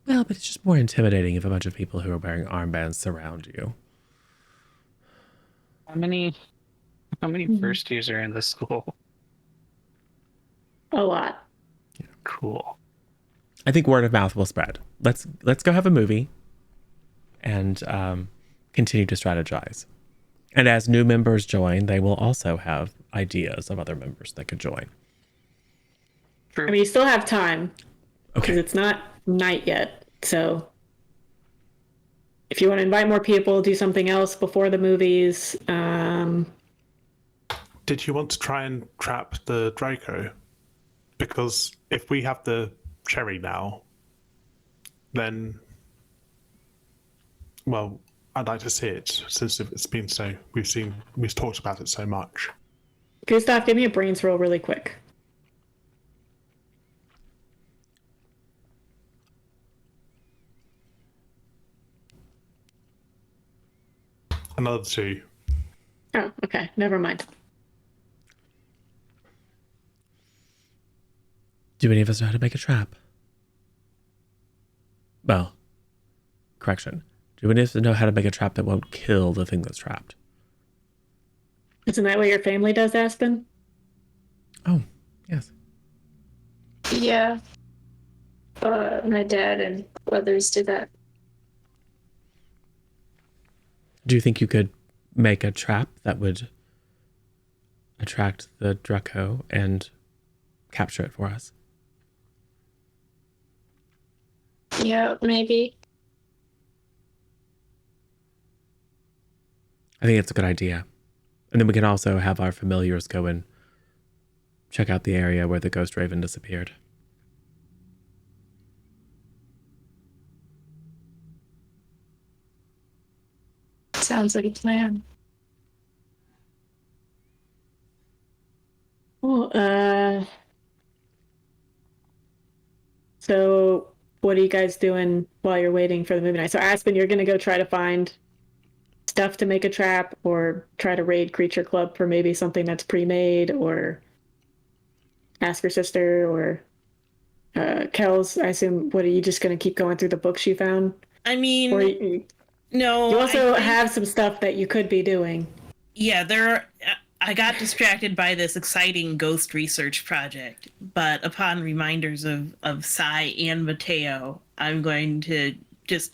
Well, but it's just more intimidating if a bunch of people who are wearing armbands surround you. How many first years are in this school? A lot. Yeah. Cool. I think word of mouth will spread. Let's go have a movie and continue to strategize. And as new members join, they will also have ideas of other members that could join. True. I mean, you still have time because Okay. it's not night yet. So if you want to invite more people, do something else before the movies. Did you want to try and trap the Draco? Because if we have the cherry now, then, well, I'd like to see it since it's been so we've talked about it so much. Gustav, give me a brains roll really quick. Another 2. Oh, okay. Never mind. Do any of us know how to make a trap? Well, correction. Do any of us know how to make a trap that won't kill the thing that's trapped? Isn't that what your family does, Aspen? Oh, yes. Yeah. My dad and brothers did that. Do you think you could make a trap that would attract the Drecko and capture it for us. Yeah, maybe. I think it's a good idea. And then we can also have our familiars go and check out the area where the ghost raven disappeared. Sounds like a plan. Well, so what are you guys doing while you're waiting for the movie night? So Aspen, you're gonna go try to find stuff to make a trap, or try to raid Creature Club for maybe something that's pre-made, or ask your sister, or Kels, I assume, what are you just gonna keep going through the books you found? I mean, Or you no. also I think, have some stuff that you could be doing. yeah, I got distracted by this exciting ghost research project, but upon reminders of Sai and Mateo, I'm going to just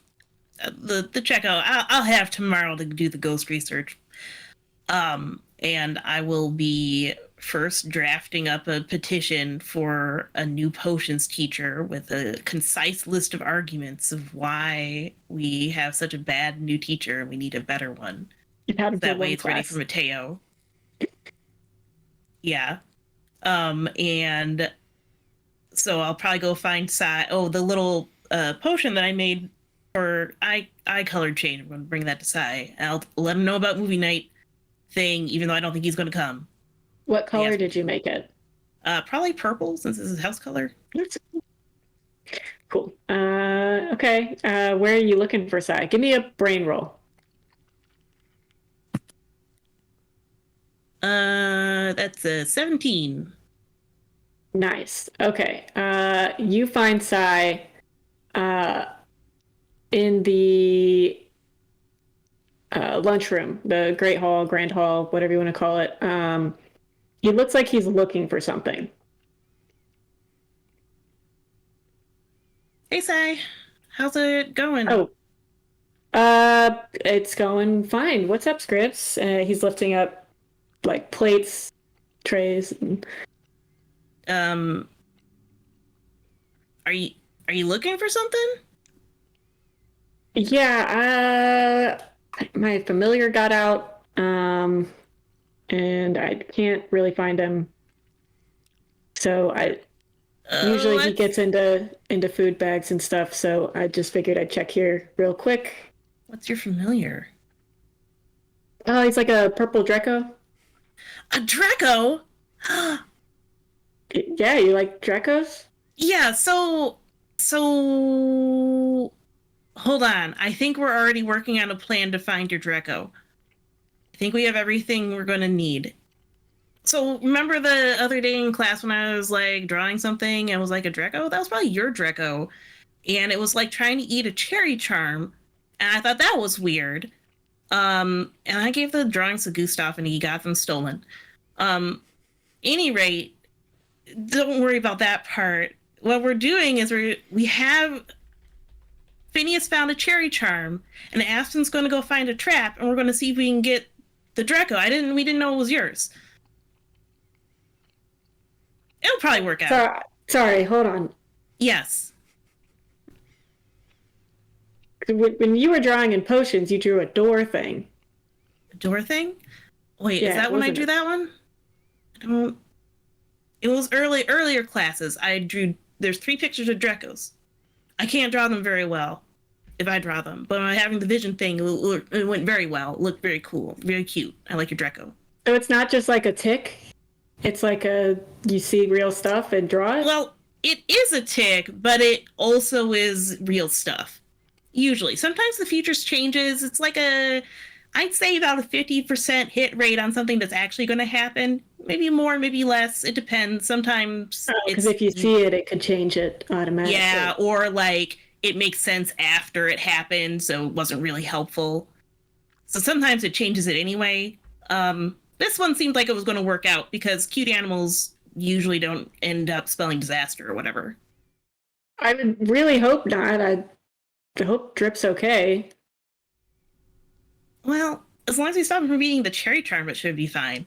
the checkout. I'll have tomorrow to do the ghost research. And I will be first drafting up a petition for a new potions teacher with a concise list of arguments of why we have such a bad new teacher and we need a better one. You've had That way one it's ready class. for Mateo. Yeah. And so I'll probably go find the little potion that I made for eye color change. I'm gonna bring that to Sai. I'll let him know about movie night thing, even though I don't think he's gonna come. What color Yes. did you make it? Probably purple since this is his house color. Cool. Okay. Where are you looking for Sai? Give me a brain roll. That's a 17. Nice. Okay. You find Sai in the lunchroom, the Great Hall, Grand Hall, whatever you want to call it. He looks like he's looking for something. Hey, Sai. How's it going? Oh, it's going fine. What's up, Scripps? He's lifting up like plates, trays. Um, are you looking for something? Yeah, my familiar got out, and I can't really find him. So usually he gets into food bags and stuff. So I just figured I'd check here real quick. What's your familiar? Oh, he's like a purple Drecko. A Drecko? Yeah, you like Dreckos? Yeah, so hold on. I think we're already working on a plan to find your Drecko. I think we have everything we're gonna need. So remember the other day in class when I was like drawing something and it was like a Drecko? That was probably your Drecko. And it was like trying to eat a cherry charm. And I thought that was weird. And I gave the drawings to Gustav and he got them stolen. Any rate, don't worry about that part. What we're doing is we have Phineas found a cherry charm, and Aspen's going to go find a trap, and we're going to see if we can get the Drecko. We didn't know it was yours. It'll probably work out. Sorry, hold on. Yes. When you were drawing in potions, you drew a door thing. A door thing? Wait, Yeah, is that when I wasn't drew it? that one? I don't. It was earlier classes. I drew. There's 3 pictures of Dreckos. I can't draw them very well if I draw them, but having the vision thing, it went very well. It looked very cool, very cute. I like your Drecko. So it's not just like a tick. It's like you see real stuff and draw it. Well, it is a tick, but it also is real stuff. Usually, sometimes the features changes. It's like I'd say about a 50% hit rate on something that's actually going to happen. Maybe more, maybe less. It depends. Sometimes Because if you see it, it could change it automatically. yeah, or like it makes sense after it happened, so it wasn't really helpful. So sometimes it changes it anyway. This one seemed like it was going to work out because cute animals usually don't end up spelling disaster or whatever. I would really hope not. I hope Drip's okay. Well, as long as we stop him from eating the cherry charm, it should be fine.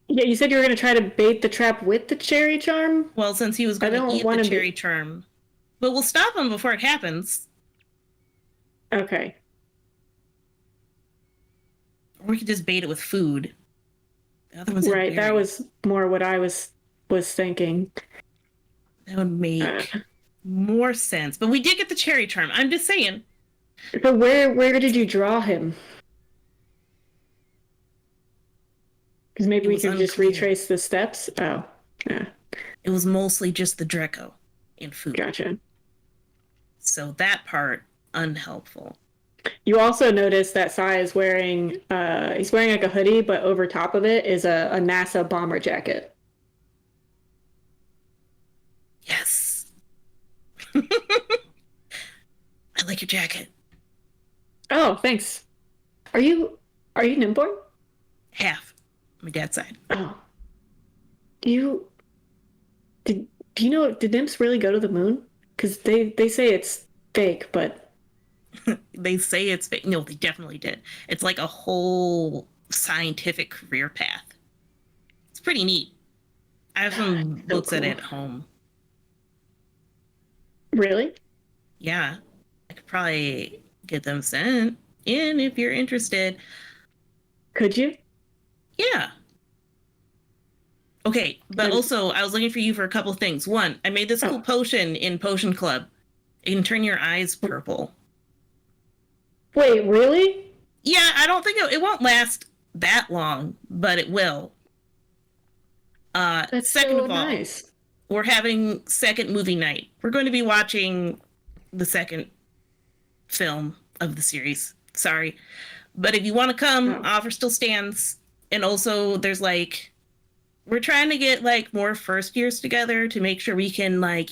Yeah, you said you were going to try to bait the trap with the cherry charm? Well, since he was I going to don't eat wanna the be- cherry charm. But we'll stop him before it happens. Okay. Or we could just bait it with food. The other one's had Right, that berries. was more what I was thinking. That would make more sense. But we did get the cherry charm. I'm just saying. So where did you draw him? Because maybe It we was could just unclear. retrace the steps. Oh, yeah, It was mostly just the Drecko and food. gotcha. So that part, unhelpful. You also notice that Sai is wearing he's wearing like a hoodie, but over top of it is a NASA bomber jacket. Yes. I like your jacket. Oh, thanks. Are you Nimborn? Half. My dad's side. Oh. Do you know, did nymphs really go to the moon? Because they say it's fake, but They say it's fake. No, they definitely did. It's like a whole scientific career path. It's pretty neat. I have some so books at cool. it at home. Really? Yeah. I could probably get them sent in if you're interested. Could you? Yeah. Okay, but Then- also I was looking for you for a couple things. One, I made this cool Oh. potion in Potion Club. It can turn your eyes purple. Wait, really? Yeah, I don't think it won't last that long, but it will. That's Second so of all, nice. we're having second movie night. We're going to be watching the second film of the series. Sorry. But if you want to come, Oh. offer still stands. And also there's like we're trying to get like more first years together to make sure we can like,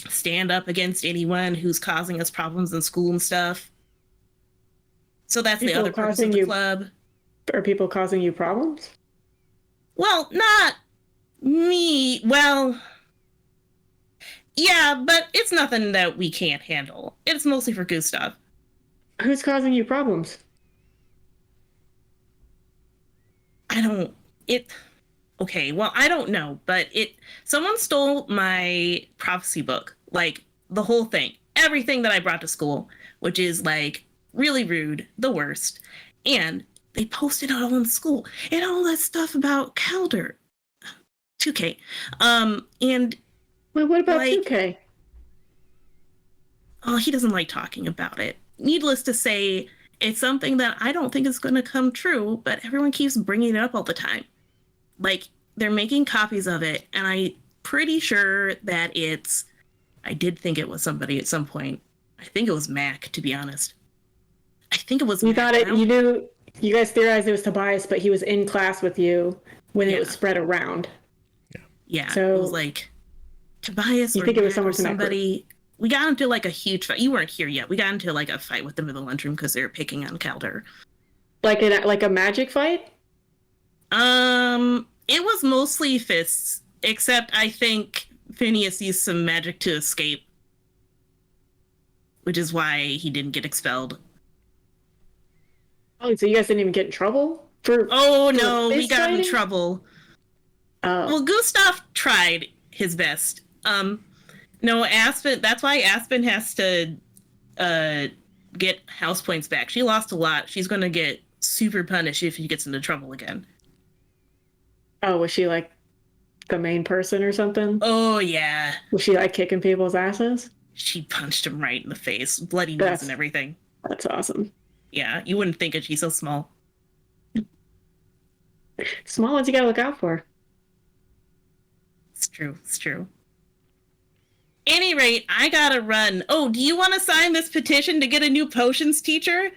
stand up against anyone who's causing us problems in school and stuff. So that's the People other purpose causing of the you- club. Are people causing you problems? Well, not me. Well, yeah, but it's nothing that we can't handle. It's mostly for Gustav. Who's causing you problems? Okay, well, I don't know, but someone stole my prophecy book, like the whole thing, everything that I brought to school, which is like really rude, the worst. And they posted it all in school and all that stuff about Calder. 2K. And Wait, what about Like- 2K? oh, he doesn't like talking about it. Needless to say, it's something that I don't think is going to come true, but everyone keeps bringing it up all the time. Like, they're making copies of it, and I'm pretty sure that I did think it was somebody at some point. I think it was Mac, to be honest. I think it was You Mac. thought I it, don't- you knew, you guys theorized it was Tobias, but he was in class with you when it was Yeah. spread around. Yeah, So- it was like Tobias You or think it was Mac someone or from that group? somebody. We got into like a huge fight. You weren't here yet. We got into like a fight with them in the lunchroom because they were picking on Calder. Like a magic fight? It was mostly fists, except I think Phineas used some magic to escape, which is why he didn't get expelled. Oh, so you guys didn't even get in trouble for? Oh For no, we fist got in fighting? trouble. Oh, Well, Gustav tried his best. No, Aspen. That's why Aspen has to get house points back. She lost a lot. She's gonna get super punished if she gets into trouble again. oh, was she like the main person or something? Oh yeah, Was she like kicking people's asses? she punched him right in the face, bloody nose That's- and everything. That's awesome. Yeah, you wouldn't think it. She's so small. Small ones you gotta look out for. It's true. It's true. Any rate, I gotta run. Oh, do you want to sign this petition to get a new potions teacher?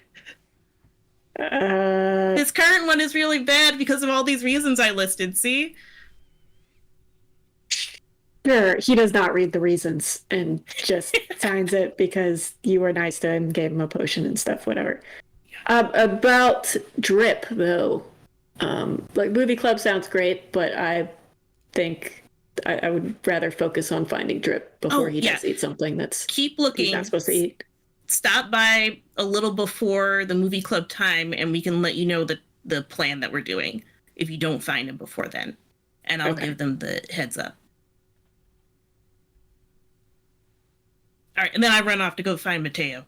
This current one is really bad because of all these reasons I listed. See? Sure, he does not read the reasons and just signs it because you were nice to him, gave him a potion and stuff, whatever. About Drip, though. Like, movie club sounds great, but I think I would rather focus on finding Drip before Oh, he yeah. does eat something that's Keep he's looking. not supposed to eat. Stop by a little before the movie club time, and we can let you know the plan that we're doing. if you don't find him before then. And I'll give them the heads up. All right, and then I run off to go find Mateo.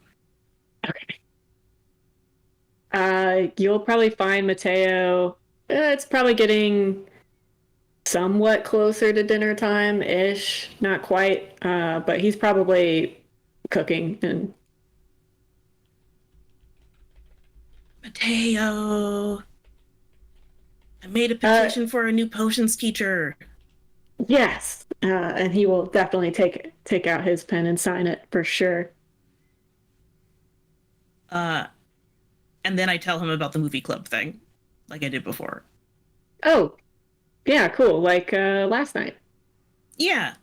Okay. You'll probably find Mateo. It's probably getting somewhat closer to dinner time ish. Not quite, but he's probably cooking. And Mateo, I made a petition for a new potions teacher. Yes, and he will definitely take out his pen and sign it for sure. And then I tell him about the movie club thing, like I did before. Oh, yeah, cool. Like last night. Yeah.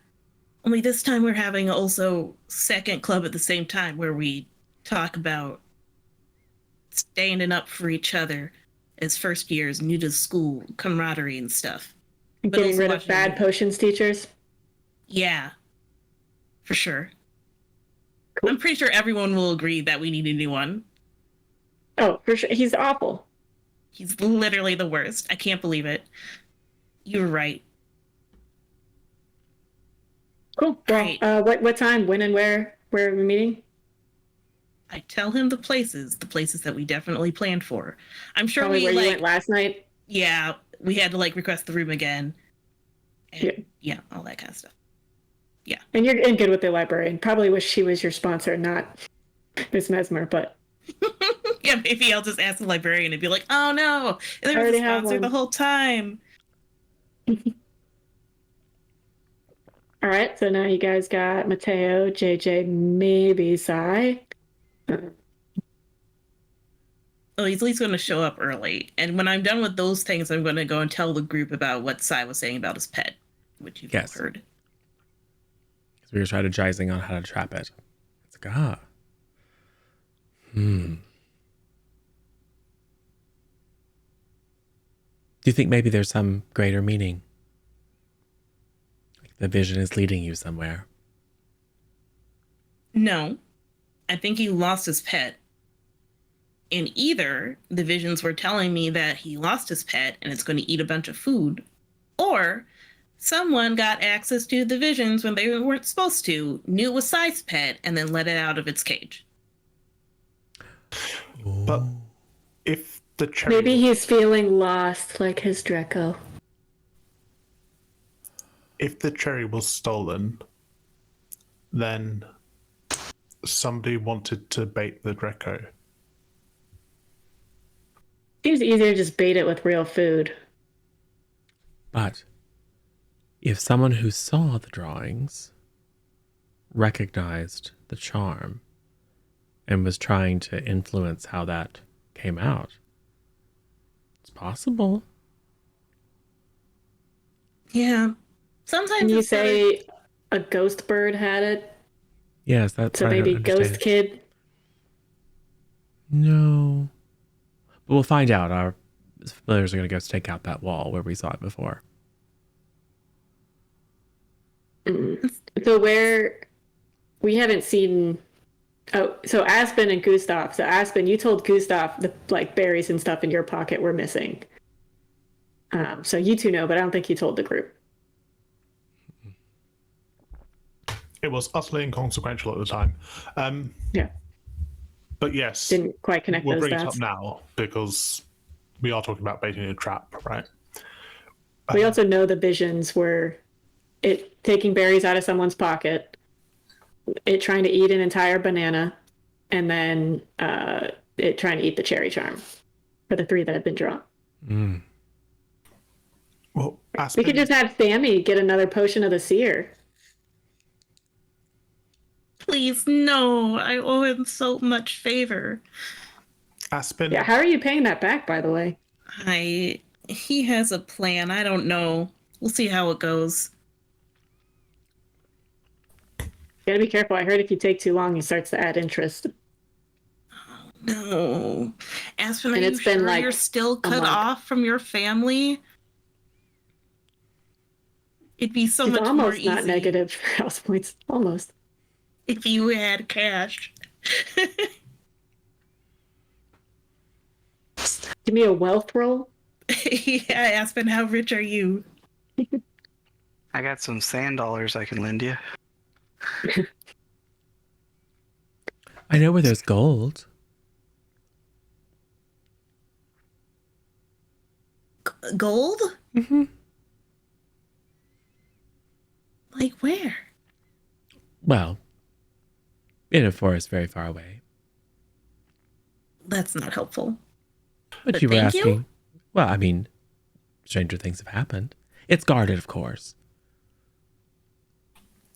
Only this time we're having also second club at the same time where we talk about standing up for each other as first years, new to school, camaraderie and stuff. But getting rid of bad potions teachers? Yeah. For sure. Cool. I'm pretty sure everyone will agree that we need a new one. Oh, for sure. He's awful. He's literally the worst. I can't believe it. You were right. Cool. Well, right. What time, when, and where are we meeting? I tell him the places that we definitely planned for. I'm sure probably where you went last night. Yeah, we had to request the room again. And, yeah, all that kind of stuff. Yeah. And you're good with the librarian. Probably wish she was your sponsor, not Miss Mesmer, but. Yeah, maybe I'll just ask the librarian and be like, oh no, there was a sponsor the whole time. All right, so now you guys got Mateo, JJ, maybe Sai. Well, he's at least going to show up early. And when I'm done with those things, I'm going to go and tell the group about what Sai was saying about his pet, which you've heard. Because we were strategizing on how to trap it. It's like, Do you think maybe there's some greater meaning? Like the vision is leading you somewhere? No. I think he lost his pet. And either the visions were telling me that he lost his pet and it's going to eat a bunch of food, or someone got access to the visions when they weren't supposed to, knew it was Sai's pet, and then let it out of its cage. But if the cherry... Maybe he's feeling lost like his Drecko. If the cherry was stolen, then somebody wanted to bait the Drecko. Seems easier to just bait it with real food. But if someone who saw the drawings recognized the charm and was trying to influence how that came out, it's possible. Yeah. Sometimes Can you say a ghost bird had it? Yes, that's so maybe ghost kid. No, but we'll find out. Our familiars are going to go stake out that wall where we saw it before. So where we haven't seen. Oh, so Aspen and Gustav. So Aspen, you told Gustav the berries and stuff in your pocket were missing. So you two know, but I don't think you told the group. It was utterly inconsequential at the time. Yeah. But yes. Didn't quite connect those dots. We'll bring it up now because we are talking about baiting a trap, right? We also know the visions were it taking berries out of someone's pocket, it trying to eat an entire banana, and then it trying to eat the cherry charm for the 3 that have been drawn. Well, Aspen... we could just have Sammy get another potion of the seer. Please, no. I owe him so much favor. Aspen... Yeah, how are you paying that back, by the way? He has a plan. I don't know. We'll see how it goes. You gotta be careful. I heard if you take too long, he starts to add interest. Oh, no. Aspen, and are you sure you're still cut off from your family? It'd be so much more easy. Almost not negative house points. Almost. If you had cash. Give me a wealth roll. Yeah, Aspen, how rich are you? I got some sand dollars I can lend you. I know where there's gold. Gold? Mm-hmm. Like where? Well, in a forest very far away. That's not helpful. But you were thank you? asking. Well, I mean, stranger things have happened. It's guarded, of course.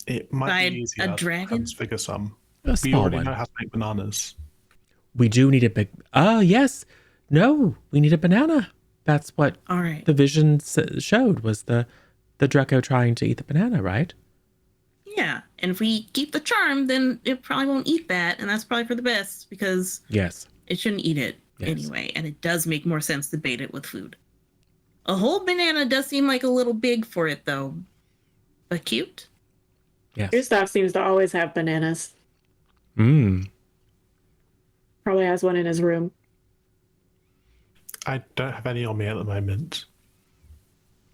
It might By be a easier to dragon? transfigure some. A We small already one. know how to make bananas. We do need a big. Oh, yes. No, we need a banana. That's what All right. the vision showed was the Dreco trying to eat the banana, right? Yeah, and if we keep the charm, then it probably won't eat that, and that's probably for the best because Yes. it shouldn't eat it Yes. anyway, and it does make more sense to bait it with food. A whole banana does seem like a little big for it, though, but cute. Yes. Gustav seems to always have bananas. Mmm. Probably has one in his room. I don't have any on me at the moment.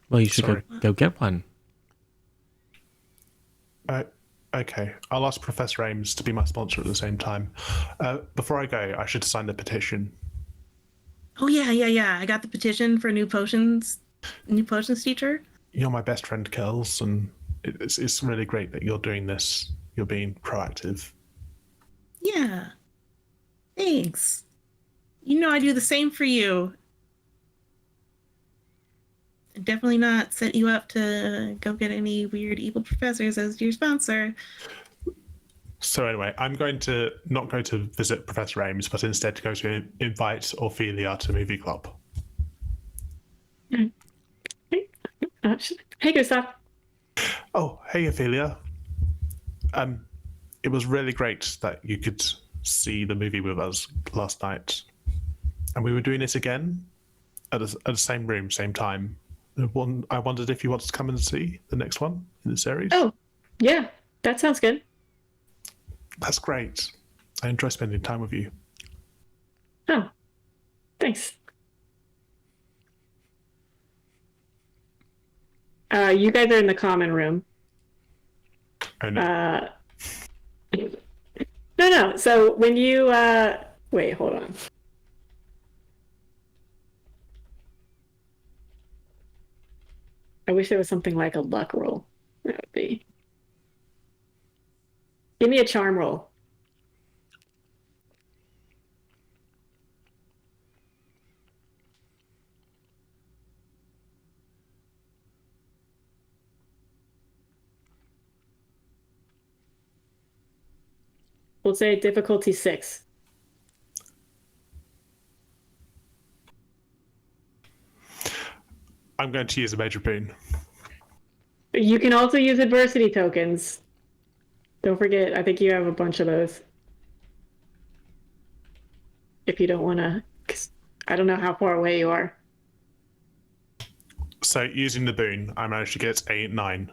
Well, you should Sorry. go get one. Okay, I'll ask Professor Ames to be my sponsor at the same time. Before I go, I should sign the petition. Oh yeah. I got the petition for new potions teacher. You're my best friend, Kells, and it's really great that you're doing this. You're being proactive. Yeah. Thanks. You know I do the same for you. Definitely not set you up to go get any weird evil professors as your sponsor. So anyway, I'm going to not go to visit Professor Ames, but instead to go to invite Ophelia to movie club. Hey, hey, Gustav. Oh, hey Ophelia. It was really great that you could see the movie with us last night, and we were doing it again at the same room, same time. I wondered if you wanted to come and see the next one in the series. Oh, yeah, that sounds good. That's great. I enjoy spending time with you. Oh, thanks. You guys are in the common room. Oh no. No. So when you wait, hold on. I wish there was something like a luck roll. That would be. Give me a charm roll. We'll say difficulty 6. I'm going to use a major boon. You can also use adversity tokens. Don't forget, I think you have a bunch of those. If you don't want to, I don't know how far away you are. So using the boon, I managed to get a 9.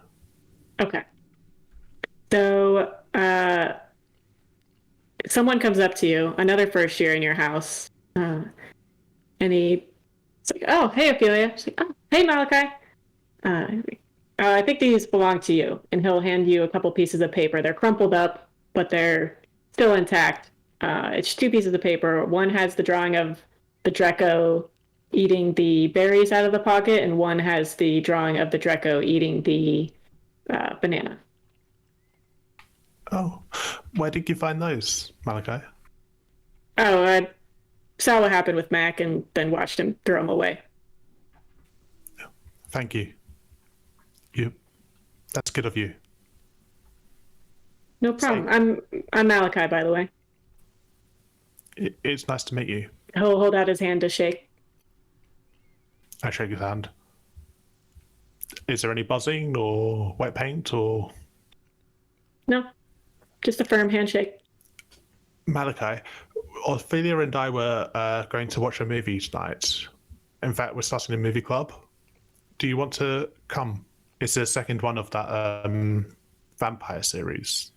Okay. So, someone comes up to you, another first year in your house, and it's like, "Oh, hey, Ophelia." She's like, "Oh, hey, Malachi. I think these belong to you." And he'll hand you a couple pieces of paper. They're crumpled up, but they're still intact. It's 2 pieces of paper. One has the drawing of the Drecko eating the berries out of the pocket, and one has the drawing of the Drecko eating the banana. Oh, where did you find those, Malachi? Oh, I saw what happened with Mac and then watched him throw them away. Thank you. That's good of you. No problem. I'm Malachi, by the way. It's nice to meet you. He'll hold out his hand to shake. I shake his hand. Is there any buzzing or wet paint or... No, just a firm handshake. Malachi, Ophelia and I were going to watch a movie tonight. In fact, we're starting a movie club. Do you want to come? It's the second one of that vampire series.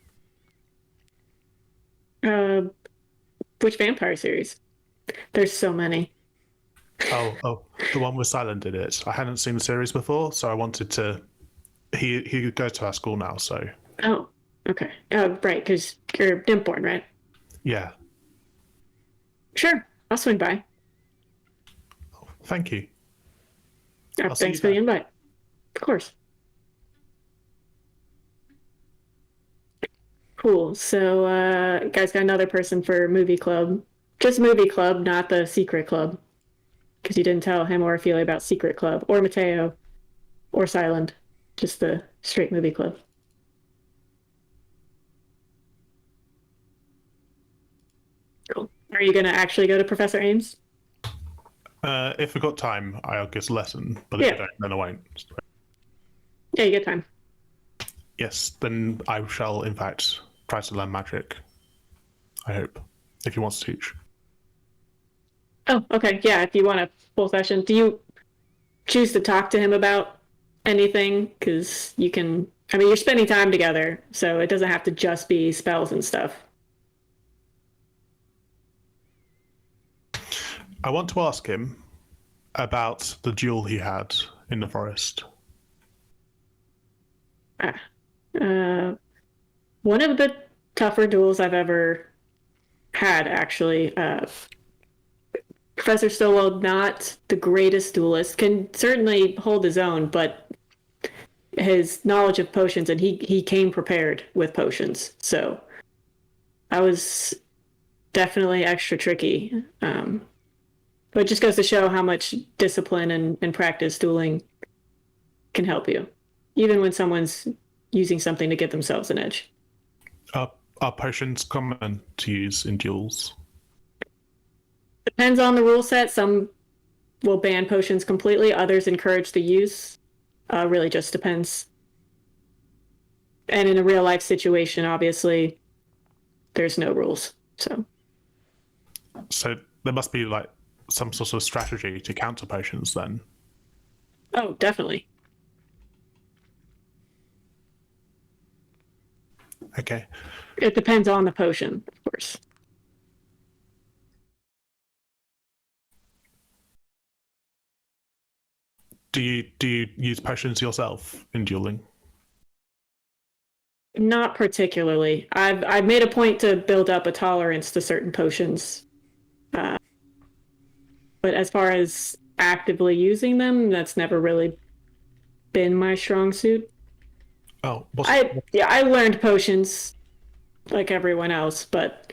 Which vampire series? There's so many. Oh, the one with Silent in it. I hadn't seen the series before, so I wanted to. He goes to our school now, so Oh, okay. Right, because you're Dimborn, right? yeah. Sure, I'll swing by. Thank you. I'll see Thanks you for the there. invite. Of course. Cool. So, guys got another person for movie club. Just movie club, not the secret club. Because you didn't tell him or Ophelia about secret club, or Mateo, or Silent. Just the straight movie club. Cool. Are you going to actually go to Professor Ames? If I got time, I'll give a lesson. But if I don't, then I won't. Yeah, you get time. Yes, then I shall, in fact, try to learn magic. I hope, if he wants to teach. Oh, okay. Yeah, if you want a full session. Do you choose to talk to him about anything? Because you can, I mean, you're spending time together, so it doesn't have to just be spells and stuff. I want to ask him about the duel he had in the forest. One of the tougher duels I've ever had, actually. Professor Stowell, not the greatest duelist, can certainly hold his own, but his knowledge of potions, and he came prepared with potions. So I was definitely extra tricky. But it just goes to show how much discipline and practice dueling can help you, even when someone's using something to give themselves an edge. Are potions common to use in duels? Depends on the rule set. Some will ban potions completely, others encourage the use. Really just depends. And in a real life situation, obviously, there's no rules. So there must be like some sort of strategy to counter potions then. Oh, definitely. Okay. It depends on the potion, of course. Do you use potions yourself in dueling? Not particularly. I've made a point to build up a tolerance to certain potions, but as far as actively using them, that's never really been my strong suit. Oh, I learned potions like everyone else, but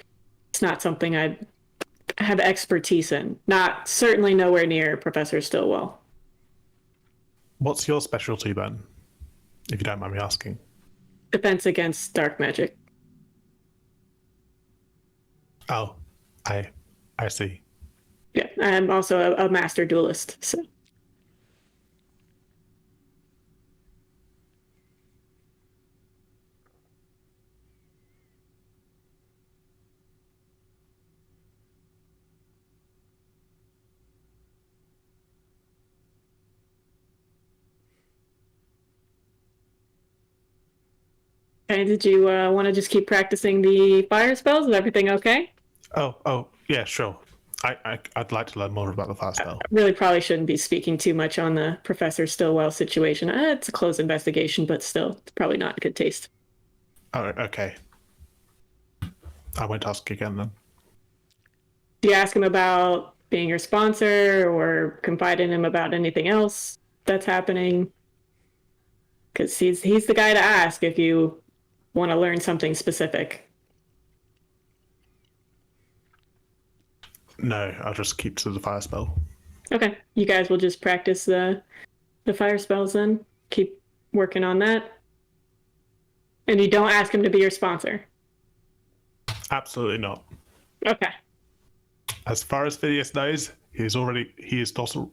it's not something I have expertise in. Not certainly nowhere near Professor Stillwell. what's your specialty then, if you don't mind me asking? Defense against dark magic. Oh, I see. Yeah, I'm also a master duelist. So okay, did you want to just keep practicing the fire spells? Is everything okay? Oh, yeah, sure. I'd like to learn more about the fire spell. Really probably shouldn't be speaking too much on the Professor Stillwell situation. It's a closed investigation, but still, it's probably not in good taste. Oh, okay. I won't ask again then. Do you ask him about being your sponsor or confide in him about anything else that's happening? Because he's the guy to ask if you want to learn something specific. No, I'll just keep to the fire spell. Okay, you guys will just practice the fire spells then. Keep working on that. And you don't ask him to be your sponsor. Absolutely not. Okay. As far as Phineas knows, he is not.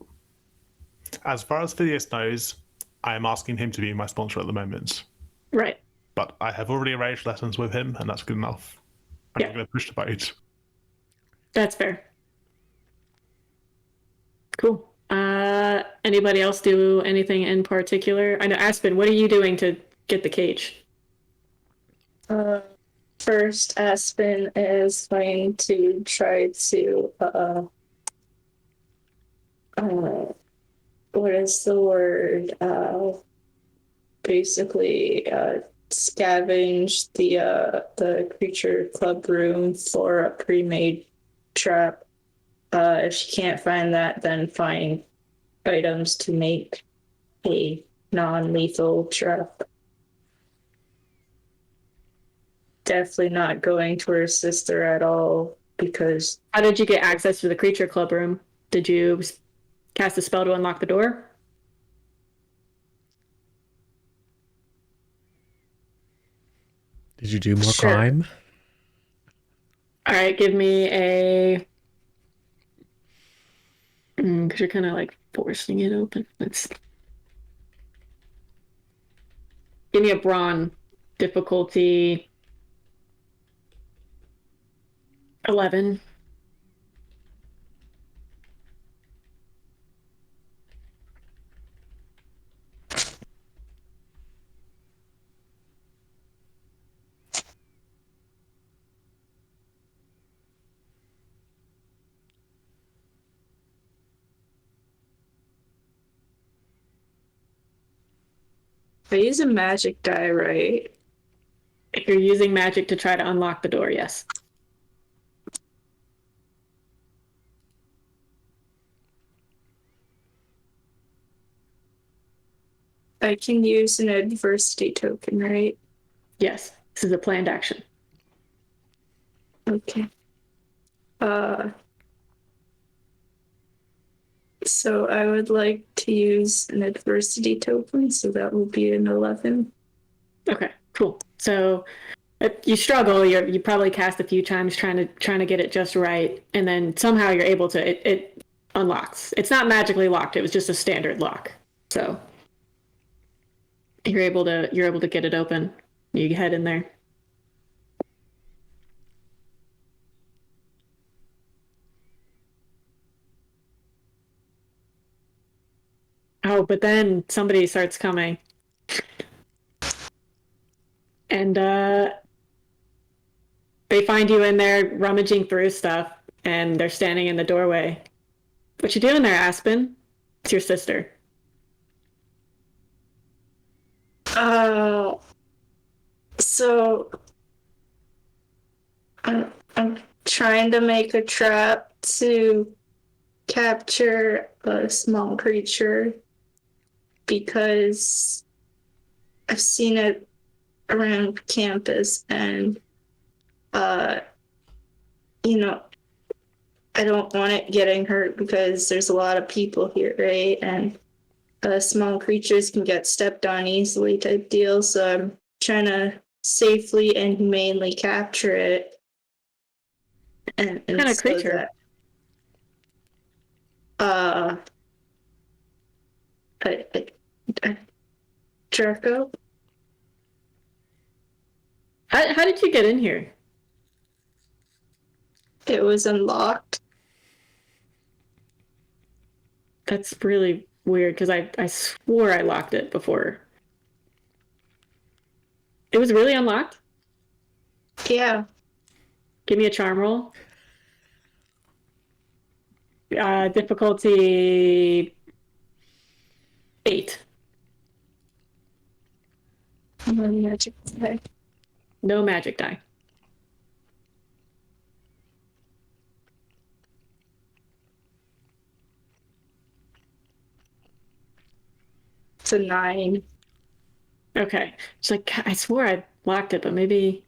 As far as Phineas knows, I am asking him to be my sponsor at the moment. Right. But I have already arranged lessons with him, and that's good enough. I'm not going to push the boat. That's fair. Cool. Anybody else do anything in particular? I know, Aspen, what are you doing to get the cage? First, Aspen is going to try to what is the word? Basically, scavenge the creature club room for a pre-made trap. If she can't find that, then find items to make a non-lethal trap. Definitely not going to her sister at all because How did you get access to the creature club room? Did you cast a spell to unlock the door? Did you do more Sure. crime? All right, give me a. Because you're kind of like forcing it open. Let's give me a brawn difficulty 11. I use a magic die, right? If you're using magic to try to unlock the door, yes. I can use an adversity token, right? Yes. This is a planned action. Okay. So I would like to use an adversity token, so that will be an 11. Okay, cool. So you struggle. You probably cast a few times trying to get it just right, and then somehow you're able to. It unlocks. It's not magically locked. It was just a standard lock. So you're able to get it open. You head in there. Oh, but then somebody starts coming. And they find you in there rummaging through stuff, and they're standing in the doorway. What you doing there, Aspen? It's your sister. So I'm trying to make a trap to capture a small creature because I've seen it around campus and you know, I don't want it getting hurt because there's a lot of people here, right? And small creatures can get stepped on easily type deal. So I'm trying to safely and humanely capture it. And What kind of so creature? that a Draco. How did you get in here? It was unlocked. That's really weird because I swore I locked it before. It was really unlocked? Yeah. Give me a charm roll. Difficulty 8. Magic. No magic die. It's a 9. Okay. It's like I swore I locked it, but maybe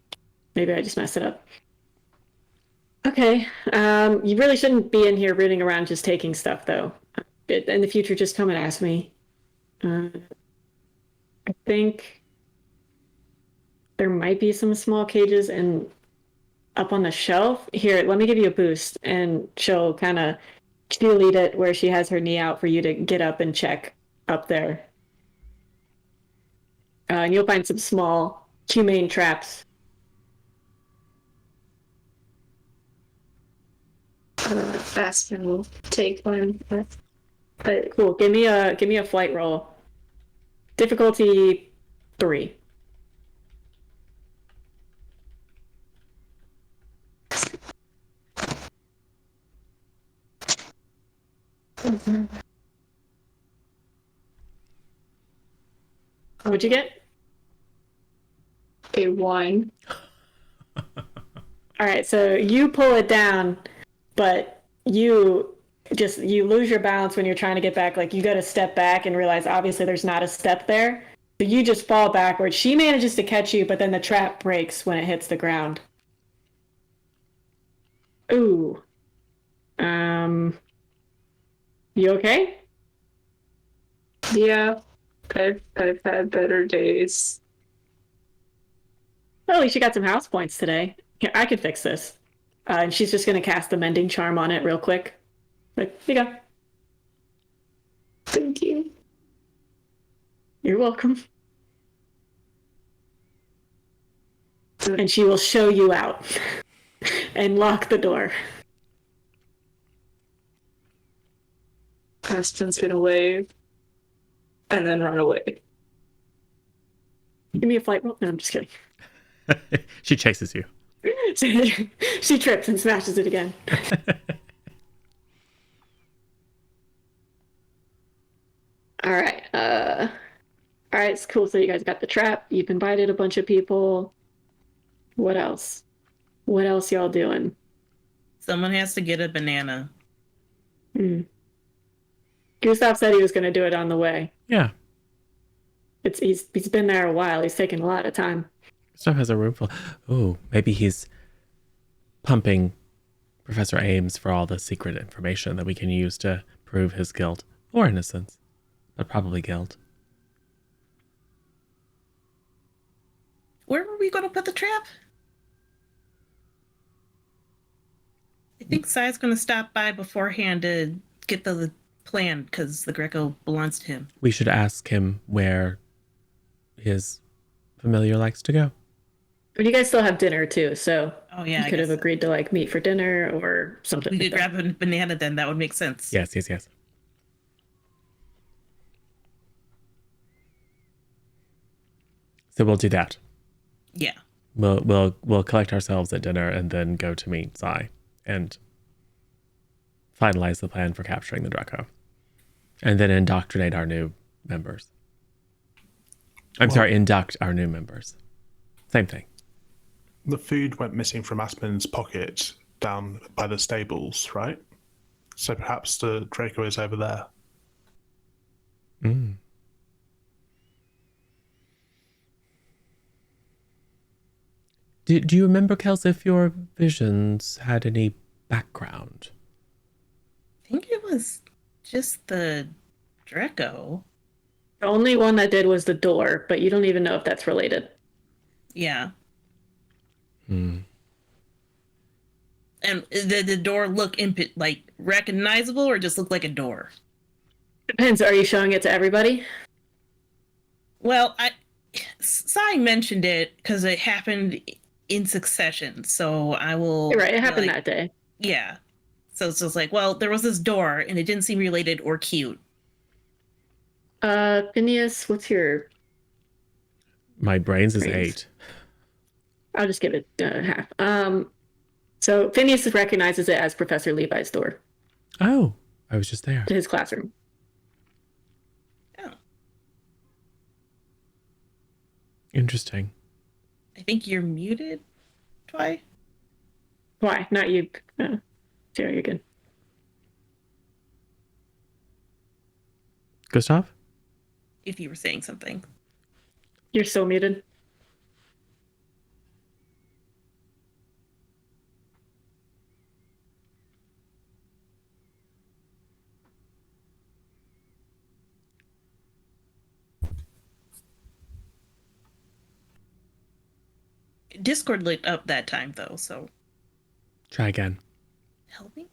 I just messed it up. Okay. You really shouldn't be in here rooting around just taking stuff, though. In the future, just come and ask me. I think there might be some small cages and up on the shelf. Here, let me give you a boost, and she'll kind of cheerlead it where she has her knee out for you to get up and check up there. And you'll find some small humane traps. Aspen will take one. But Cool. Give me a flight roll. Difficulty 3. What'd you get? A 1. All right, so you pull it down, but you lose your balance when you're trying to get back. Like you got to step back and realize obviously there's not a step there. So you just fall backwards. She manages to catch you, but then the trap breaks when it hits the ground. Ooh. You okay? Yeah, I've had better days. Well, at least you got some house points today. Here, I could fix this. And she's just going to cast the mending charm on it real quick. Like, here you go. Thank you. You're welcome. And she will show you out and lock the door. Aspen's gonna wave and then run away. Give me a flight roll. No, I'm just kidding. She chases you. She trips and smashes it again. All right. All right, it's cool. So you guys got the trap. You've invited a bunch of people. What else? What else y'all doing? Someone has to get a banana. Gustav said he was going to do it on the way. Yeah. He's been there a while. He's taking a lot of time. Stuff has a room full. Oh, maybe he's pumping Professor Ames for all the secret information that we can use to prove his guilt or innocence, but probably guilt. Where were we going to put the trap? I think Sai's going to stop by beforehand to get the plan because the Greco belongs to him. We should ask him where his familiar likes to go. But you guys still have dinner too, so Oh, yeah. you could have agreed to like meet for dinner or something. We like could that. grab a banana then. That would make sense. Yes. So we'll do that. Yeah. We'll collect ourselves at dinner and then go to meet Sai and finalize the plan for capturing the Dreco. And then indoctrinate our new members. Induct our new members. Same thing. The food went missing from Aspen's pocket down by the stables, right? So perhaps the Draco is over there. Do you remember, Kels, if your visions had any background? I think it was just the Dreco. The only one that did was the door, but you don't even know if that's related. Yeah. And did the door look like recognizable or just look like a door? Depends. Are you showing it to everybody? Well, Sai mentioned it because it happened in succession. So I will. You're right. It happened that day. Yeah. So it's just like, well, there was this door and it didn't seem related or cute. Phineas, what's your... My brains is Brains. 8. I'll just give it half. So Phineas recognizes it as Professor Levi's door Oh, I was just there. to his classroom. Oh. Interesting. I think you're muted, Twi. Why? Not you. Sarah, you're good. Gustav? If you were saying something. You're so muted. Discord lit up that time though, so Try again. help me.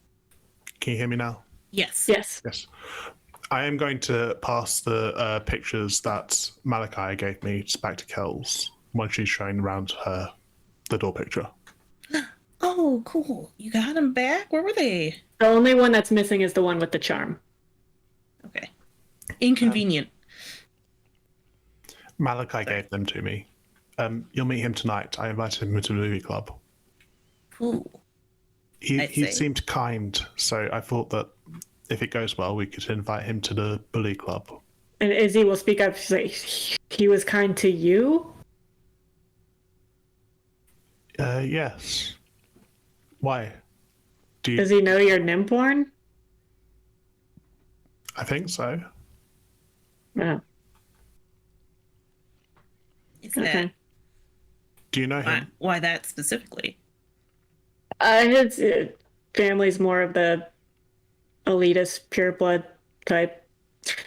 Can you hear me now? Yes. Yes. Yes. I am going to pass the pictures that Malachi gave me back to Kels when she's showing around her the door picture. Oh, cool. You got them back? Where were they? The only one that's missing is the one with the charm. Okay. Inconvenient. Malachi gave them to me. You'll meet him tonight. I invited him to the movie club. Cool. He I'd say. seemed kind, so I thought that if it goes well, we could invite him to the bully club. And Izzy will speak up. She's like, he was kind to you? Yes. Why? Does he know you're Nimborn? I think so. No. Is that Do you know him? why that specifically? His family's more of the elitist, pure blood type.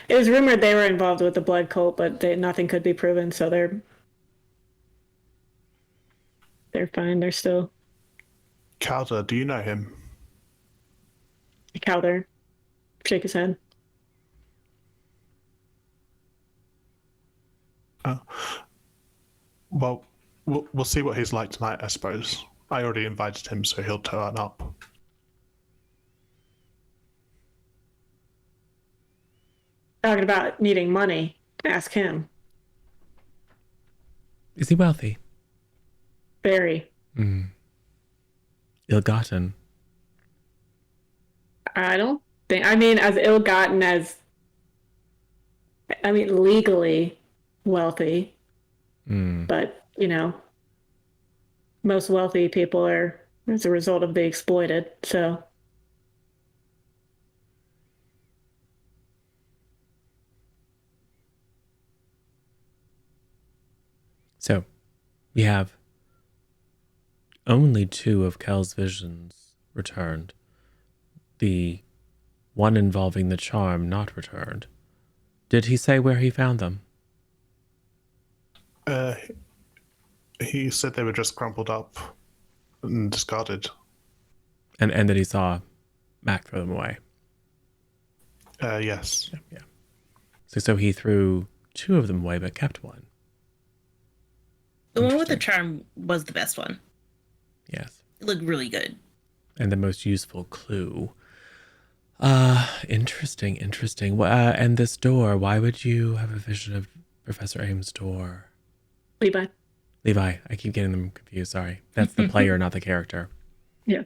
It was rumored they were involved with the blood cult, but nothing could be proven, so they're fine. They're still Calder, do you know him? Calder. Shake his head. Well, we'll see what he's like tonight, I suppose. I already invited him, so he'll turn up. Talking about needing money. Ask him. Is he wealthy? Very. Ill-gotten. I don't think. I mean, as ill-gotten as. I mean, legally wealthy. But, most wealthy people are as a result of being exploited, so. So, we have only 2 of Kel's visions returned. The one involving the charm not returned. Did he say where he found them? He said they were just crumpled up and discarded. And that he saw Mac throw them away? Yes. Yeah. So he threw 2 of them away, but kept one. The one with the charm was the best one. Yes. It looked really good. And the most useful clue. Interesting. And this door, why would you have a vision of Professor Ames' door? Levi, I keep getting them confused, sorry. That's the player, not the character. Yeah.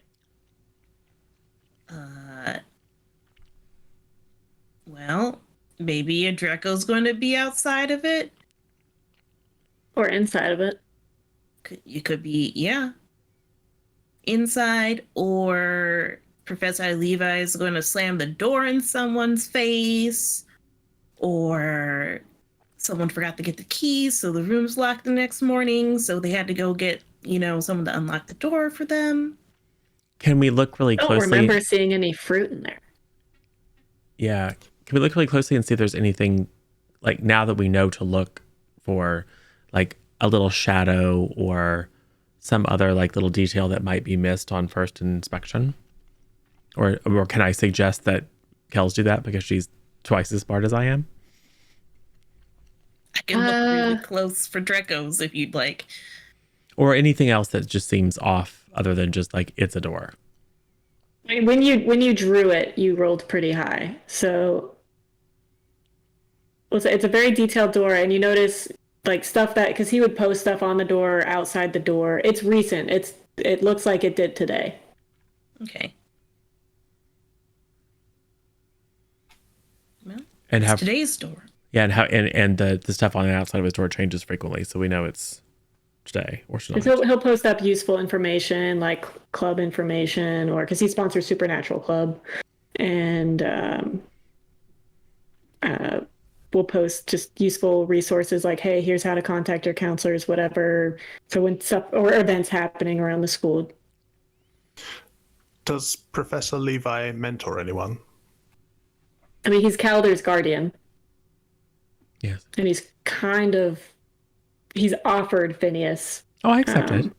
Well, maybe a Dreckos going to be outside of it. Or inside of it. You could be, yeah. Inside, or Professor Levi is going to slam the door in someone's face, or someone forgot to get the keys, so the room's locked the next morning, so they had to go get, someone to unlock the door for them. Can we look really I don't closely? remember seeing any fruit in there. Yeah. Can we look really closely and see if there's anything, like, now that we know to look for, like, a little shadow or some other, like, little detail that might be missed on first inspection? Or can I suggest that Kels do that because she's twice as smart as I am? I can look really close for Dreckos if you'd like. Or anything else that just seems off other than just, like, it's a door. I mean, when you drew it, you rolled pretty high. So it's a very detailed door, and you notice like stuff because he would post stuff on the door, outside the door. It's recent. It looks like it did today. Okay. Well, And it's today's door. Yeah, and the stuff on the outside of his door changes frequently, so we know it's today or tonight. He'll post up useful information like club information, or because he sponsors Supernatural Club, and we'll post just useful resources like, hey, here's how to contact your counselors, whatever. So when stuff or events happening around the school. Does Professor Levi mentor anyone? I mean, he's Calder's guardian. Yes. And he's offered Phineas. Oh, I accept it.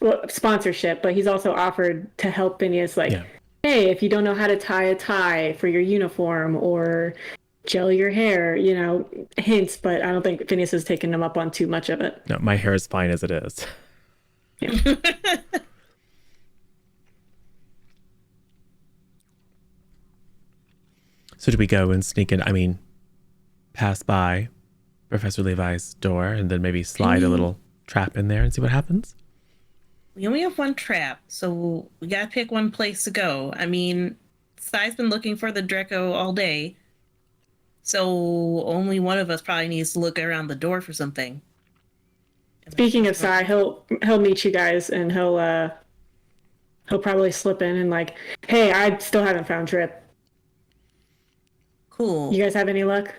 Well, sponsorship, but he's also offered to help Phineas, hey, if you don't know how to tie a tie for your uniform or gel your hair, hints, but I don't think Phineas has taken him up on too much of it. No, my hair is fine as it is. Yeah. So do we go and sneak in? I mean, pass by Professor Levi's door and then maybe slide a little trap in there and see what happens? We only have one trap, so we gotta pick one place to go. I mean, Sai's been looking for the Drecko all day. So only one of us probably needs to look around the door for something. Speaking of Sai, he'll meet you guys and he'll probably slip in and like, hey, I still haven't found Drip. Cool. You guys have any luck?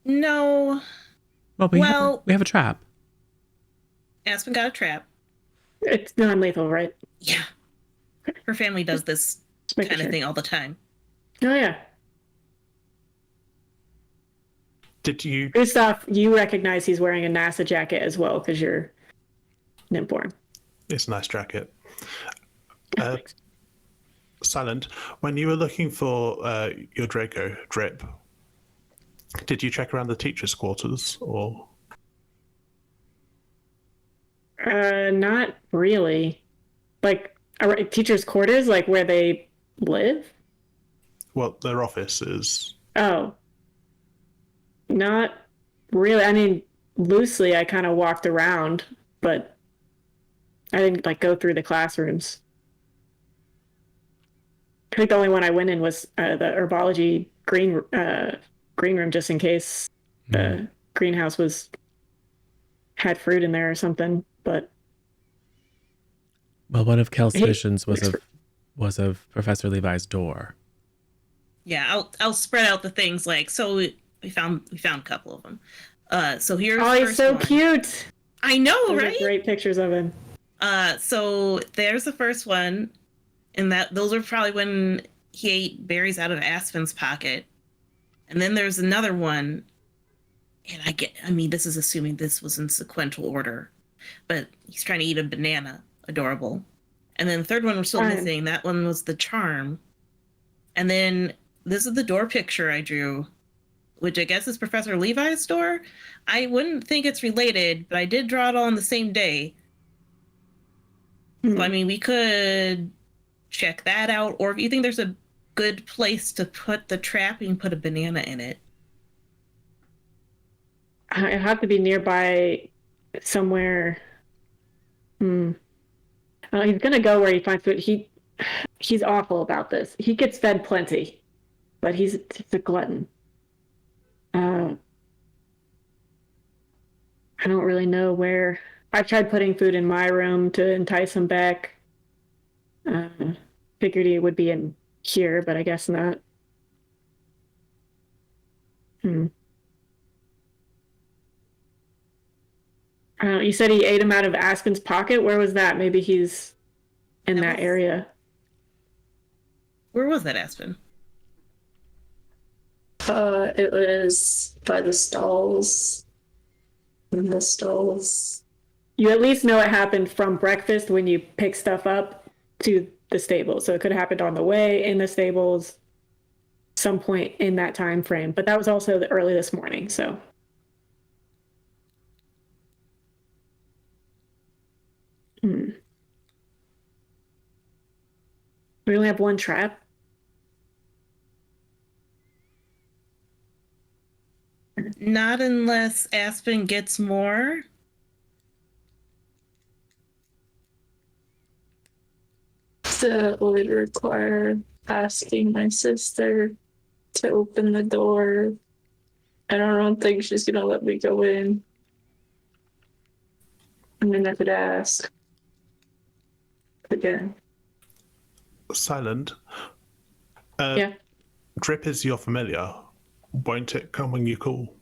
No. Well, we have a trap. Aspen got a trap. It's non-lethal, right? Yeah. Her family does this kind of thing all the time. Oh, yeah. Did you... Gustav, you recognize he's wearing a NASA jacket as well because you're Nympborn. It's a nice jacket. Silent, when you were looking for your Draco, Drip, did you check around the teacher's quarters, or...? Not really. Like, teachers' quarters, like where they live? Well, their office is... Oh. Not really. I mean, loosely, I kind of walked around, but I didn't, like, go through the classrooms. I think the only one I went in was the herbology green room, just in case the greenhouse had fruit in there or something. But well, one of Kel's visions was of Professor Levi's door. Yeah, I'll spread out the things like so. We found a couple of them. So here's he's so one. Cute. I know, Those right? are great pictures of him. So there's the first one, and those are probably when he ate berries out of Aspen's pocket. And then there's another one, and I mean, this is assuming this was in sequential order, but he's trying to eat a banana. Adorable. And then the third one we're still missing. That one was the charm. And then this is the door picture I drew, which I guess is Professor Levi's door. I wouldn't think it's related, but I did draw it all on the same day. So, I mean, we could check that out. Or if you think there's a good place to put the trap, you can put a banana in it. I have to be nearby somewhere. He's gonna go where he finds food. He's awful about this. He gets fed plenty, but he's a glutton. I don't really know where. I tried putting food in my room to entice him back. Figured he would be in here, but I guess not. You said he ate him out of Aspen's pocket. Where was that? Maybe he's in that area. Where was that, Aspen? It was by the stalls. In the stalls. You at least know it happened from breakfast when you pick stuff up to the stables. So it could have happened on the way, in the stables, some point in that time frame. But that was also early this morning, so. We only have one trap. Not unless Aspen gets more. That would require asking my sister to open the door. And I don't think she's gonna let me go in. And then I could ask again. Silent. Yeah. Drip is your familiar. Won't it come when you call?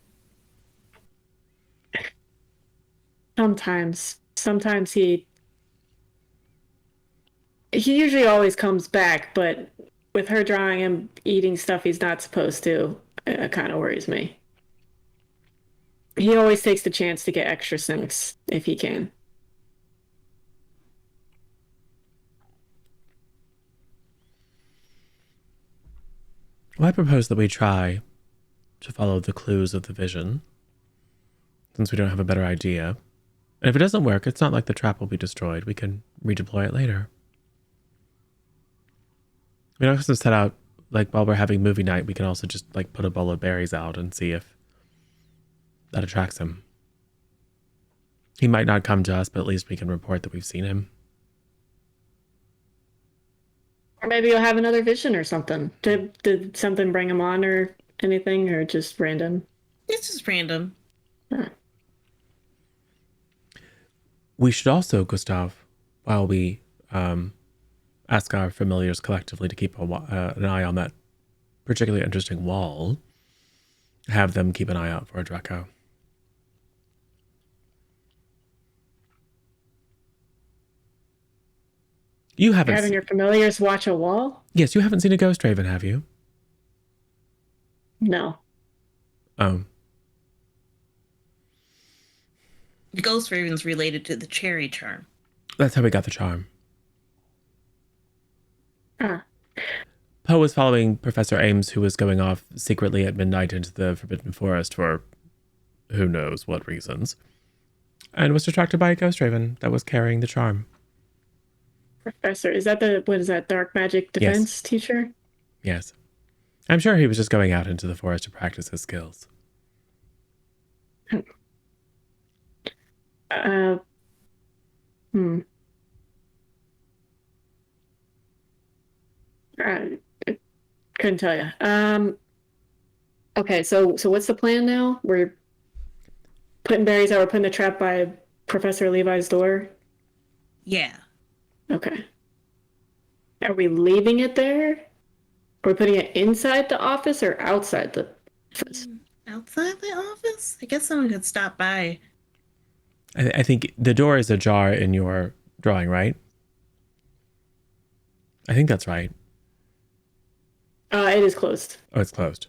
Sometimes he usually always comes back, but with her drawing him eating stuff he's not supposed to, it kind of worries me. He always takes the chance to get extra snacks if he can. Well, I propose that we try to follow the clues of the vision, since we don't have a better idea. And if it doesn't work, it's not like the trap will be destroyed. We can redeploy it later. We can also set out, like, while we're having movie night, we can also just, like, put a bowl of berries out and see if that attracts him. He might not come to us, but at least we can report that we've seen him. Or maybe you'll have another vision or something. Did something bring him on or anything, or just random? It's just random. Huh. We should also, Gustav, while we ask our familiars collectively to keep an eye on that particularly interesting wall, have them keep an eye out for a Drecko. You haven't Having your familiars watch a wall? Yes, you haven't seen a ghost raven, have you? No. Oh. The ghost raven's related to the cherry charm. That's how we got the charm. Ah. Poe was following Professor Ames, who was going off secretly at midnight into the Forbidden Forest for who knows what reasons, and was distracted by a ghost raven that was carrying the charm. Professor, is that what is that, dark magic defense teacher? Yes. I'm sure he was just going out into the forest to practice his skills. Couldn't tell you. Okay, so what's the plan now? We're putting berries out. We're putting the trap by Professor Levi's door. Yeah. Okay. Are we leaving it there? Are we putting it inside the office or outside the office? Outside the office? I guess someone could stop by. I think the door is ajar in your drawing, right? I think that's right. It is closed. Oh, it's closed.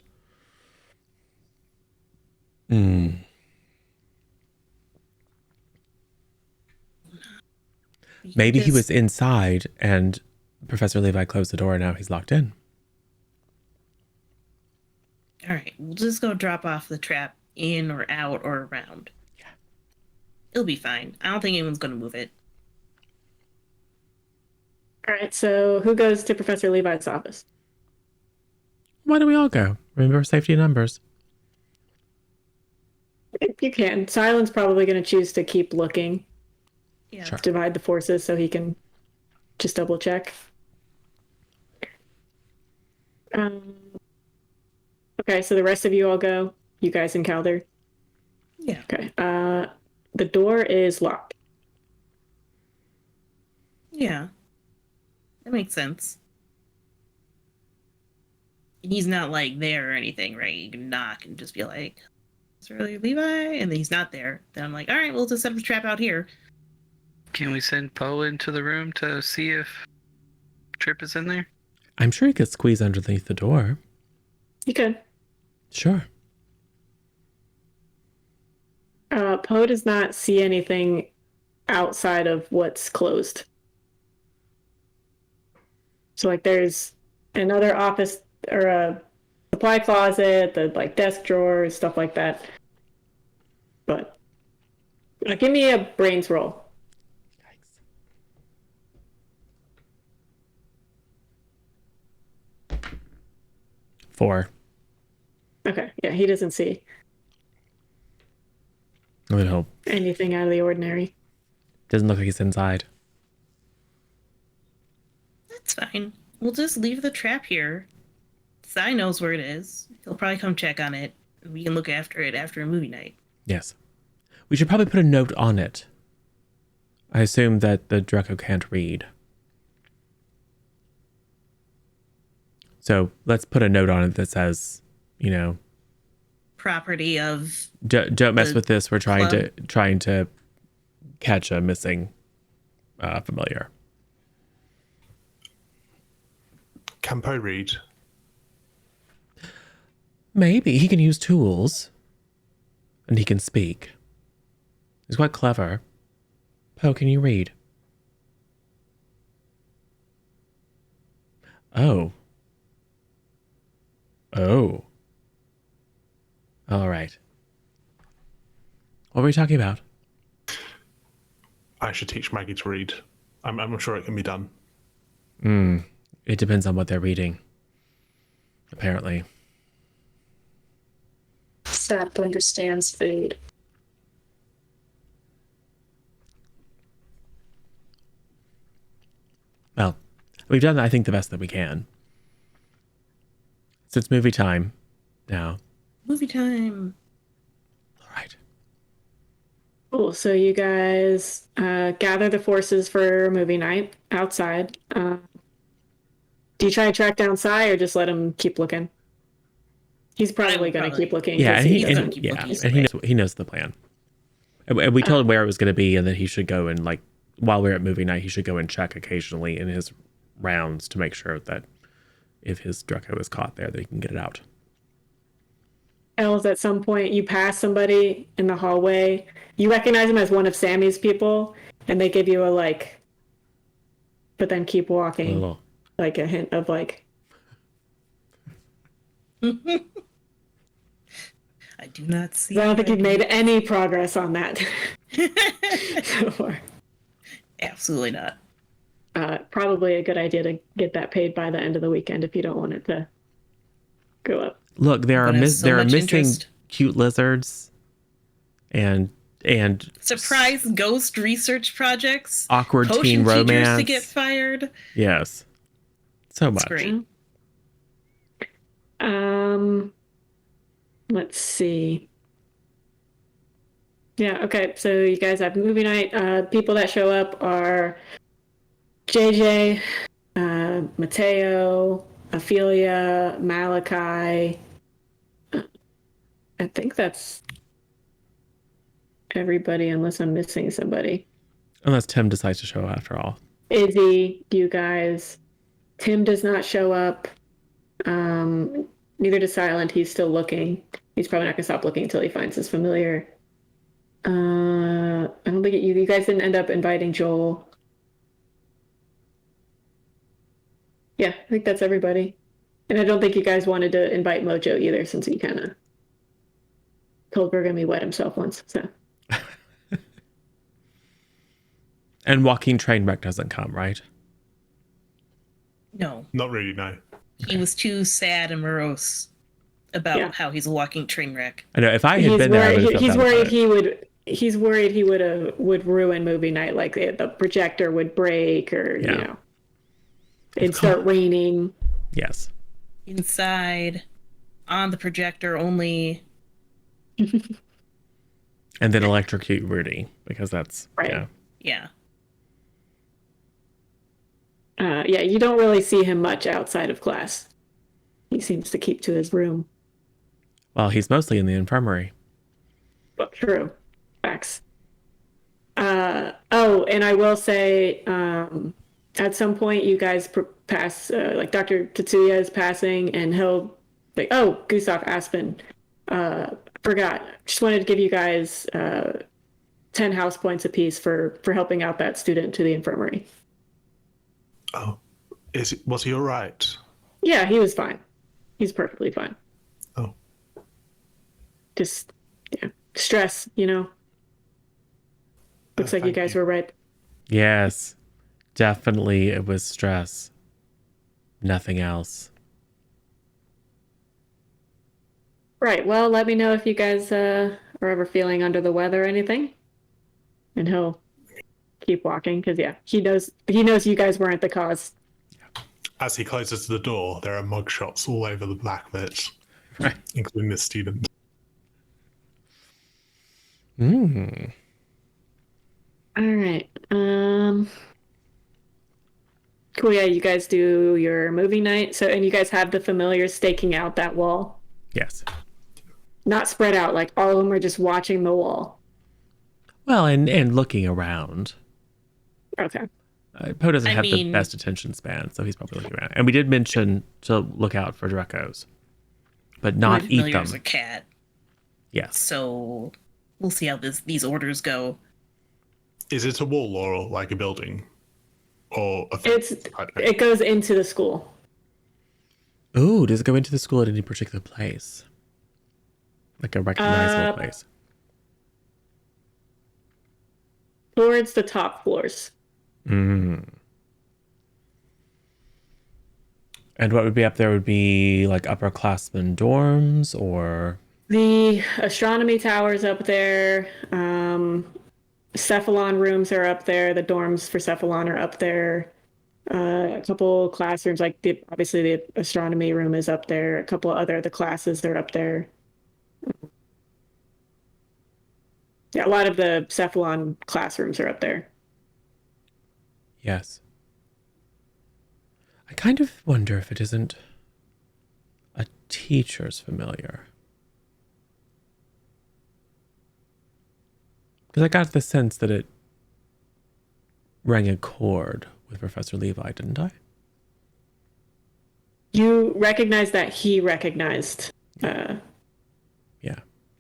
Maybe he was inside and Professor Levi closed the door and now he's locked in. All right, we'll just go drop off the trap in or out or around. Yeah. It'll be fine. I don't think anyone's going to move it. All right, so who goes to Professor Levi's office? Why don't we all go? Remember, safety in numbers. If you can. Silent's probably going to choose to keep looking. Yeah. Sure. Divide the forces so he can just double check. Okay, so the rest of you all go. You guys and Calder. Yeah. Okay. The door is locked. Yeah. That makes sense. And he's not like there or anything, right? You can knock and just be like, "Sir Levi," and then he's not there. Then I'm like, all right, we'll just set up a trap out here. Can we send Poe into the room to see if Trip is in there? I'm sure he could squeeze underneath the door. You could. Sure. Poe does not see anything outside of what's closed. So, like, there's another office or a supply closet, the like desk drawers, stuff like that. But give me a brains roll. Yikes. 4. Okay, yeah, he doesn't see I would hope. anything out of the ordinary. Doesn't look like he's inside. That's fine. We'll just leave the trap here. Sai knows where it is. He'll probably come check on it. And we can look after it after a movie night. Yes. We should probably put a note on it. I assume that the Drecko can't read. So let's put a note on it that says, you know, Property of don't mess the with this. We're trying club. to catch a missing familiar. Can Poe read? Maybe he can use tools, and he can speak. He's quite clever. Poe, can you read? Oh. Oh. All right. What were we talking about? I should teach Maggie to read. I'm sure it can be done. It depends on what they're reading. Apparently. Sap understands food. Well, We've done, I think, the best that we can. So it's movie time now. Movie time. All right. Cool. So you guys gather the forces for movie night outside. Do you try to track down Sai or just let him keep looking? He's probably going to keep looking. Yeah, 'cause and he gonna doesn't- keep yeah, looking and he knows the plan. And we told him where it was going to be, and that he should go and, like, while we're at movie night, he should go and check occasionally in his rounds to make sure that if his Drecko is caught there, that he can get it out. Els, at some point you pass somebody in the hallway. You recognize him as one of Sammy's people, and they give you a like, but then keep walking, Little. like a hint of like. I do not see. I don't think you've made any progress on that so far. Absolutely not. Probably a good idea to get that paid by the end of the weekend if you don't want it to go up. Look, there are But has so there are much missing interest. cute lizards, and Surprise ghost research projects. awkward Potion teen teachers romance. to get fired. Yes, so That's much. great. Let's see. Yeah, okay. So you guys have movie night. People that show up are JJ, Mateo, Ophelia, Malachi. I think that's everybody, unless I'm missing somebody. Unless Tim decides to show up after all. Izzy, you guys. Tim does not show up. Neither does Silent. He's still looking. He's probably not gonna stop looking until he finds his familiar. I don't think you guys didn't end up inviting Joel. Yeah, I think that's everybody. And I don't think you guys wanted to invite Mojo either, since he kind of told Bergam he wet himself once. So And Walking Trainwreck doesn't come, right? No, Not really, no. he was too sad and morose about Yeah. how he's a walking train wreck. I know if I had been there, I would have felt he's bad about worried it. he would. He's worried he would ruin movie night, like the projector would break, or Yeah. you know, it'd start raining. Yes. Inside, on the projector only. And then electrocute Rudy, because that's Right. yeah. Yeah. Yeah, you don't really see him much outside of class. He seems to keep to his room. Well, he's mostly in the infirmary. But true. Facts. Oh, and I will say, at some point you guys pass, like Dr. Tetsuya is passing, and he'll like, oh, Gustav, Aspen. Forgot. Just wanted to give you guys 10 house points apiece for helping out that student to the infirmary. Oh, was he all right? Yeah, he was fine. He's perfectly fine. Oh, Just, yeah, stress, you know. Looks like you thank guys were right. Yes. Definitely it was stress. Nothing else. Right. Well, let me know if you guys are ever feeling under the weather or anything. And he'll keep walking because yeah, he knows you guys weren't the cause. As he closes the door, there are mugshots all over the back of it, Right. including the student. Mm. All right. Cool. Yeah, you guys do your movie night. So, and you guys have the familiars staking out that wall, Yes. not spread out. Like all of them are just watching the wall. Well, and looking around. Okay. Poe doesn't I have the mean- best attention span, so he's probably looking around. And we did mention to look out for Dreckos, but not My eat familiar is them. a cat, Yes. so we'll see how these orders go. Is it a wall or like a building? Or a It goes into the school. Ooh, does it go into the school at any particular place? Like a recognizable place? Towards the top floors. Mm. And what would be up there would be like upperclassmen dorms or... The astronomy tower's up there. Cephalon rooms are up there. The dorms for Cephalon are up there. A couple classrooms, like obviously the astronomy room is up there. A couple other the classes they're up there. Yeah, a lot of the Cephalon classrooms are up there. Yes. I kind of wonder if it isn't a teacher's familiar. Because I got the sense that it rang a chord with Professor Levi, didn't I? You recognize that he recognized Yeah.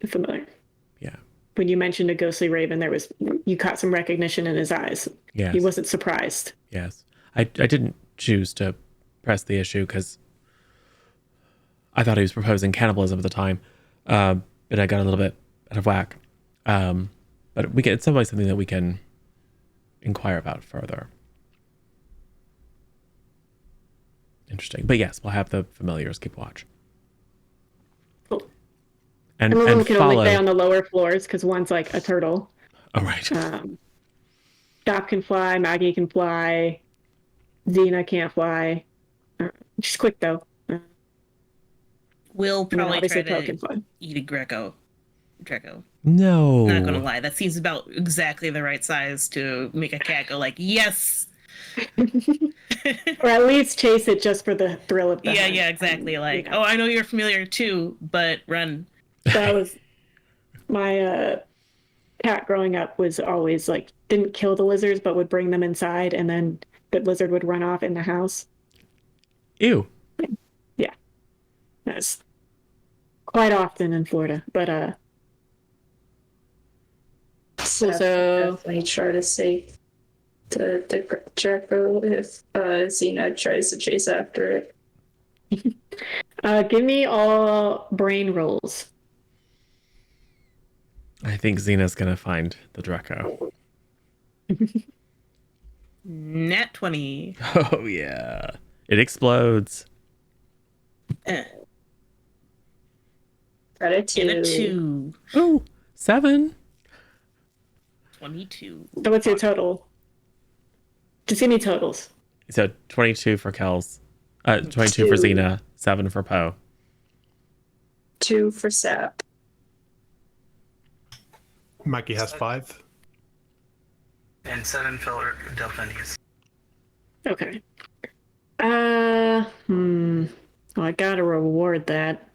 the familiar. Yeah. When you mentioned a ghostly raven, you caught some recognition in his eyes. Yes. He wasn't surprised. Yes. I didn't choose to press the issue because I thought he was proposing cannibalism at the time, but I got a little bit out of whack. But it's something that we can inquire about further. Interesting. But yes, we'll have the familiars keep watch. Cool. And Some of them can only follow. stay on the lower floors because one's like a turtle. Oh, right. Doc can fly, Maggie can fly, Xena can't fly. She's quick though. We'll probably try Poe can to fly. eat a Dreco. No. Not gonna lie, that seems about exactly the right size to make a cat go like, yes! Or at least chase it just for the thrill of the hunt. Yeah, exactly. And, Like, oh, I know you're familiar too, but run. That was my cat growing up was always like didn't kill the lizards but would bring them inside and then the lizard would run off in the house. Ew. Yeah. That's quite often in Florida. But So definitely try to save the Draco if Xena tries to chase after it. give me all brain rolls. I think Xena's going to find the Dreco. Nat 20. Oh, yeah. It explodes. And Got a a 2. 2. Oh, 7. 22. So what's your total? Just give me totals. So 22 for Kels. 22 for 2. Xena. 7 for Poe. 2 for Sap. Maggie has 5. And 7 for Delphinius. Okay. Well, I gotta reward that.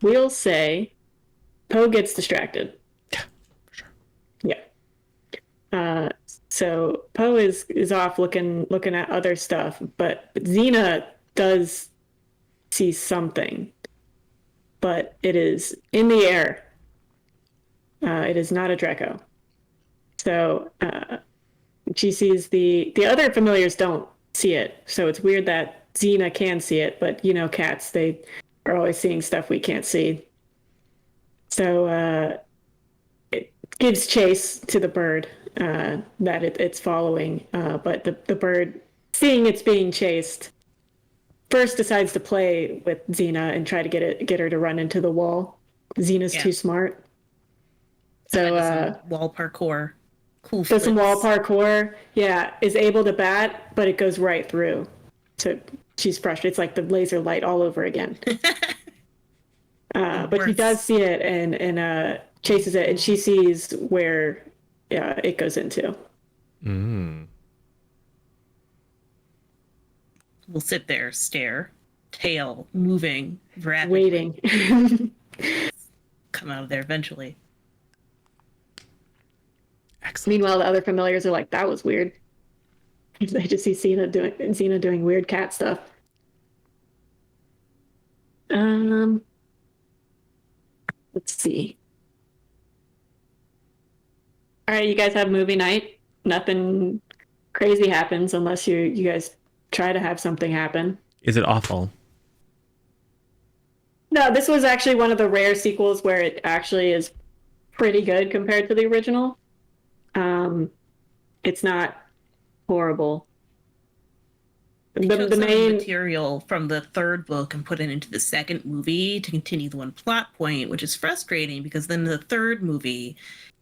We'll say Poe gets distracted. Yeah, for sure. Yeah. So Poe is off looking at other stuff, but Xena does see something, but it is in the air. It is not a Dreco. So she sees the other familiars don't see it. So it's weird that Xena can see it, but you know, cats, they are always seeing stuff we can't see. So it gives chase to the bird that it's following, but the bird, seeing it's being chased, first decides to play with Xena and try to get her to run into the wall. Xena's too smart. So wall parkour. Cool. does some wall parkour. Yeah, is able to bat, but it goes right through. So she's frustrated. It's like the laser light all over again. But he does see it and chases it, and she sees where it goes into. We'll sit there, stare, tail moving, rapidly. Waiting. Come out of there eventually. Excellent. Meanwhile, the other familiars are like, that was weird. They just see Xena doing weird cat stuff. Let's see. All right, you guys have movie night. Nothing crazy happens unless you guys try to have something happen. Is it awful? No, this was actually one of the rare sequels where it actually is pretty good compared to the original. It's not horrible. They The took the some of the main material from the third book and put it into the second movie to continue the one plot point, which is frustrating because then the third movie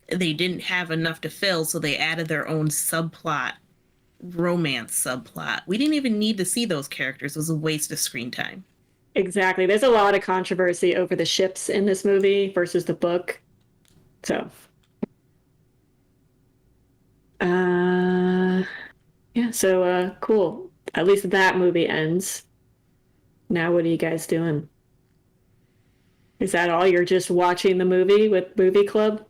they didn't have enough to fill, so they added their own subplot, romance subplot. We didn't even need to see those characters. It was a waste of screen time. exactly. There's a lot of controversy over the ships in this movie versus the book. So, yeah. So, cool. At least that movie ends. Now, what are you guys doing? Is that all? You're just watching the movie with Movie Club?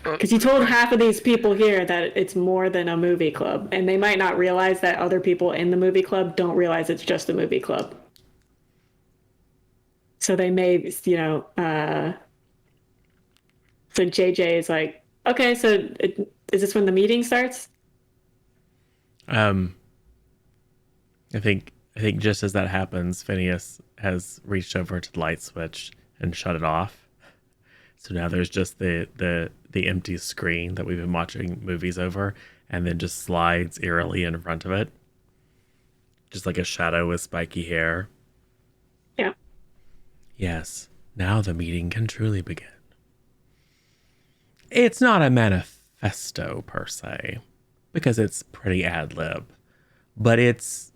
Because you told half of these people here that it's more than a movie club, and they might not realize that other people in the movie club don't realize it's just a movie club. So they may, so JJ is like, okay, so is this when the meeting starts? I think just as that happens, Phineas has reached over to the light switch and shut it off. So now there's just the empty screen that we've been watching movies over, and then just slides eerily in front of it, just like a shadow with spiky hair. Yeah. Yes, now the meeting can truly begin. It's not a manifesto per se, because it's pretty ad-lib, but it's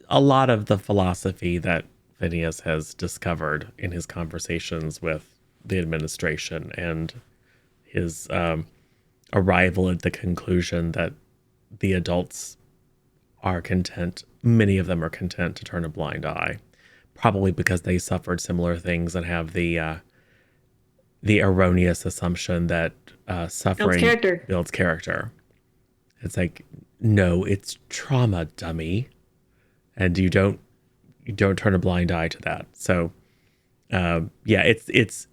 a lot of the philosophy that Phineas has discovered in his conversations with the administration and his arrival at the conclusion that the adults are content, many of them are content to turn a blind eye, probably because they suffered similar things and have the erroneous assumption that suffering builds character. It's like, no, it's trauma, dummy. And you don't turn a blind eye to that. So, yeah, it's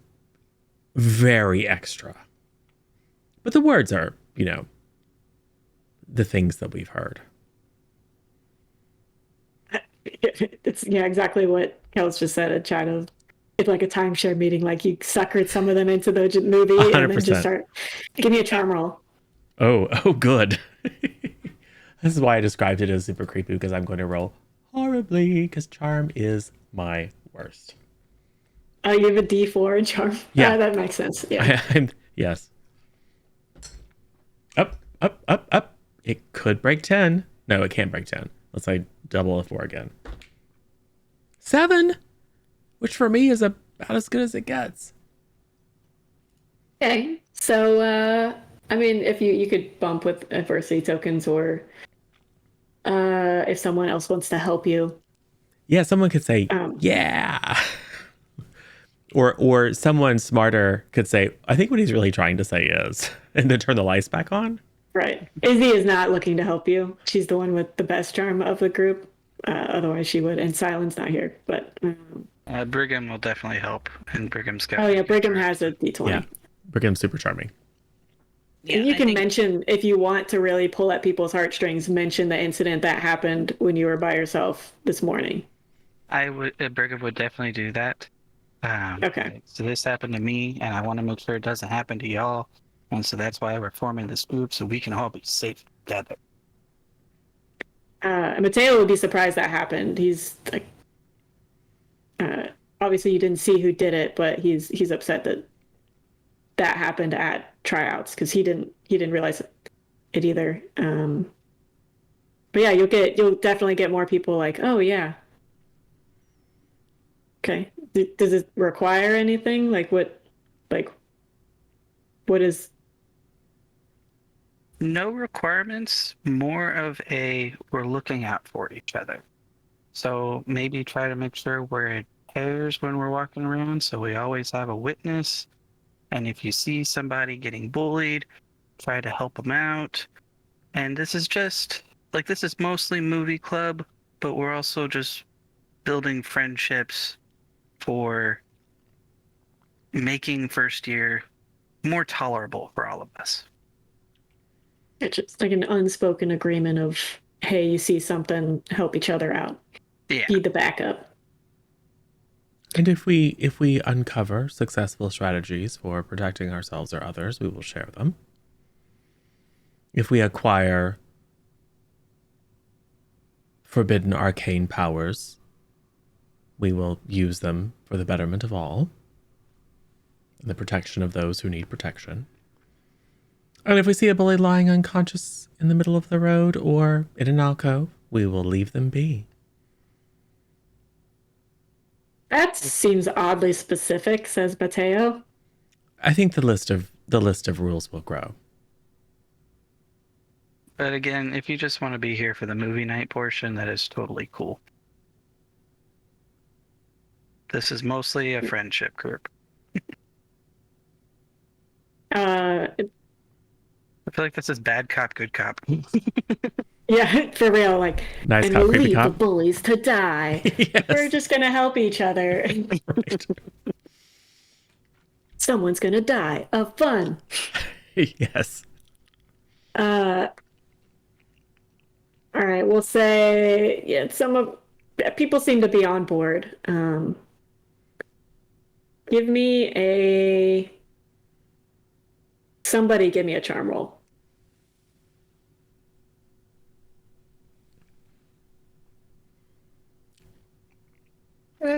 very extra. But the words are, the things that we've heard. It's exactly what Kels just said at China. It's like a timeshare meeting. Like you suckered some of them into the movie 100%. And then just start. Give me a charm roll. Oh, good. This is why I described it as super creepy, because I'm going to roll horribly, because charm is my worst. You have a D4 in charm. Yeah, that makes sense. Yeah. Yes. Up. It could break 10. No, it can't break 10. Let's say double a 4 again. 7, which for me is about as good as it gets. Okay, so I mean, if you could bump with adversity tokens, or if someone else wants to help you. Yeah, someone could say, yeah. Or someone smarter could say, I think what he's really trying to say is, and then turn the lights back on. Right. Izzy is not looking to help you. She's the one with the best charm of the group. Otherwise she would. And Silent's not here, but... Brigham will definitely help. And Brigham's got... Oh yeah, Brigham has a D20. Yeah, Brigham's super charming. Yeah, you can mention, if you want to really pull at people's heartstrings, mention the incident that happened when you were by yourself this morning. Brigham would definitely do that. Okay. So this happened to me, and I want to make sure it doesn't happen to y'all. And so that's why we're forming this group, so we can all be safe together. Mateo would be surprised that happened. He's like, obviously you didn't see who did it, but he's upset that happened at tryouts, because he didn't realize it either. But yeah, you'll definitely get more people like, oh yeah. Okay. Does it require anything? What is... No requirements, more of we're looking out for each other. So maybe try to make sure we're in pairs when we're walking around, so we always have a witness. And if you see somebody getting bullied, try to help them out. And this is mostly movie club, but we're also just building friendships for making first year more tolerable for all of us. It's just like an unspoken agreement of, hey, you see something, help each other out. Yeah. Be the backup. And if we uncover successful strategies for protecting ourselves or others, we will share them. If we acquire forbidden arcane powers, we will use them for the betterment of all and the protection of those who need protection. And if we see a bully lying unconscious in the middle of the road or in an alcove, we will leave them be. That seems oddly specific, says Mateo. I think the list of rules will grow. But again, if you just want to be here for the movie night portion, that is totally cool. This is mostly a friendship group. I feel like this is bad cop, good cop. Yeah, for real. Like, Nice and cop, we'll creepy leave cop. the bullies to die. Yes. We're just gonna help each other. Right. Someone's gonna die of fun. Yes. All right, we'll say some of people seem to be on board. Give me a charm roll.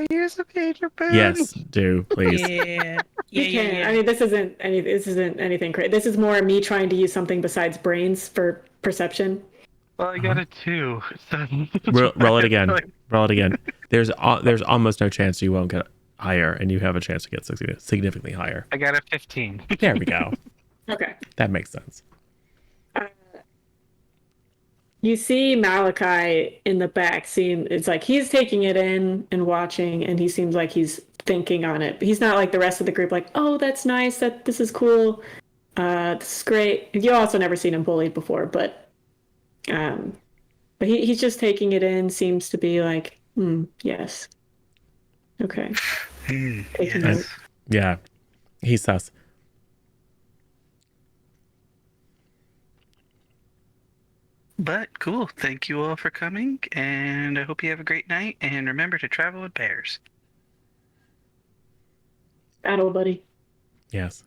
Here's a pager pen. Yes, do please. Yeah. You can. I mean, this isn't anything crazy. This is more me trying to use something besides brains for perception. Well, I got a 2. So Roll it again. Roll it again. There's almost no chance you won't get higher, and you have a chance to get significantly higher. I got a 15. There we go. Okay. That makes sense. You see Malachi in the back. It's like he's taking it in and watching, and he seems like he's thinking on it. But he's not like the rest of the group, like, oh, that's nice. This is cool. This is great. You also never seen him bullied before, but he's just taking it in. Seems to be like, yes, okay. Taking Yes. it. Yeah, he's sus. But cool. Thank you all for coming, and I hope you have a great night. And remember to travel with bears. Battle buddy. Yes.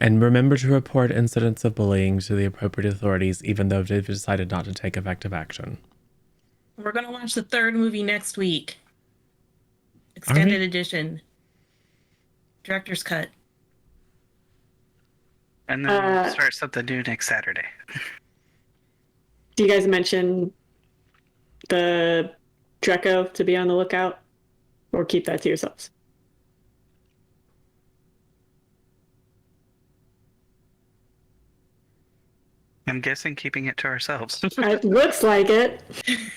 And remember to report incidents of bullying to the appropriate authorities, even though they've decided not to take effective action. We're going to watch the third movie next week. Extended edition. Director's cut. And then we'll start something new next Saturday. Do you guys mention the Drecko to be on the lookout, or keep that to yourselves? I'm guessing keeping it to ourselves. It looks like it.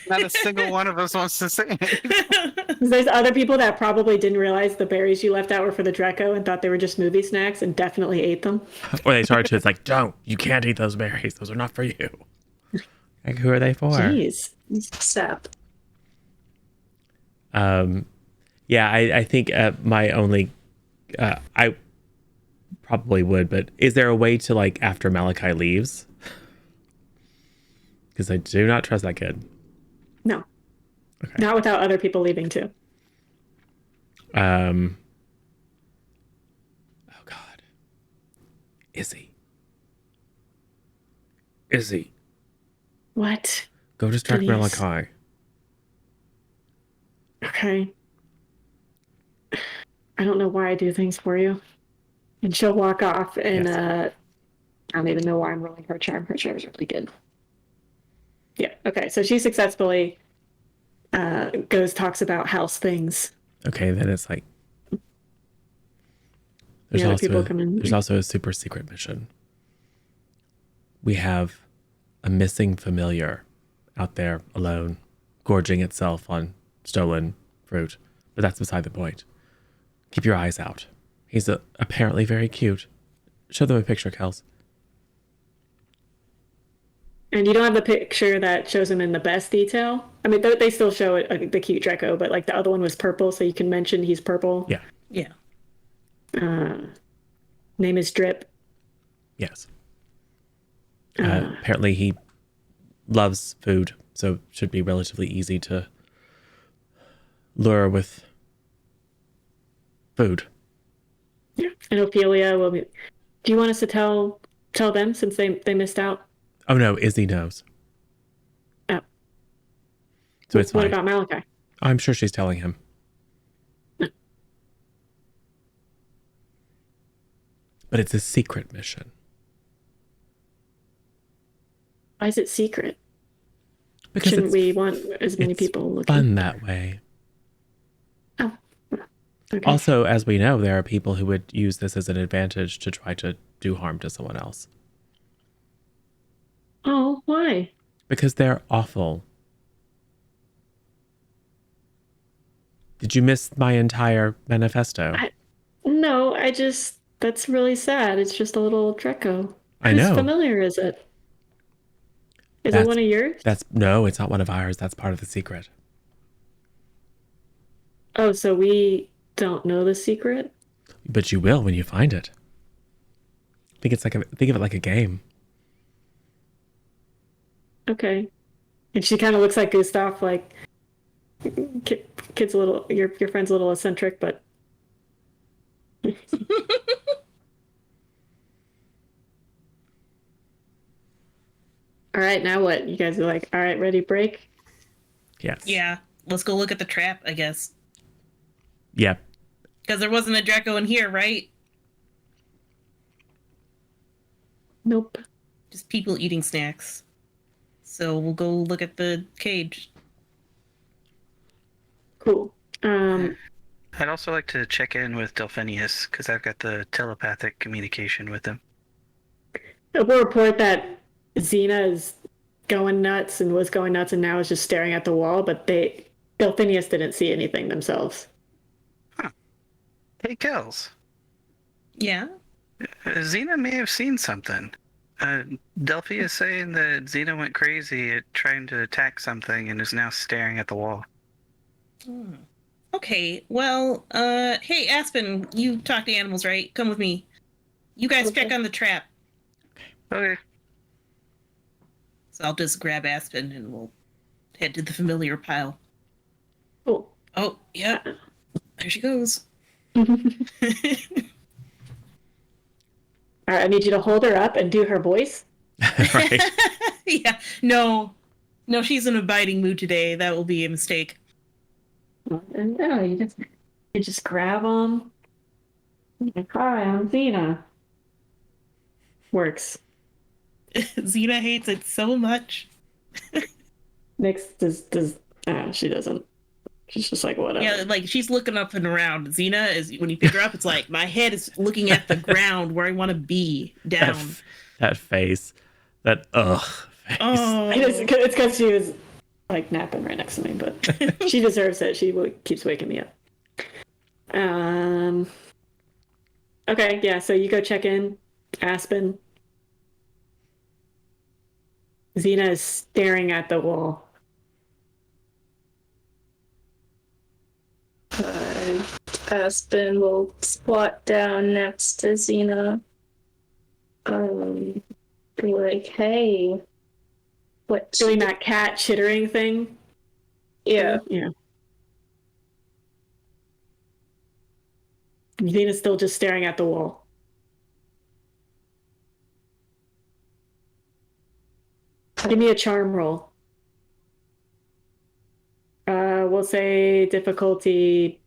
Not a single one of us wants to say it. There's other people that probably didn't realize the berries you left out were for the Drecko and thought they were just movie snacks and definitely ate them. Or they started to, it's like, don't, you can't eat those berries. Those are not for you. Like, who are they for? Jeez. Stop. Yeah, I think my only, I probably would, but is there a way to, like, after Malachi leaves? Because I do not trust that kid. No. Okay. Not without other people leaving too. Oh God. Izzy. What? Go distract Please. Malachi. Okay. I don't know why I do things for you. And she'll walk off and Yes. I don't even know why I'm rolling her charm. Her charm is really good. Yeah. Okay. So she successfully talks about house things. Okay, then it's like there's Yeah, also people come in. there's also a super secret mission. We have a missing familiar out there alone, gorging itself on stolen fruit. But that's beside the point. Keep your eyes out. He's apparently very cute. Show them a picture, Kels. And you don't have the picture that shows him in the best detail. I mean, they still show it, the cute Drecko, but like the other one was purple, so you can mention he's purple. Yeah. Yeah. Name is Drip. Yes. Apparently he loves food, so it should be relatively easy to lure with food. Yeah. And Ophelia will be. Do you want us to tell them since they missed out? Oh no, Izzy knows. So it's What fine. about Malachi? I'm sure she's telling him. But it's a secret mission. Why is it secret? Because Shouldn't we want as many it's people looking? fun that way. Oh, okay. Also, as we know, there are people who would use this as an advantage to try to do harm to someone else. Oh, why? Because they're awful. Did you miss my entire manifesto? No, that's really sad. It's just a little Drecko. I Whose know. familiar is it? Is it one of yours? No, it's not one of ours. That's part of the secret. Oh, so we don't know the secret? But you will when you find it. Think of it like a game. Okay. And she kind of looks like Gustav, like kid's a little, your friend's a little eccentric, but all right, now what? You guys are like, all right, ready, break? Yes. Yeah, let's go look at the trap, I guess. Yep. Because there wasn't a Drecko in here, right? Nope. Just people eating snacks. So we'll go look at the cage. Cool. I'd also like to check in with Delphinius because I've got the telepathic communication with him. We'll report that Xena is going nuts and was going nuts and now is just staring at the wall, but Delphinius didn't see anything themselves. Hey, Kels. Yeah? Xena may have seen something. Delphi is saying that Xena went crazy at trying to attack something and is now staring at the wall. Okay, well, hey, Aspen, you talk to animals, right? Come with me. You guys Okay. check on the trap. Okay. So I'll just grab Aspen and we'll head to the familiar pile. Cool. Oh, yeah. There she goes. All right, I need you to hold her up and do her voice. Right. Yeah. No, she's in a biting mood today. That will be a mistake. And no, you just grab them. Like, hi, I'm Xena. Works. Xena hates it so much. Next she doesn't. She's just like, whatever. Yeah, like she's looking up and around. Xena is, when you pick her up, it's like my head is looking at the ground where I want to be, down. That face. That face. Oh, It's because she was like napping right next to me, but she deserves it. She keeps waking me up. Okay, yeah. So you go check in, Aspen. Xena is staring at the wall. Aspen will squat down next to Xena. Be like, hey, what? Doing that cat chittering thing. Yeah. Yeah. Xena's still just staring at the wall. Give me a charm roll. We'll say difficulty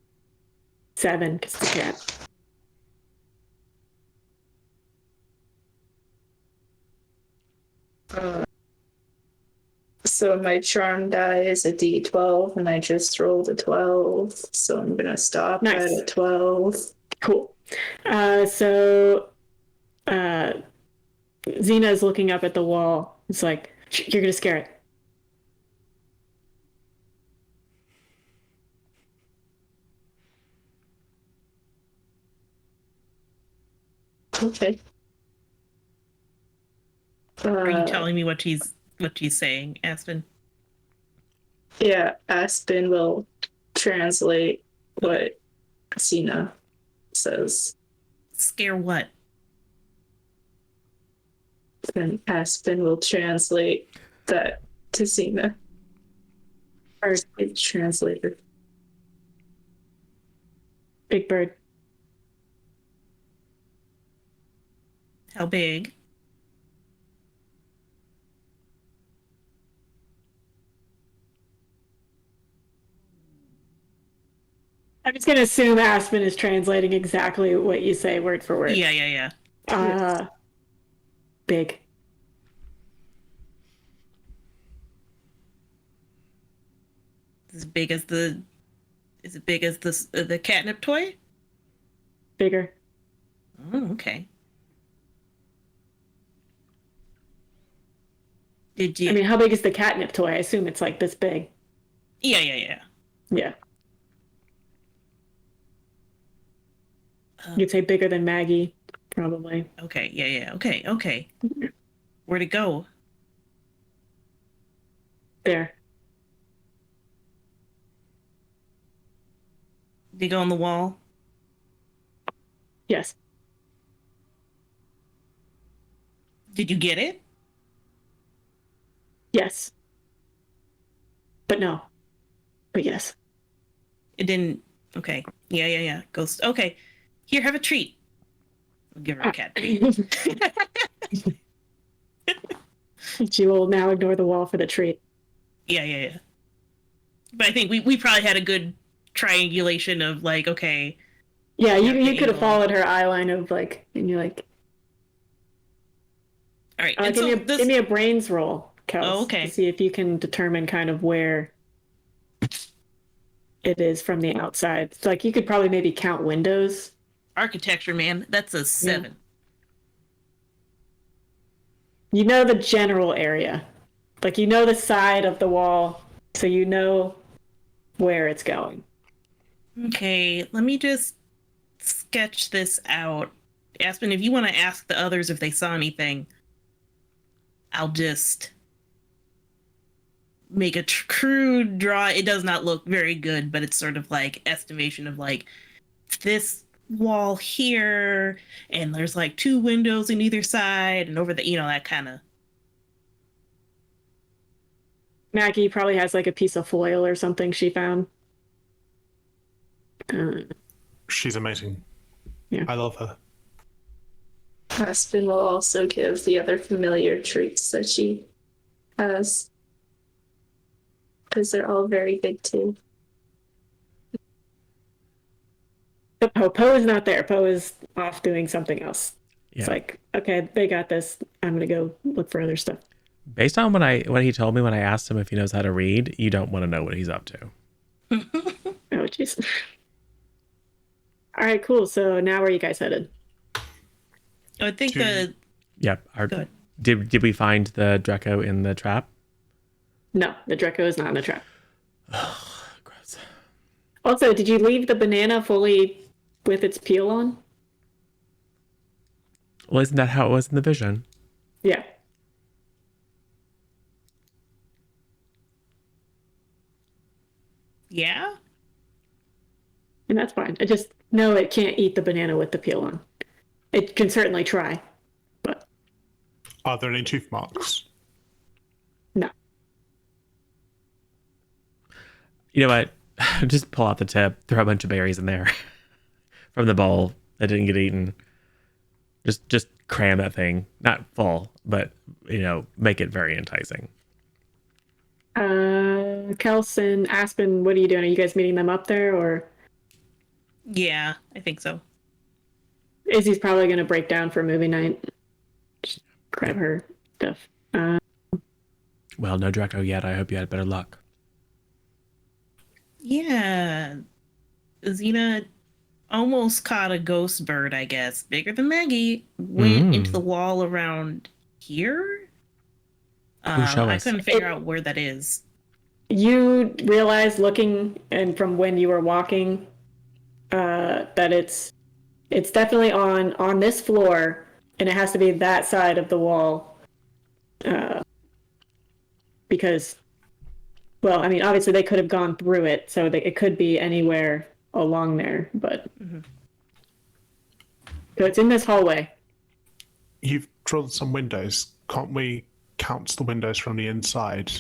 7 because it's a cat. So my charm die is a d12, and I just rolled a 12, so I'm gonna stop Nice. at a 12. Cool. So Xena is looking up at the wall. It's like, you're gonna scare it. Okay. are you telling me what she's saying, Aspen? Yeah, Aspen will translate what Xena says. Scare what? And Aspen will translate that to Xena. Or it's translated. Big Bird. How big? I'm just gonna assume Aspen is translating exactly what you say word for word. Yeah. Big. As big as the is it big as the catnip toy? Bigger. Oh, okay. Did you? I mean, how big is the catnip toy? I assume it's like this big. Yeah. Yeah. Uh, You'd say bigger than Maggie, probably. okay, yeah. Okay. Where'd it go? There. Did it go on the wall? Yes. Did you get it? Yes. But no. But yes. It didn't. Okay. Yeah. Ghost. Okay. Here, have a treat. I'll give her a cat treat. She will now ignore the wall for the treat. Yeah. But I think we probably had a good triangulation of like, okay. Yeah, you Okay, could have Eagle. followed her eye line of like, and you're like, All right. And so give me a brains roll, Kels, Oh, okay. to see if you can determine kind of where it is from the outside. It's like you could probably maybe count windows. architecture, man, that's a 7. You know the general area. Like you know the side of the wall, so you know where it's going. Okay, let me just sketch this out. Aspen, if you want to ask the others if they saw anything, I'll just make a crude draw. It does not look very good, but it's sort of like estimation of like this wall here, and there's like 2 windows in either side, and over the, that kind of. Maggie probably has like a piece of foil or something she found. She's amazing. Yeah. I love her. Aspen will also give the other familiar treats that she has. Because they're all very big too. But Poe is not there. Poe is off doing something else. Yeah. It's like, okay, they got this. I'm gonna go look for other stuff. Based on what he told me when I asked him if he knows how to read, you don't want to know what he's up to. Oh, jeez. All right, cool. So now where are you guys headed? I think Yep. Go ahead. Did we find the Drecko in the trap? No, the Dreco is not in the trap. Gross. Also, did you leave the banana fully with its peel on? Well, isn't that how it was in the vision? Yeah. Yeah? And that's fine. I just know it can't eat the banana with the peel on. It can certainly try, but Are there any tooth marks? no. You know what? Just pull out the tip, throw a bunch of berries in there from the bowl that didn't get eaten. Just cram that thing, not full, but make it very enticing. Kels and Aspen, what are you doing? Are you guys meeting them up there, or Yeah, I think so. Izzy's probably going to break down for movie night? Just grab her stuff. Well, no Drecko yet. I hope you had better luck. Yeah. Xena almost caught a ghost bird, I guess. Bigger than Maggie. Went into the wall around here. Show I us. couldn't figure out where that is. You realize looking and from when you were walking that it's definitely on this floor, and it has to be that side of the wall because, well, I mean, obviously they could have gone through it, so it could be anywhere along there, but so it's in this hallway. You've drawn some windows. Can't we count the windows from the inside?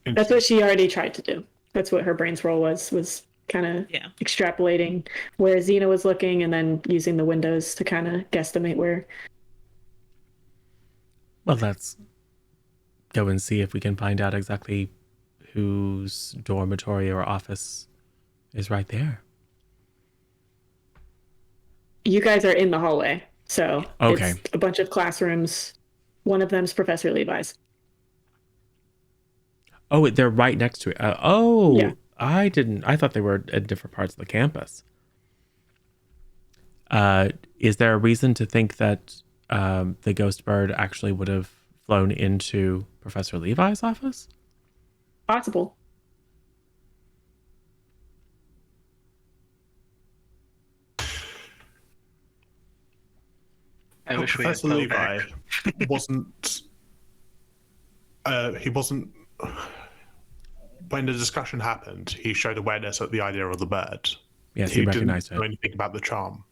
That's what she already tried to do. That's what her brain's roll was kind of extrapolating where Xena was looking and then using the windows to kind of guesstimate where. Well, let's go and see if we can find out exactly whose dormitory or office is right there. You guys are in the hallway, so Okay. it's a bunch of classrooms. One of them's Professor Levi's. Oh, they're right next to it. Yeah. I thought they were at different parts of the campus. Is there a reason to think that the ghost bird actually would have flown into Professor Levi's office? Possible. I wish we had Professor Poe Levi back. wasn't. He wasn't. When the discussion happened, he showed awareness at the idea of the bird. Yes, he recognized didn't know it. anything about the charm.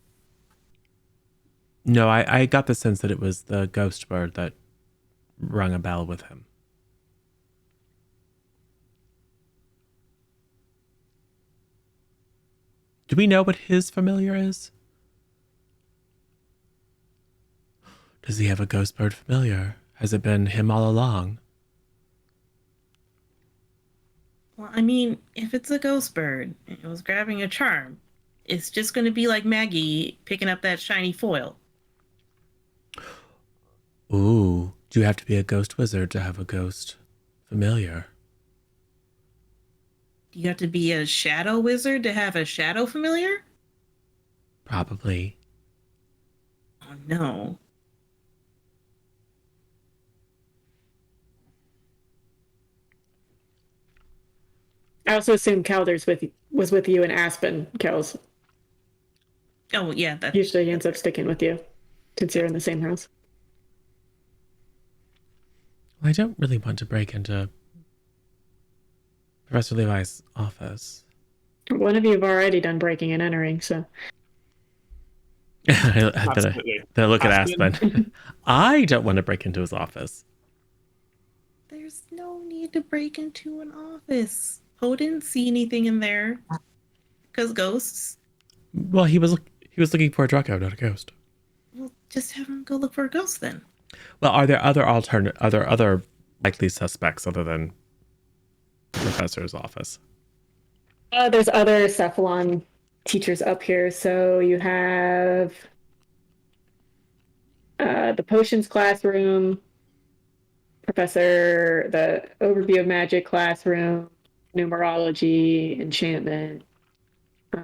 No, I got the sense that it was the ghost bird that rung a bell with him. Do we know what his familiar is? Does he have a ghost bird familiar? Has it been him all along? Well, I mean, if it's a ghost bird and it was grabbing a charm, it's just going to be like Maggie picking up that shiny foil. Ooh, do you have to be a ghost wizard to have a ghost familiar? Do you have to be a shadow wizard to have a shadow familiar? Probably. Oh no. I also assume Calder's was with you in Aspen, Kels. Oh yeah, that Usually he ends up sticking with you since you're in the same house. Well, I don't really want to break into Professor Levi's office. One of you have already done breaking and entering, so Absolutely. Then I look at Aspen? Aspen. I don't want to break into his office. there's no need to break into an office. Poe didn't see anything in there. Because ghosts. Well, he was looking for a Draco, not a ghost. Well, just have him go look for a ghost then. Well, are there other likely suspects other than Professor's office? there's other Cephalon teachers up here. So you have the potions classroom, the overview of magic classroom, numerology, enchantment, uh,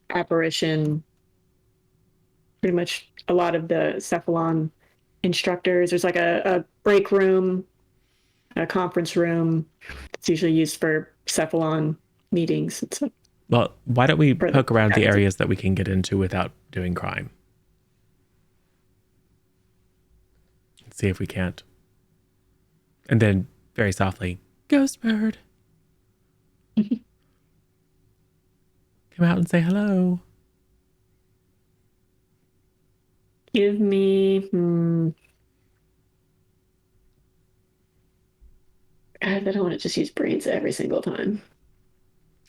apparition. Pretty much a lot of the Cephalon instructors. There's like a break room, a conference room. It's usually used for Cephalon meetings. Well, why don't we For the poke around the faculty. areas that we can get into without doing crime? See if we can't. And then very softly, ghost bird. Come out and say hello. Give me. I don't want to just use brains every single time.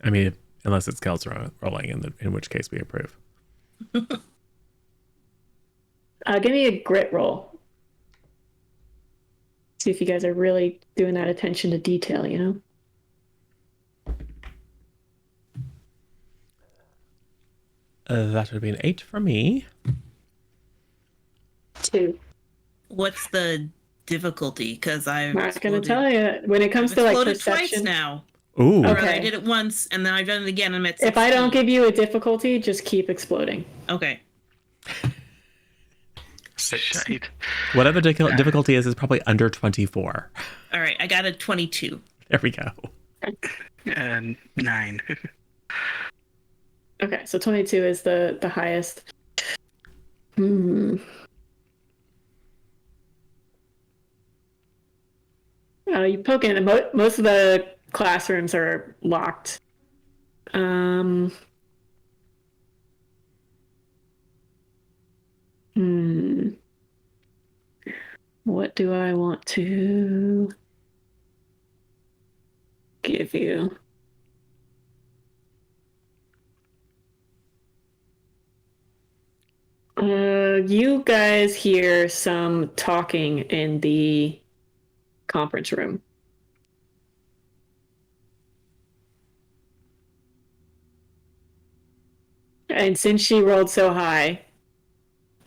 I mean, unless it's Kel's rolling, in which case we approve. Give me a grit roll. See if you guys are really doing that attention to detail, you know? That would be an 8 for me. 2. What's the difficulty? Because I've Not going to tell you. When it comes I've to like exploded twice perception. now. Ooh. Or Okay. rather, I did it once and then I've done it again. I'm at 16. If I don't give you a difficulty, just keep exploding. Okay. 6. Shite. Whatever difficulty is probably under 24. All right. I got a 22. There we go. And 9. Okay, so 22 is the highest. You poke in. Most of the classrooms are locked. What do I want to give you? You guys hear some talking in the conference room. And since she rolled so high,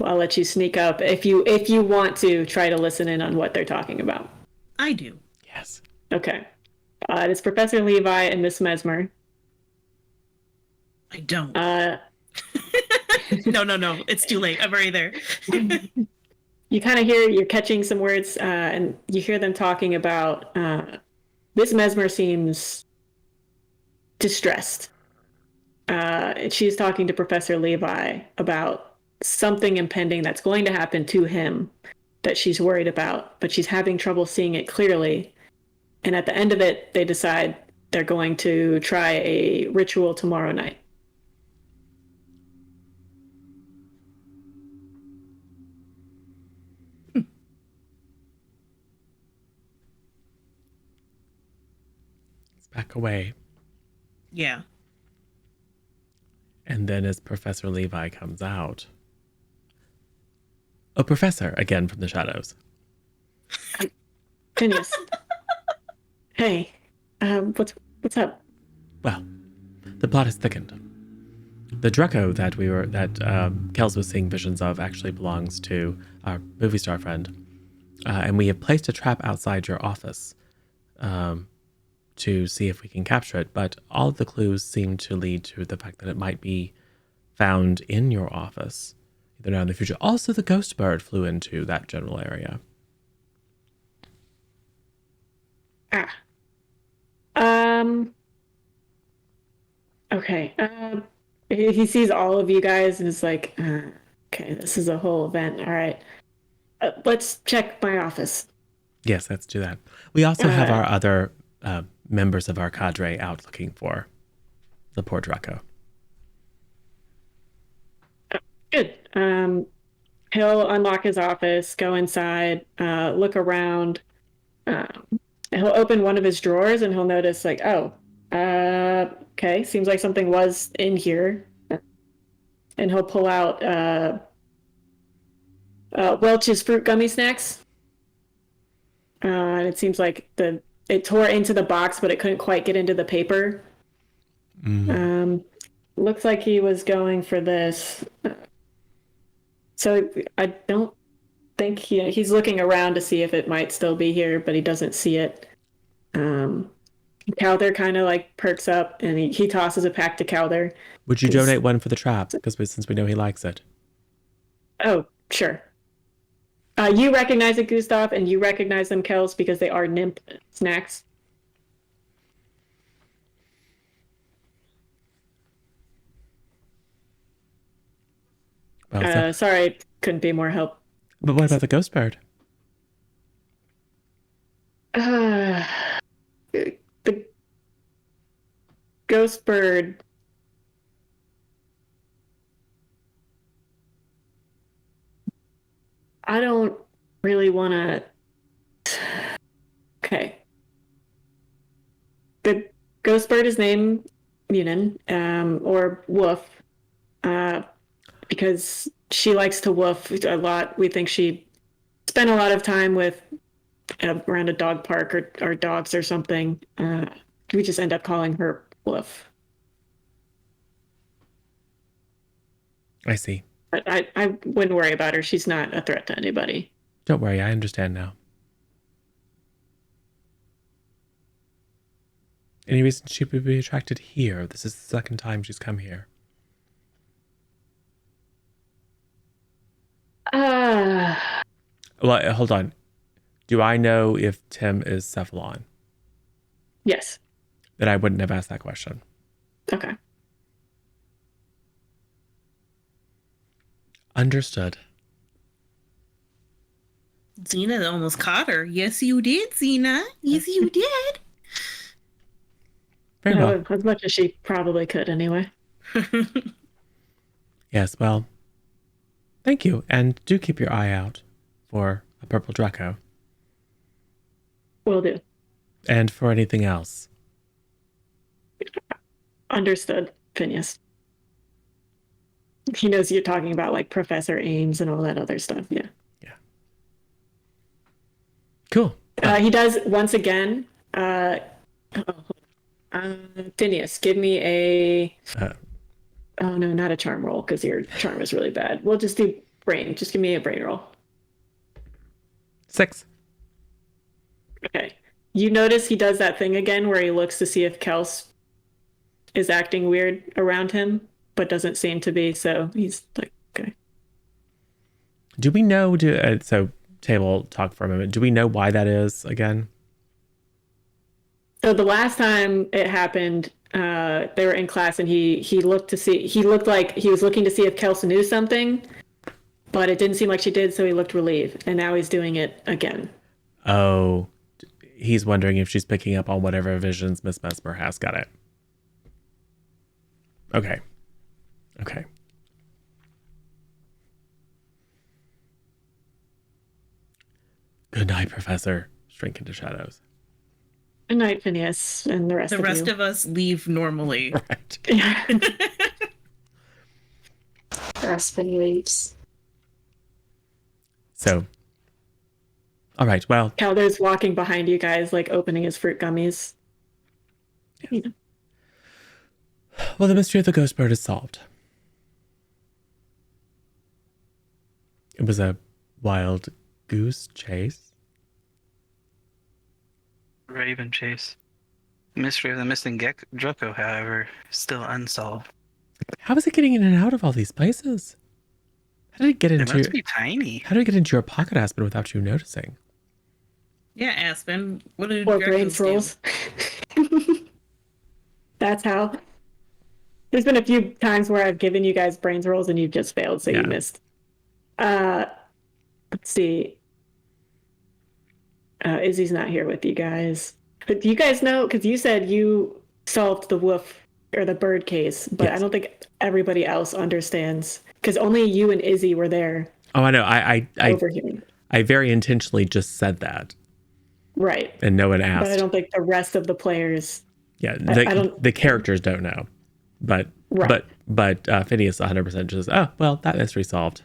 I'll let you sneak up if you want to try to listen in on what they're talking about. I do. Yes. Okay. It's Professor Levi and Miss Mesmer. I don't. Uh, No. It's too late. I'm already there. you kind of you're catching some words, and you hear them talking about Miss Mesmer seems distressed. And she's talking to Professor Levi about something impending that's going to happen to him that she's worried about, but she's having trouble seeing it clearly. And at the end of it, they decide they're going to try a ritual tomorrow night. Let's back away. Yeah. And then as Professor Levi comes out. Oh, Professor, again from the shadows. Phineas. Hey, what's up? Well, the plot has thickened. The Drecko that Kels was seeing visions of actually belongs to our movie star friend. And we have placed a trap outside your office to see if we can capture it. But all of the clues seem to lead to the fact that it might be found in your office, either now or in the future. Also, the ghost bird flew into that general area. Okay. He sees all of you guys and is like, okay, this is a whole event. All right. Let's check my office. Yes, let's do that. We also have our other members of our cadre out looking for the poor Drecko. Good. He'll unlock his office, go inside, look around. He'll open one of his drawers and he'll notice, like, oh, okay, seems like something was in here. And he'll pull out Welch's fruit gummy snacks. And it seems like it tore into the box, but it couldn't quite get into the paper. Looks like he was going for this. So I don't think he's looking around to see if it might still be here, but he doesn't see it. Calder kind of like perks up and he tosses a pack to Calder. Would you donate one for the trap? Because since we know he likes it. Oh, sure. You recognize it, Gustav, and you recognize them, Kels, because they are nymph snacks. Well, sorry, couldn't be more help. But what about the ghost bird? The ghost bird. I don't really want to. Okay. The ghost bird is named Munin, or Woof, because she likes to woof a lot. We think she spent a lot of time with around a dog park or dogs or something. We just end up calling her Woof. I see. But I wouldn't worry about her. She's not a threat to anybody. Don't worry, I understand now. Any reason she would be attracted here? This is the second time she's come here. Well, hold on. Do I know if Tim is Cephalon? Yes. Then I wouldn't have asked that question. Okay. Understood. Xena almost caught her. Yes, you did, Xena. Yes, you did. Very well. As much as she probably could anyway. Yes, well, thank you. And do keep your eye out for a purple Drecko. Will do. And for anything else. Understood, Phineas. He knows you're talking about like Professor Ames and all that other stuff. Yeah. Yeah. Cool. He does once again. Phineas, give me a. Oh no, not a charm roll because your charm is really bad. We'll just do brain. Just give me a brain roll. 6. Okay. You notice he does that thing again where he looks to see if Kels is acting weird around him, but doesn't seem to be. So he's like, okay. Do we know? So table talk for a moment. Do we know why that is again? So the last time it happened, they were in class, and he looked like he was looking to see if Kels knew something, but it didn't seem like she did. So he looked relieved, and now he's doing it again. Oh, he's wondering if she's picking up on whatever visions Miss Mesmer has. Got it. Okay. Good night, Professor. Shrink into shadows. Good night, Phineas, and the rest of you. The rest of us leave normally. Right. Yeah. Aspen leaves. So, all right. Well, Calder's walking behind you guys, like opening his fruit gummies. You know. well, the mystery of the ghost bird is solved. It was a wild goose chase. Raven chase. The mystery of the missing Dreco, however, is still unsolved. How is it getting in and out of all these places? How did it get It into? must be tiny. How did it get into your pocket, Aspen, without you noticing? Yeah, Aspen. What did Or Dreckos brains do? rolls. That's how. There's been a few times where I've given you guys brains rolls and you've just failed, so Yeah. you missed. Let's see. Izzy's not here with you guys. But do you guys know? Because you said you solved the wolf or the bird case, but Yes. I don't think everybody else understands. Because only you and Izzy were there Oh, I know. I overhearing. I very intentionally just said that, Right. and no one But I asked. don't think the rest of the players. Yeah, I don't- the characters don't know, but Right. but Phineas 100% just well, that mystery solved.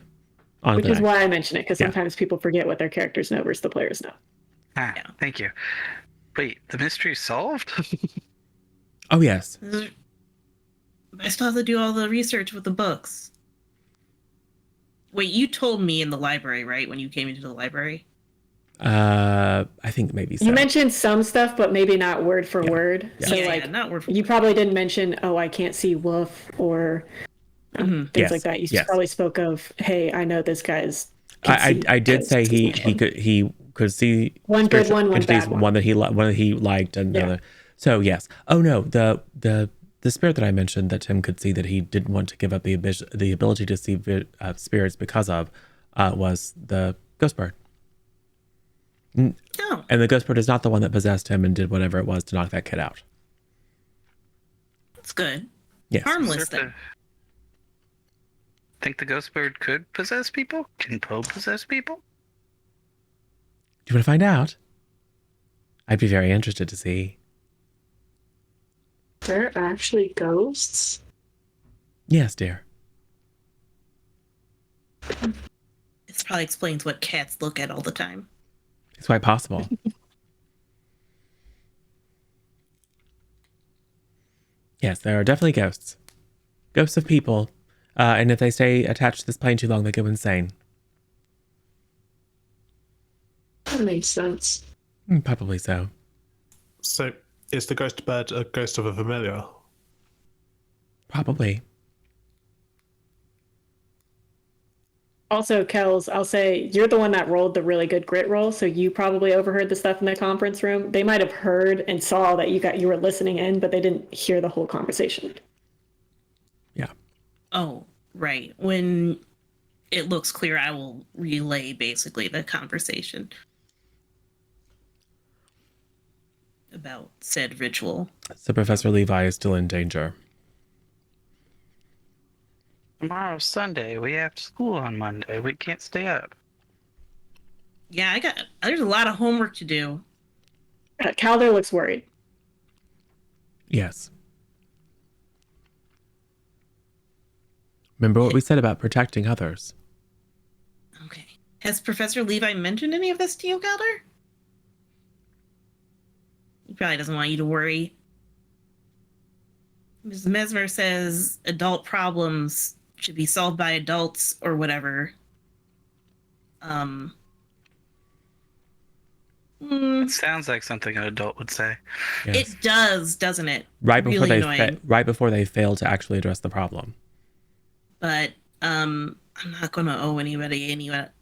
On Which to is the why I mention it, because Yeah. sometimes people forget what their characters know versus the players know. Ah, Yeah. thank you. Wait, the mystery solved? Oh yes, I still have to do all the research with the books. Wait, you told me in the library, right? When you came into the library? I think maybe so. You mentioned some stuff, but maybe not word for word. Yeah. So, yeah, like, not word for you probably didn't mention, oh, I can't see wolf or things Yes, like that. You yes. probably spoke of, hey, I know this guy's. I did say he could see One good spiritual one, one entities, bad one. one that he liked, and Yeah. another. So yes. Oh no, the spirit that I mentioned that Tim could see that he didn't want to give up the ability to see spirits because of was the ghost bird. Oh, And the ghost bird is not the one that possessed him and did whatever it was to knock that kid out. that's good. Yes. Harmless Sort then. of think the ghost bird could possess people? Can Poe possess people? Do you want to find out? I'd be very interested to see. They're actually ghosts? Yes, dear. This probably explains what cats look at all the time. It's quite possible. Yes, there are definitely ghosts. Ghosts of people. And if they stay attached to this plane too long, they go insane. That makes sense. Probably so. So, is the ghost bird a ghost of a familiar? Probably. Also, Kels, I'll say you're the one that rolled the really good grit roll, so you probably overheard the stuff in the conference room. They might have heard and saw that you were listening in, but they didn't hear the whole conversation. Yeah. Oh, right. When it looks clear, I will relay basically the conversation about said ritual. So Professor Levi is still in danger. Tomorrow's Sunday. We have school on Monday. We can't stay up. Yeah, there's a lot of homework to do. Calder looks worried. Yes. Remember what we said about protecting others. Okay. Has Professor Levi mentioned any of this to you, Calder? He probably doesn't want you to worry. Ms. Mesmer says adult problems should be solved by adults or whatever. Um, It sounds like something an adult would say. Yes. It does, doesn't it? Right before Really they annoying. right before they fail to actually address the problem. But I'm not going to owe anybody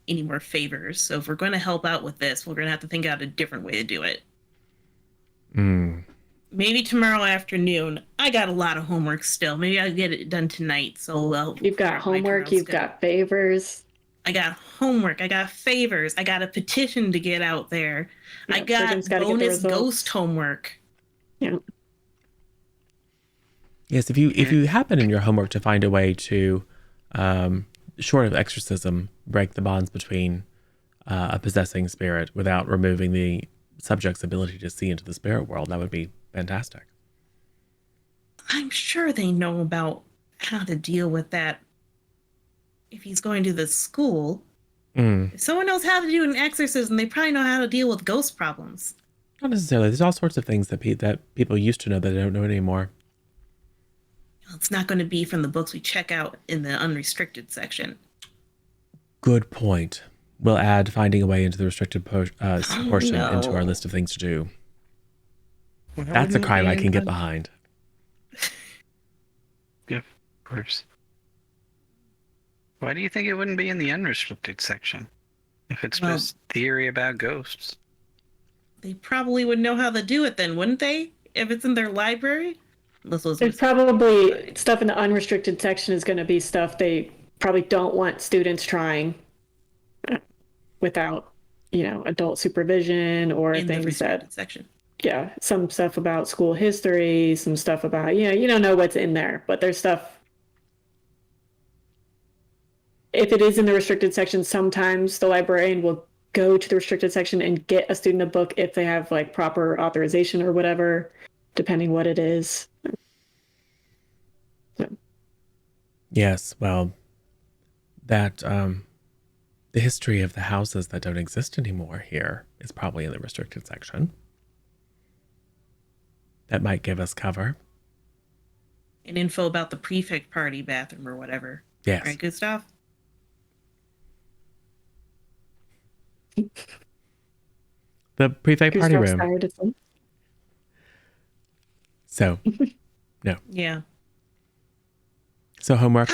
any more favors. So if we're going to help out with this, we're going to have to think out a different way to do it. Mm. Maybe tomorrow afternoon. I got a lot of homework still. Maybe I'll get it done tonight. So You've got homework, you've got favors. I got homework. I got favors. I got a petition to get out there. Yeah, I got Brigham's gotta get the bonus results. ghost homework. Yeah. Yes, if you happen in your homework to find a way to, short of exorcism, break the bonds between a possessing spirit without removing the subject's ability to see into the spirit world, that would be fantastic. I'm sure they know about how to deal with that if he's going to the school. Mm. If someone knows how to do an exorcism, they probably know how to deal with ghost problems. Not necessarily. There's all sorts of things that people used to know that they don't know anymore. It's not going to be from the books we check out in the unrestricted section. Good point. We'll add finding a way into the restricted portion no. into our list of things to do. Well, That's a wouldn't it crime be I can get in- behind. Yeah, of course. Why do you think it wouldn't be in the unrestricted section? If it's Well- just theory about ghosts. They probably would know how to do it then, wouldn't they? If it's in their library? There's probably stuff in the unrestricted section is going to be stuff they probably don't want students trying without, adult supervision or in the things restricted that, section. yeah, some stuff about school history, some stuff about, you don't know what's in there, but there's stuff. If it is in the restricted section, sometimes the librarian will go to the restricted section and get a student a book if they have like proper authorization or whatever, depending what it is. Yes, well, that the history of the houses that don't exist anymore here is probably in the restricted section. That might give us cover. And info about the prefect party bathroom or whatever. Yes. Right, good stuff? The prefect party Gustav's room. tired of them. So, Yeah. so homework.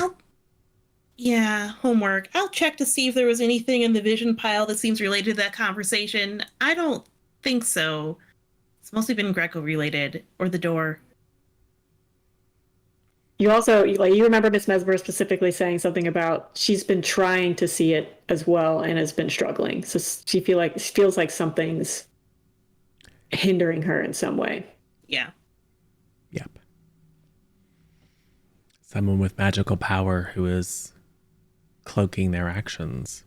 Yeah, homework. I'll check to see if there was anything in the vision pile that seems related to that conversation. I don't think so. It's mostly been Greco related, or the door. You also, you remember Miss Mesmer specifically saying something about she's been trying to see it as well and has been struggling. So she feels like something's hindering her in some way. Yeah. Yep. Someone with magical power who is cloaking their actions.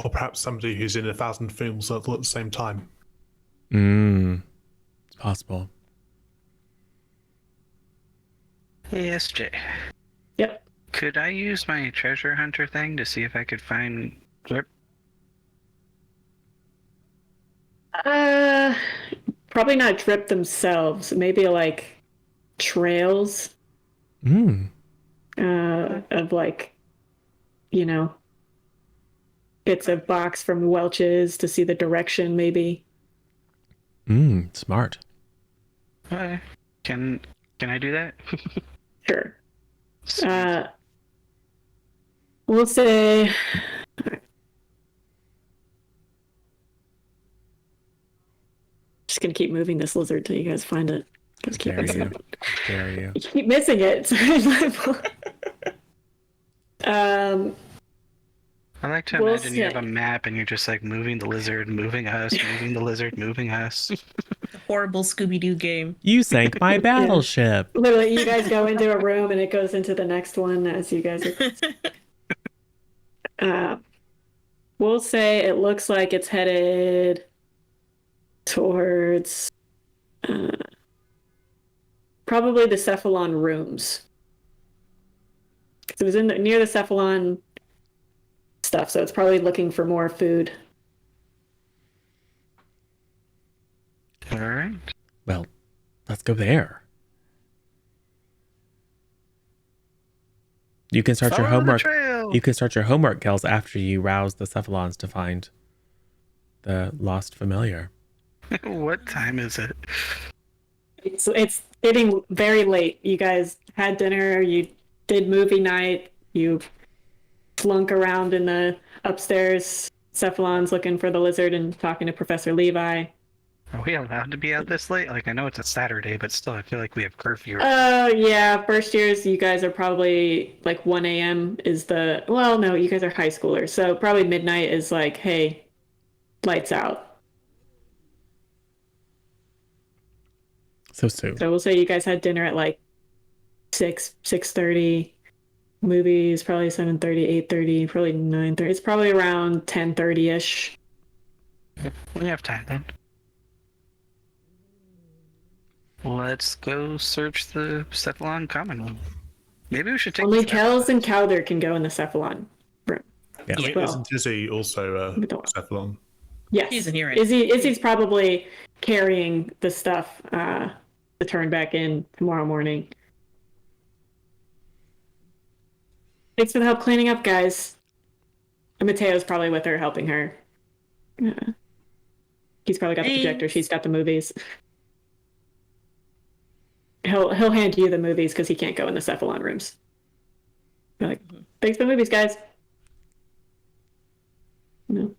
Or perhaps somebody who's in 1,000 films at the same time. It's possible. Hey, SJ. Yep. Could I use my treasure hunter thing to see if I could find Drip? Probably not drip themselves. Maybe like trails of like, bits of box from Welch's to see the direction maybe. Smart. Okay. Can I do that? Sure. Sweet. We'll say just gonna keep moving this lizard till you guys find it. Just keep Dare it. you. Dare you. You keep missing it. I like to we'll imagine you have say- a map and you're just like moving the lizard, moving us, moving the lizard, moving us. The horrible Scooby-Doo game. You sank my battleship. Literally, you guys go into a room and it goes into the next one as you guys are. We'll say it looks like it's headed towards probably the Cephalon rooms. It was near the Cephalon stuff, so it's probably looking for more food. All right. Well, let's go there. You can start your Follow the homework. trail. You can start your homework, Kels, after you rouse the cephalons to find the lost familiar. What time is it? It's getting very late. You guys had dinner. You did movie night. You slunk around in the upstairs cephalons looking for the lizard and talking to Professor Levi. Are we allowed to be out this late? Like, I know it's a Saturday, but still, I feel like we have curfew. Yeah, first years, you guys are probably like 1 a.m. is the, well, no, you guys are high schoolers. So probably midnight is like, hey, lights out. So soon. So we'll say you guys had dinner at like 6:30. Movies probably 7:30, 8:30, probably 9:30. It's probably around 10:30-ish. We have time then. Let's go search the Cephalon common room. Maybe we should take Only the Kells and Calder can go in the cephalon room. Yeah. I mean, Well, isn't Izzy also we don't- Cephalon? Yes. She's in here, right? Izzy's probably carrying the stuff to turn back in tomorrow morning. Thanks for the help cleaning up, guys. And Mateo's probably with her, helping her. He's probably got the projector. Thanks. She's got the movies. He'll hand you the movies because he can't go in the cephalon rooms. You're like, thanks for the movies, guys. No.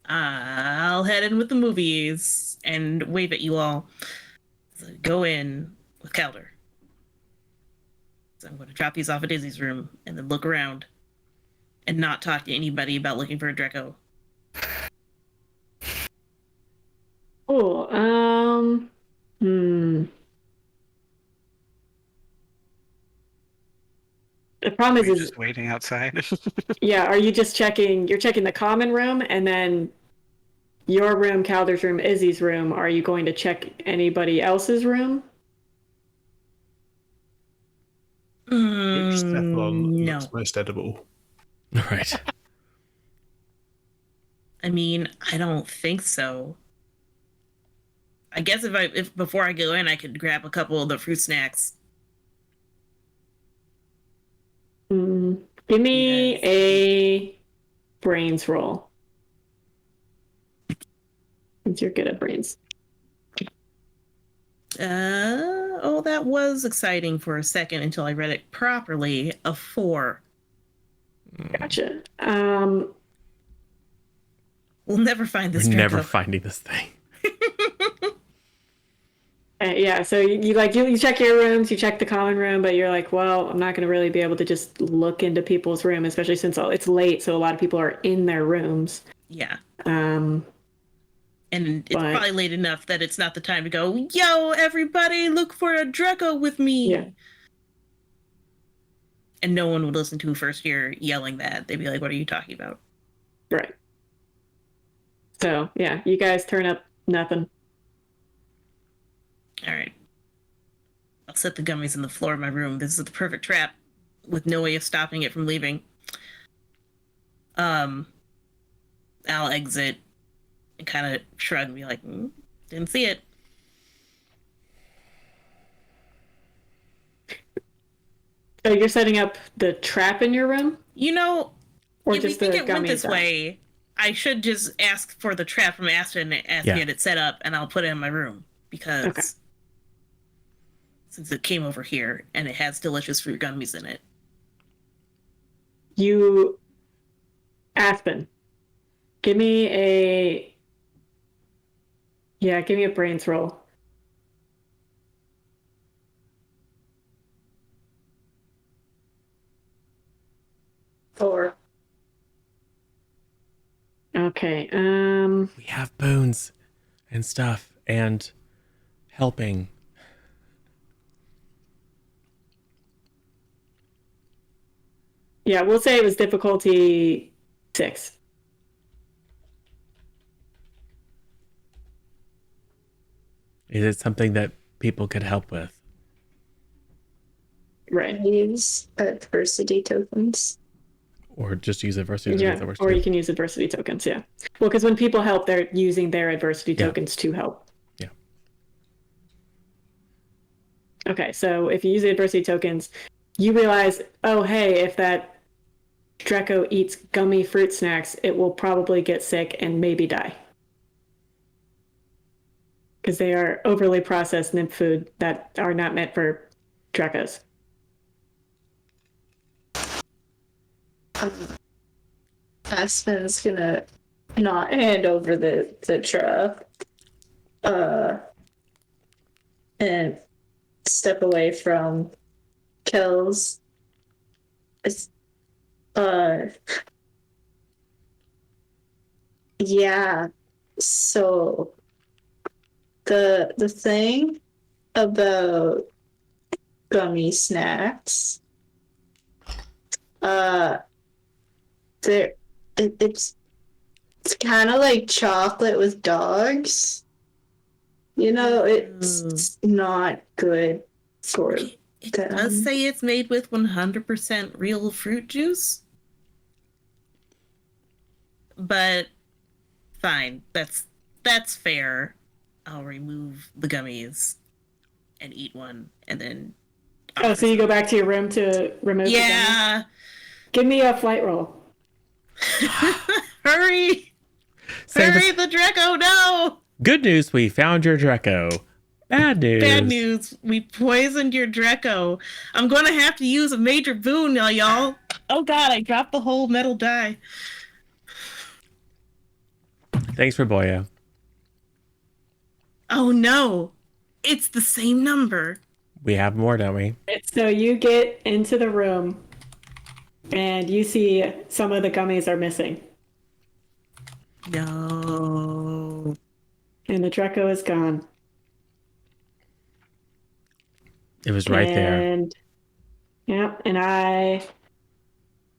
I'll head in with the movies and wave at you all. So go in with Calder. So I'm going to drop these off at Izzy's room and then look around and not talk to anybody about looking for a Drecko. Cool. The problem We're is just waiting outside. yeah, are you just checking, you're checking the common room and then your room, Calder's room, Izzy's room, are you going to check anybody else's room? Which Cephalon No. looks most edible? Right. I mean, I don't think so. I guess if before I go in, I could grab a couple of the fruit snacks. Give me Yes. a brains roll. Since you're good at brains. Oh, that was exciting for a second until I read it properly. A 4. Gotcha. We'll never find this We're Drecko. never finding this thing. Yeah, so you check your rooms, you check the common room, but you're like, well, I'm not going to really be able to just look into people's room, especially since it's late, so a lot of people are in their rooms. Yeah. Um, And it's But- probably late enough that it's not the time to go, yo, everybody, look for a Drecko with me. Yeah. And no one would listen to first year yelling that. They'd be like, what are you talking about? right. So, yeah, you guys turn up nothing. All right. I'll set the gummies on the floor of my room. This is the perfect trap with no way of stopping it from leaving. I'll exit and kind of shrug and be like, didn't see it. So you're setting up the trap in your room? You know, Or if we just think the it went gummies this out? way, I should just ask for the trap from Aspen and ask Yeah. to get it set up, and I'll put it in my room because Okay. since it came over here and it has delicious fruit gummies in it. Aspen, give me a brains roll. Four. Okay. We have boons and stuff and helping. Yeah, we'll say it was difficulty 6. Is it something that people could help with? Right. Use adversity tokens. Or just use adversity? Yeah, That works or too. you can use adversity tokens, yeah. Well, because when people help, they're using their adversity Yeah. tokens to help. Yeah. Okay, so if you use the adversity tokens, you realize, oh, hey, if that Drecko eats gummy fruit snacks, it will probably get sick and maybe die. Because they are overly processed nymph food that are not meant for Dreckos. Aspen's gonna not hand over the truck, and step away from Kells. It's, yeah. So the thing about gummy snacks, there it's kind of like chocolate with dogs. You know, it's not good for It them. does say it's made with 100% real fruit juice. But fine, that's fair. I'll remove the gummies and eat one, and then. Oh, so you go back to your room to remove the gummies? Yeah. Give me a flight roll. Hurry! Save Hurry, us. the Drecko, no! Good news, we found your Drecko. Bad news. Bad news, we poisoned your Drecko. I'm gonna have to use a major boon now, y'all. Oh god, I dropped the whole metal die. Thanks for Boya. Oh no, it's the same number. We have more, don't we? So you get into the room and you see some of the gummies are missing. No. And the Drecko is gone. It was right there. And yeah, and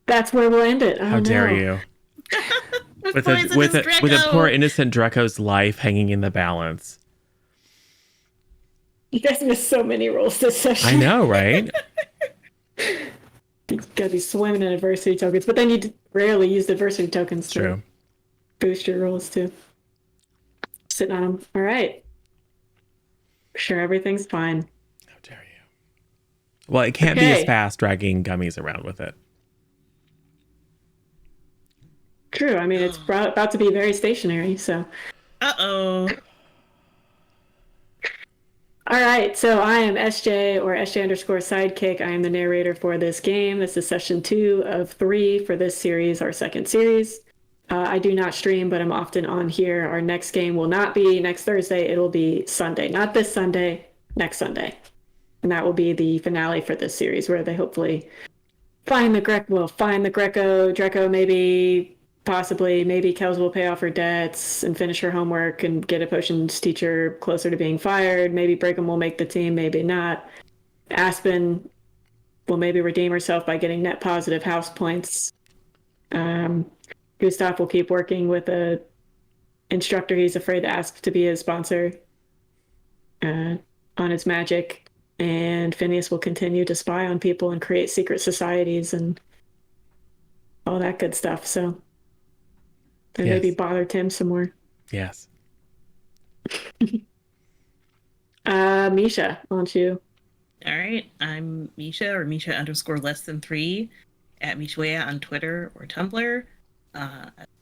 that's where we'll end it. Oh, How dare no. you? With With a poor innocent Drecko's life hanging in the balance. You guys missed so many rolls this session. I know, right? You gotta be swimming in adversity tokens, but then you rarely use adversity tokens to True. boost your rolls too. Sitting on them. All right. Sure, everything's fine. How dare you? Well, it can't be as Okay. fast dragging gummies around with it. True. I mean, it's about to be very stationary, so. Uh-oh. All right, so I am SJ or SJ underscore sidekick. I am the narrator for this game. This is session 2 of 3 for this series, our second series. I do not stream, but I'm often on here. Our next game will not be next Thursday. It'll be Sunday. Not this Sunday, next Sunday. And that will be the finale for this series where they hopefully find the Drecko, maybe, possibly, maybe Kels will pay off her debts and finish her homework and get a potions teacher closer to being fired. Maybe Brigham will make the team, maybe not. Aspen will maybe redeem herself by getting net positive house points. Gustav will keep working with a instructor he's afraid to ask to be his sponsor on his magic. And Phineas will continue to spy on people and create secret societies and all that good stuff. So, and Yes. maybe bother Tim some more. Yes. Misha, why don't you? All right, I'm Misha or Misha underscore less than 3 at Mishwea on Twitter or Tumblr.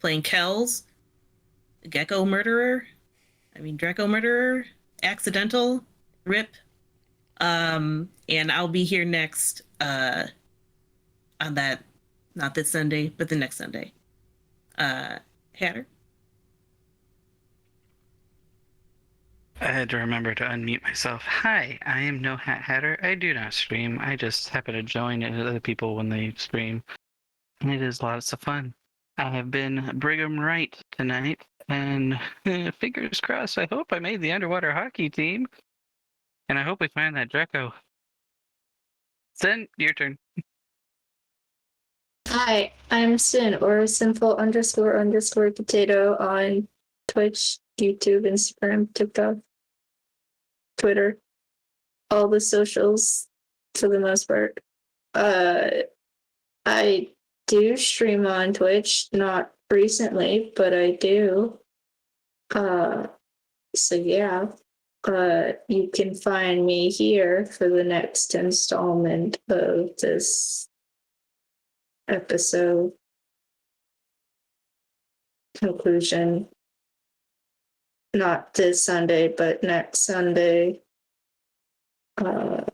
Playing Kells, Gecko Murderer. Drecko Murderer, Accidental, RIP. And I'll be here next on that, not this Sunday, but the next Sunday. Hatter. I had to remember to unmute myself. Hi, I am No Hat Hatter. I do not stream. I just happen to join other people when they stream. And it is lots of fun. I have been Brigham Wright tonight, and fingers crossed, I hope I made the underwater hockey team. And I hope we find that Drecko. Sin, your turn. Hi, I'm Sin or sinful underscore potato on Twitch, YouTube, Instagram, TikTok, Twitter, all the socials for the most part. I do stream on Twitch, not recently, but I do. So yeah. you can find me here for the next installment of this episode conclusion. Not this Sunday, but next Sunday. And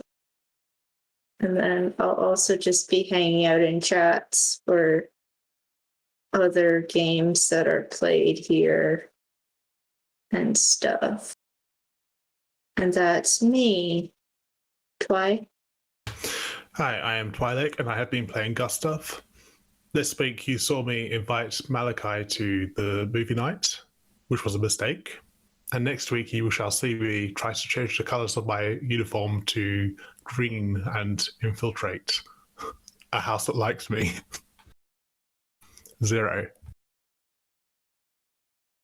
then I'll also just be hanging out in chats for other games that are played here and stuff. And that's me. Twy? Hi, I am Twi'lek, and I have been playing Gustav. This week you saw me invite Malachi to the movie night, which was a mistake. And next week you shall see me try to change the colours of my uniform to green and infiltrate a house that likes me. 0.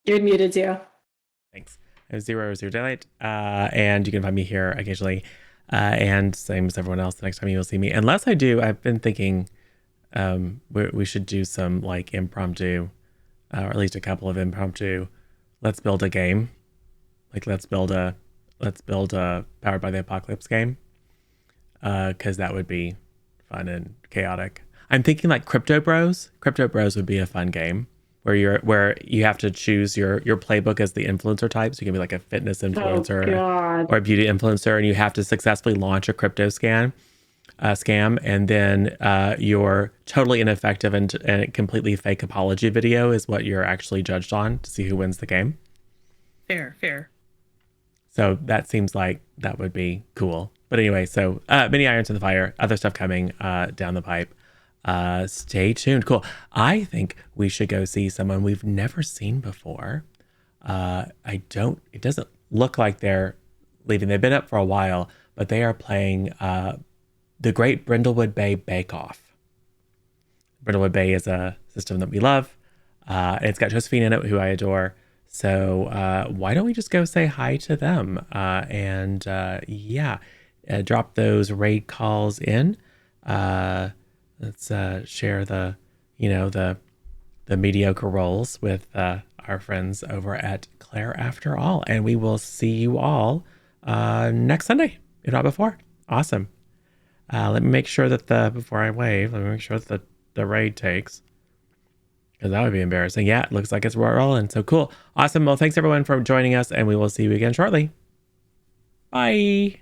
You're muted, Zero. Thanks. I have Zero Daylight, and you can find me here occasionally, and same as everyone else. The next time you will see me, unless I do, I've been thinking we should do some like impromptu, or at least a couple of impromptu. Let's build a game, like let's build a Powered by the Apocalypse game, because that would be fun and chaotic. I'm thinking like Crypto Bros. Crypto Bros would be a fun game where you have to choose your playbook as the influencer type. So you can be like a fitness influencer or a beauty influencer, and you have to successfully launch a crypto scam, and then your totally ineffective and completely fake apology video is what you're actually judged on to see who wins the game. Fair. So that seems like that would be cool. But anyway, so many irons in the fire, other stuff coming down the pipe. Stay tuned. Cool. I think we should go see someone we've never seen before. It doesn't look like they're leaving. They've been up for a while, but they are playing the Great Brindlewood Bay Bake Off. Brindlewood Bay is a system that we love. And it's got Josephine in it, who I adore. So why don't we just go say hi to them? Drop those raid calls in. Let's share the mediocre roles with our friends over at Claire After All. And we will see you all next Sunday, if not before. Awesome. Let me make sure that before I wave, let me make sure that the raid takes. Because that would be embarrassing. Yeah, it looks like it's rolling. So cool. Awesome. Well, thanks everyone for joining us, and we will see you again shortly. Bye.